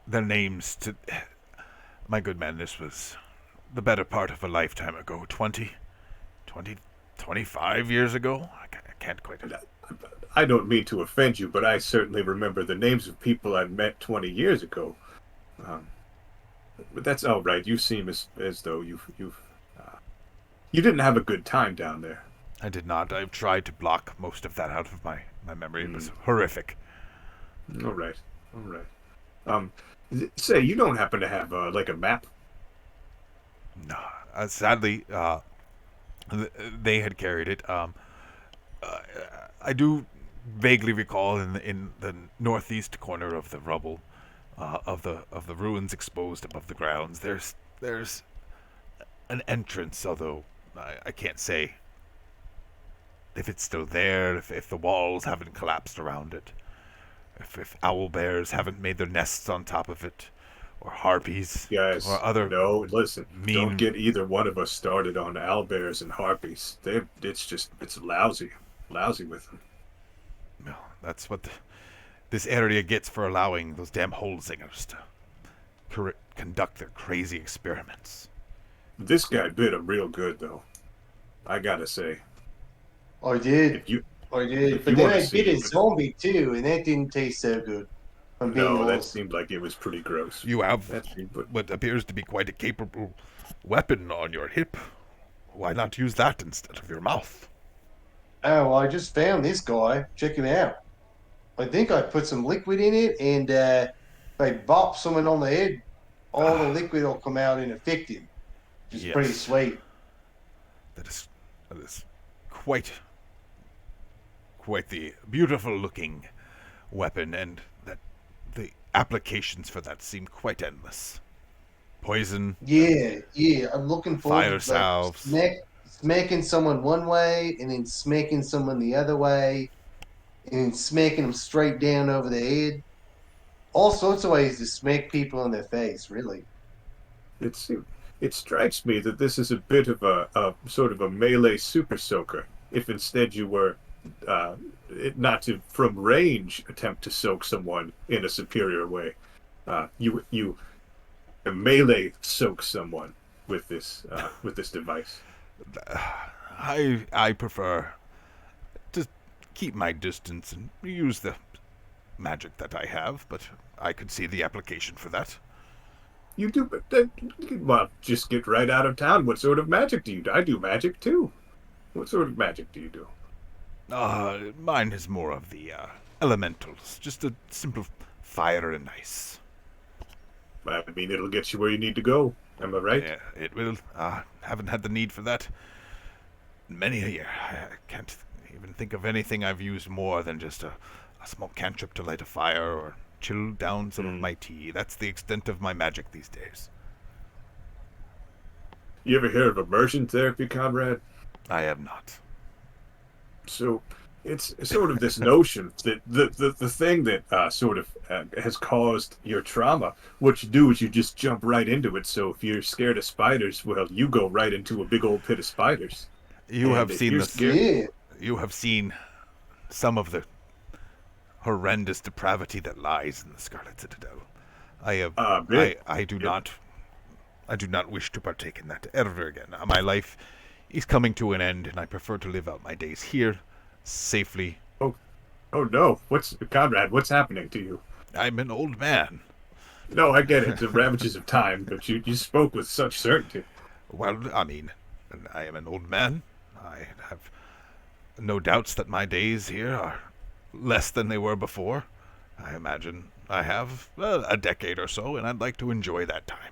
Their names to my good man. This was the better part of a lifetime ago. 25 years ago. I can't quite. I don't mean to offend you, but I certainly remember the names of people I met 20 years ago. But that's all right. You seem as though you didn't have a good time down there. I did not. I've tried to block most of that out of my memory. It was horrific. All right. Say, you don't happen to have like a map? No. Sadly, they had carried it. I do vaguely recall in the northeast corner of the rubble of the ruins exposed above the grounds. There's an entrance, although I can't say if it's still there, if the walls haven't collapsed around it, if owl bears haven't made their nests on top of it, or harpies, Guys, or other. No, listen, mean... don't get either one of us started on owlbears and harpies. It's lousy with them. No, that's what this area gets for allowing those damn hole singers to conduct their crazy experiments. This guy bit him real good, though. I gotta say. I did. But then I bit a zombie too, and that didn't taste so good. That seemed like it was pretty gross. You have what appears to be quite a capable weapon on your hip. Why not use that instead of your mouth? Oh, I just found this guy. Check him out. I think I put some liquid in it, and if I bop someone on the head, all the liquid will come out and affect him. Which is pretty sweet. That is quite the beautiful looking weapon, and that the applications for that seem quite endless. Poison. Yeah. I'm looking forward fire to salves. Smacking someone one way, and then smacking someone the other way, and then smacking them straight down over the head. All sorts of ways to smack people in their face, really. It strikes me that this is a bit of a sort of a melee super soaker. If instead you were not to from range attempt to soak someone in a superior way, you melee soak someone with this device. I prefer to keep my distance and use the magic that I have, but I could see the application for that. You do, but well, just get right out of town. What sort of magic do you do? I do magic too. What sort of magic do you do? Mine is more of the elementals, just a simple fire and ice. I mean, it'll get you where you need to go. Am I right? Yeah, it will. Haven't had the need for that in many a year. I can't even think of anything I've used more than just a small cantrip to light a fire or chill down some of my tea. That's the extent of my magic these days. You ever hear of immersion therapy, comrade? I have not. So it's sort of this notion that the thing that sort of has caused your trauma, what you do is you just jump right into it. So if you're scared of spiders, well, you go right into a big old pit of spiders. You have seen this. Yeah. You have seen some of the horrendous depravity that lies in the Scarlet Citadel. I have. I do not. I do not wish to partake in that ever again. My life is coming to an end, and I prefer to live out my days here, safely. Oh no, Conrad? What's happening to you? I'm an old man. No, I get it, the ravages of time, but you spoke with such certainty. Well, I mean, I am an old man. I have no doubts that my days here are less than they were before. I imagine I have a decade or so, and I'd like to enjoy that time.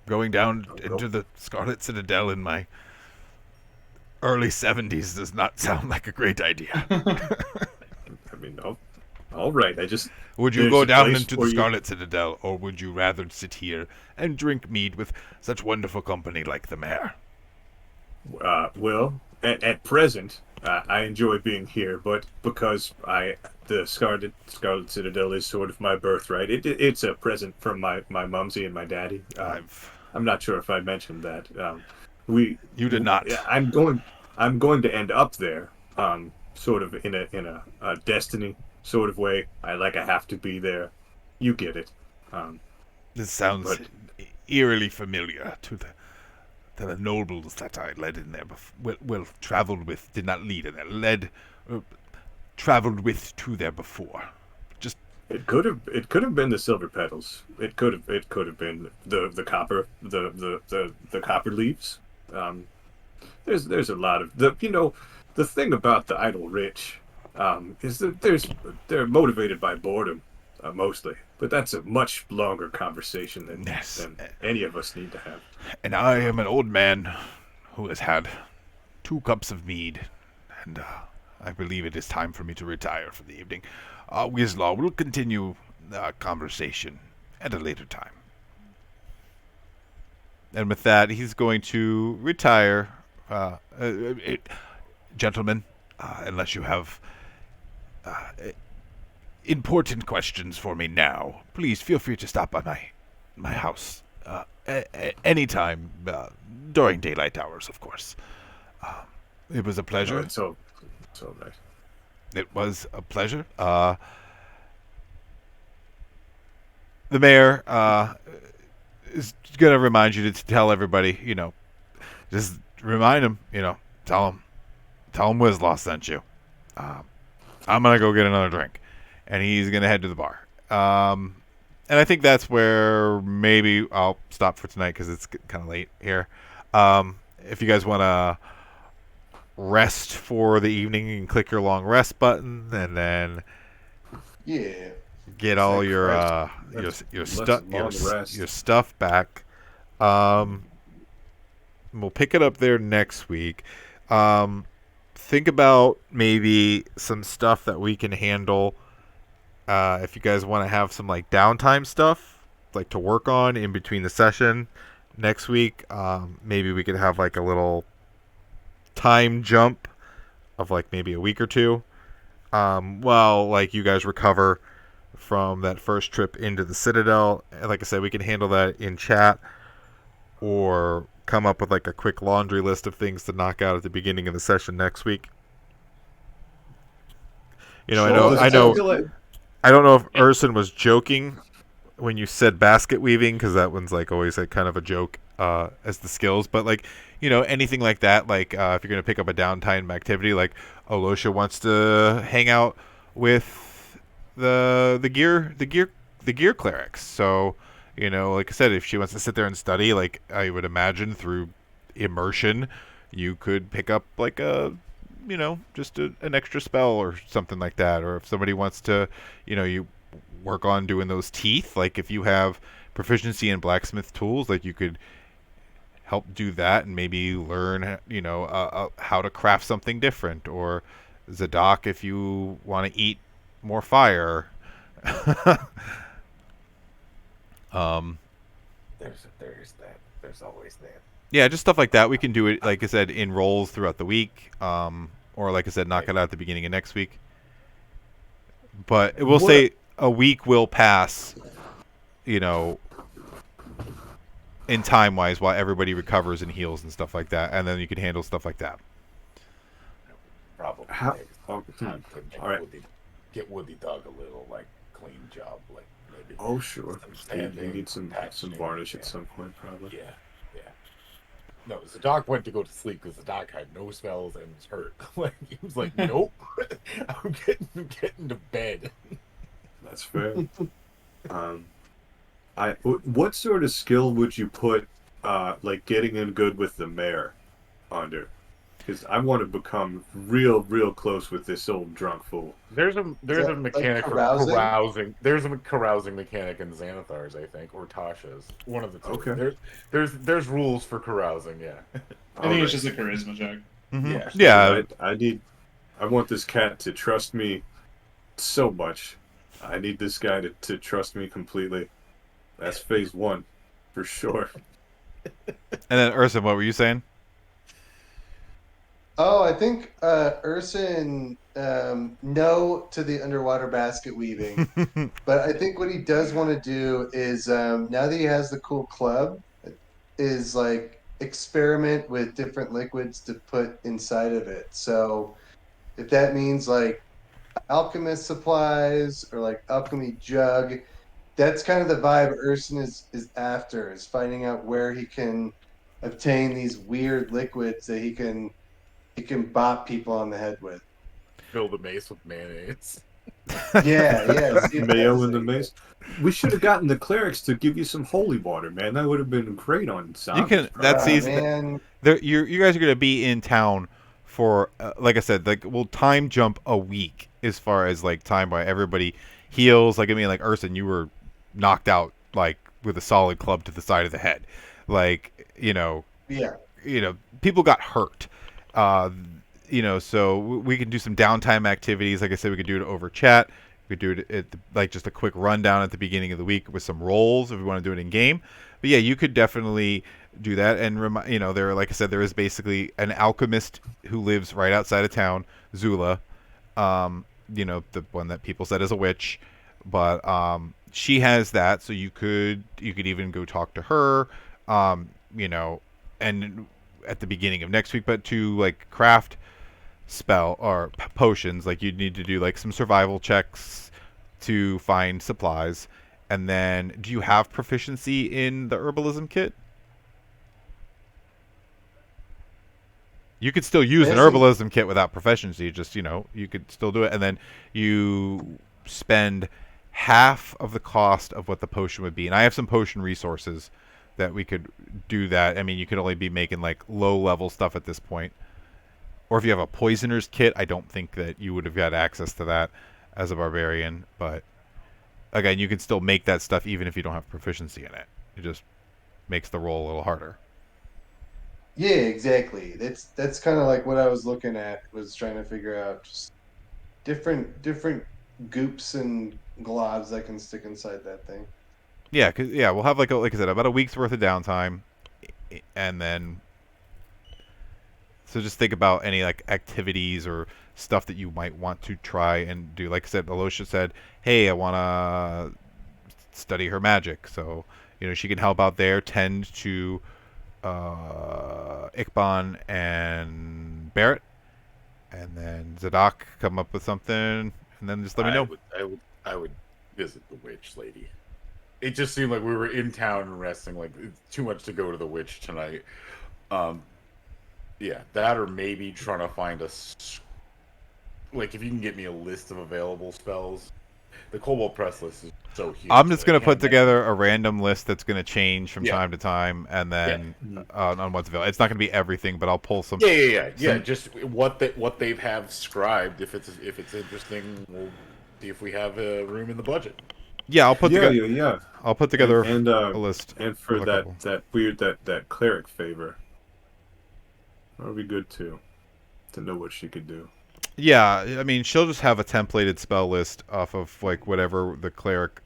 Going down into the Scarlet Citadel in my early 70s does not sound like a great idea. I mean, no. All right, Would you there's go a down place into for the you. Scarlet Citadel, or would you rather sit here and drink mead with such wonderful company like the mayor? Well, at present, I enjoy being here, but because the Scarlet Citadel is sort of my birthright. It's a present from my mumsy and my daddy. I'm not sure if I mentioned that. You did not. I'm going to end up there, sort of in a destiny sort of way. I have to be there. You get it. This sounds But- eerily familiar to the nobles that I led in there. Traveled with, did not lead in there. Traveled with to there before. Just It could have been the silver petals. It could have been the copper the copper leaves. There's a lot of the thing about the idle rich, is that they're motivated by boredom, mostly. But that's a much longer conversation than any of us need to have. And I am an old man who has had 2 cups of mead, and I believe it is time for me to retire for the evening. Wislaw, we'll continue the conversation at a later time. And with that, he's going to retire. Gentlemen, unless you have important questions for me now, please feel free to stop by my house anytime during daylight hours, of course. It was a pleasure. It's all right. It was a pleasure. The mayor is going to remind you to tell everybody, just remind him, tell him Wislaw sent you. I'm going to go get another drink. And he's going to head to the bar. And I think that's where maybe I'll stop for tonight because it's kind of late here. If you guys want to rest for the evening, you can click your long rest button and then get all your stuff back. We'll pick it up there next week. Think about maybe some stuff that we can handle. If you guys want to have some downtime stuff to work on in between the session next week, maybe we could have a little time jump of maybe a week or two, while you guys recover from that first trip into the Citadel. And like I said, we can handle that in chat or come up with a quick laundry list of things to knock out at the beginning of the session next week. I don't know if Urson was joking when you said basket weaving, because that one's always kind of a joke as the skills. But anything like that, if you're going to pick up a downtime activity, Olosha wants to hang out with the gear clerics. So like I said, if she wants to sit there and study, I would imagine through immersion, you could pick up just an extra spell or something like that. Or if somebody wants to, you work on doing those teeth, if you have proficiency in blacksmith tools, you could help do that and maybe learn, how to craft something different. Or Zadok, if you want to eat more fire. There's always that. Yeah, just stuff like that. We can do it, like I said, in rolls throughout the week, or like I said, knock it out at the beginning of next week. But we'll say a week will pass, in time-wise, while everybody recovers and heals and stuff like that, and then you can handle stuff like that. Probably. All right. Get Woody Dog a little clean job, maybe. Oh sure. Some They need some patching, varnish at some point, probably. Yeah. No, Zadok went to go to sleep because Zadok had no spells and was hurt. Like he was like, "Nope, I'm getting to bed." That's fair. Um, what sort of skill would you put, like getting in good with the mayor under? Because I want to become real close with this old drunk fool. There's Is a that like mechanic for carousing? carousing. There's a carousing mechanic in Xanathar's, I think, or Tasha's. One of the two. Okay. There's rules for carousing. Yeah, I All think it's right. just a charisma check. yeah. Yeah. I want this cat to trust me so much. I need this guy to trust me completely. That's phase one, for sure. And then Urson, what were you saying? Oh, I think Urson, no to the underwater basket weaving. But I think what he does want to do is now that he has the cool club, is like experiment with different liquids to put inside of it. So if that means like alchemist supplies or like alchemy jug, that's kind of the vibe Urson is after, is finding out where he can obtain these weird liquids that he can bop people on the head with. Fill the mace with mayonnaise. Yeah, see if Mayo that's in the any good. maze. We should have gotten the clerics to give you some holy water, man. That would have been great on You zombies. can. That's easy. Man, You guys are gonna be in town for, like I said, like we'll time jump a week as far as like time by everybody heals. Like I mean, like Urson, you were knocked out like with a solid club to the side of the head. Like yeah. people got hurt. Uh, so we can do some downtime activities. Like I said, we could do it over chat. We could do it at like just a quick rundown at the beginning of the week with some rolls if we want to do it in game. But yeah, you could definitely do that. And there, like I said, there is basically an alchemist who lives right outside of town, Zula. The one that people said is a witch, but she has that. So you could even go talk to her. And at the beginning of next week, but to like craft spell or potions, like you'd need to do like some survival checks to find supplies. And then, do you have proficiency in the herbalism kit? You could still use an herbalism kit without proficiency. Just you could still do it, and then you spend half of the cost of what the potion would be. And I have some potion resources that we could do that. I mean, you could only be making like low level stuff at this point. Or if you have a poisoner's kit, I don't think that you would have got access to that as a barbarian. But again, you can still make that stuff even if you don't have proficiency in it. It just makes the roll a little harder. Yeah, exactly. That's kind of like what I was looking at, was trying to figure out just different goops and globs I can stick inside that thing. Yeah, we'll have like I said, about a week's worth of downtime, and then so just think about any like activities or stuff that you might want to try and do. Like I said, Alosha said, "Hey, I want to study her magic," so she can help out there, tend to Ikban and Barrett, and then Zadok come up with something, and then just let me know. I would visit the witch lady. It just seemed like we were in town and resting. Like it's too much to go to the witch tonight. Yeah, that or maybe trying to find like if you can get me a list of available spells. The Cobalt Press list is so huge. I'm just going to put together a random list that's going to change from time to time, and then on what's available. It's not going to be everything, but I'll pull some. Yeah. Just what they've have scribed. If it's interesting, we'll see if we have room in the budget. Yeah, I'll put together. Yeah. I'll put together a list. And for that cleric favor, that would be good too, to know what she could do. Yeah, I mean, she'll just have a templated spell list off of like whatever the cleric.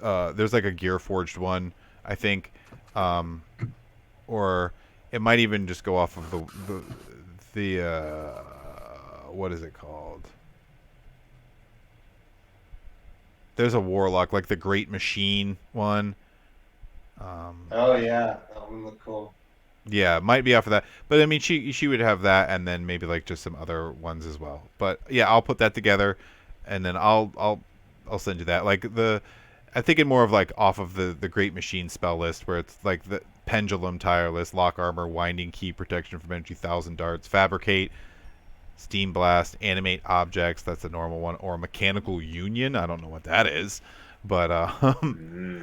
There's like a gear forged one, I think, or it might even just go off of the what is it called? There's a warlock, like the Great Machine one. Oh yeah, that one looked cool. Yeah, might be off of that, but I mean, she would have that, and then maybe like just some other ones as well. But yeah, I'll put that together, and then I'll send you that. Like I'm thinking more of like off of the Great Machine spell list, where it's like pendulum, tireless, lock armor, winding key, protection from entry, 1,000 darts, fabricate, steam blast, animate objects. That's a normal one, or mechanical union. I don't know what that is, but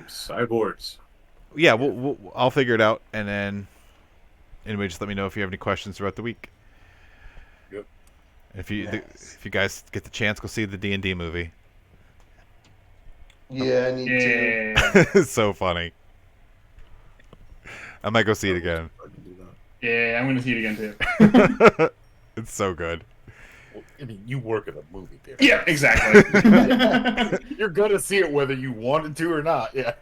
Cyborgs. yeah, I'll figure it out, and then anyway, just let me know if you have any questions throughout the week. Yep. If you guys get the chance, go see the D&D movie. Yeah, I need to. Yeah. It's so funny. I might go see it again. Yeah, I'm gonna see it again too. It's so good. Well, I mean, you work at a movie theater. Yeah, exactly. You're gonna see it whether you wanted to or not. Yeah,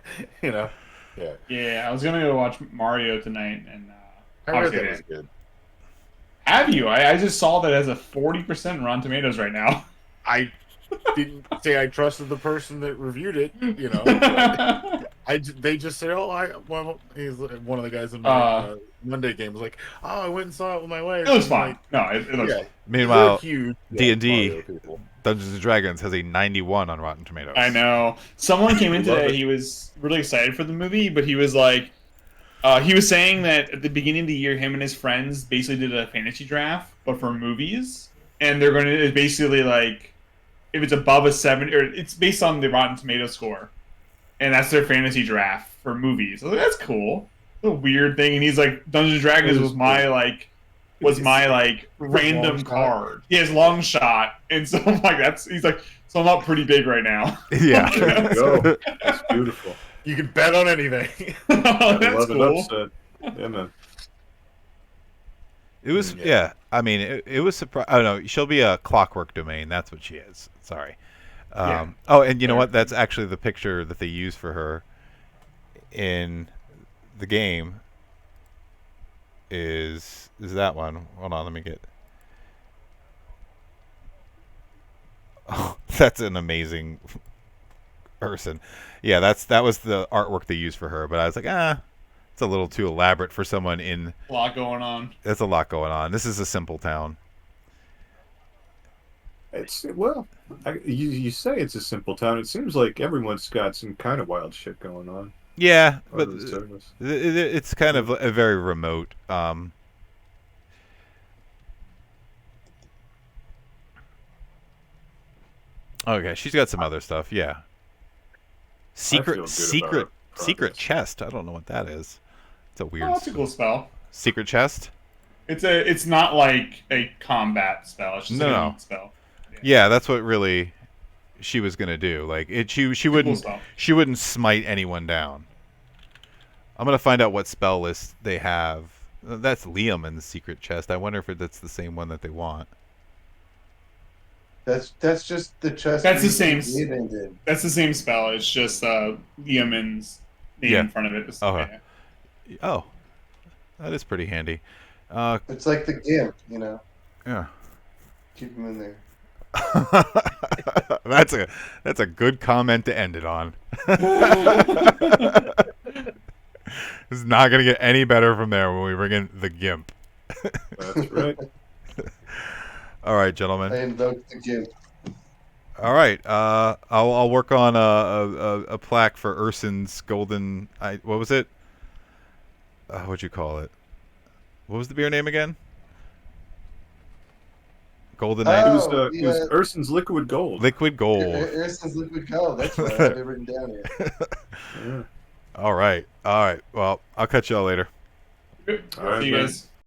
you know. Yeah. Yeah, I was gonna go watch Mario tonight, and I heard obviously that was good. have you? I just saw that it has a 40% Rotten Tomatoes right now. I didn't say I trusted the person that reviewed it. You know. But they just said, he's one of the guys in my Monday game was like, oh, I went and saw it with my wife. It was And fine. like, No, it looks yeah. fine. Meanwhile, They're huge D&D Mario people. Dungeons and Dragons has a 91 on Rotten Tomatoes. I know. Someone came in Love today. it. He was really excited for the movie, but he was like, he was saying that at the beginning of the year, him and his friends basically did a fantasy draft, but for movies, and they're going to basically like, if it's above a 7, or it's based on the Rotten Tomato score, and that's their fantasy draft for movies. I was like, that's cool. It's a weird thing, and he's like, Dungeons and Dragons was my random long shot. card. He has long shot, and so I'm like, he's like, so I'm up pretty big right now. Yeah. There you go. That's beautiful. You can bet on anything. I That's love an cool. upset. Yeah, man. It was, Yeah. yeah. I mean, it was surprising. Oh no, she'll be a Clockwork Domain. That's what she is. Sorry. Yeah. Oh, and you know what? That's actually the picture that they use for her in the game. Is that one? Hold on, let me get. Oh, that's an amazing person. Yeah, that was the artwork they used for her. But I was like, it's a little too elaborate for someone in. A lot going on. There's a lot going on. This is a simple town. It's you say it's a simple town. It seems like everyone's got some kind of wild shit going on. Yeah, on but the surface. it's kind of a very remote. Okay, she's got some other stuff. Yeah. feel good about Secret her progress. chest. I don't know what that is. It's a weird. Oh, that's a cool spell. Secret chest. It's not like a combat spell. It's just like No. a neat spell. Yeah, that's what really she was gonna do. Like it, she Cool wouldn't spell. she wouldn't smite anyone down. I'm gonna find out what spell list they have. That's Liam in the secret chest. I wonder if that's the same one that they want. That's just the chest. That's the we same. did. That's the same spell. It's just Liamon's name Yeah. in front of it. Just, Okay. yeah. Oh, that is pretty handy. It's like the GIMP, you know. Yeah. Keep them in there. that's a good comment to end it on. It's not gonna get any better from there when we bring in the GIMP. That's right. All right, gentlemen. I invoked the GIMP. All right. I'll work on a plaque for Urson's golden. What was it? What'd you call it? What was the beer name again? Golden Night. It was Oh, it was Urson's Liquid Gold. Liquid Gold. Ariston's Liquid Gold. That's right. I have it written down here. Yeah. All right. Well, I'll catch y'all later. Good. All right, See you man. guys.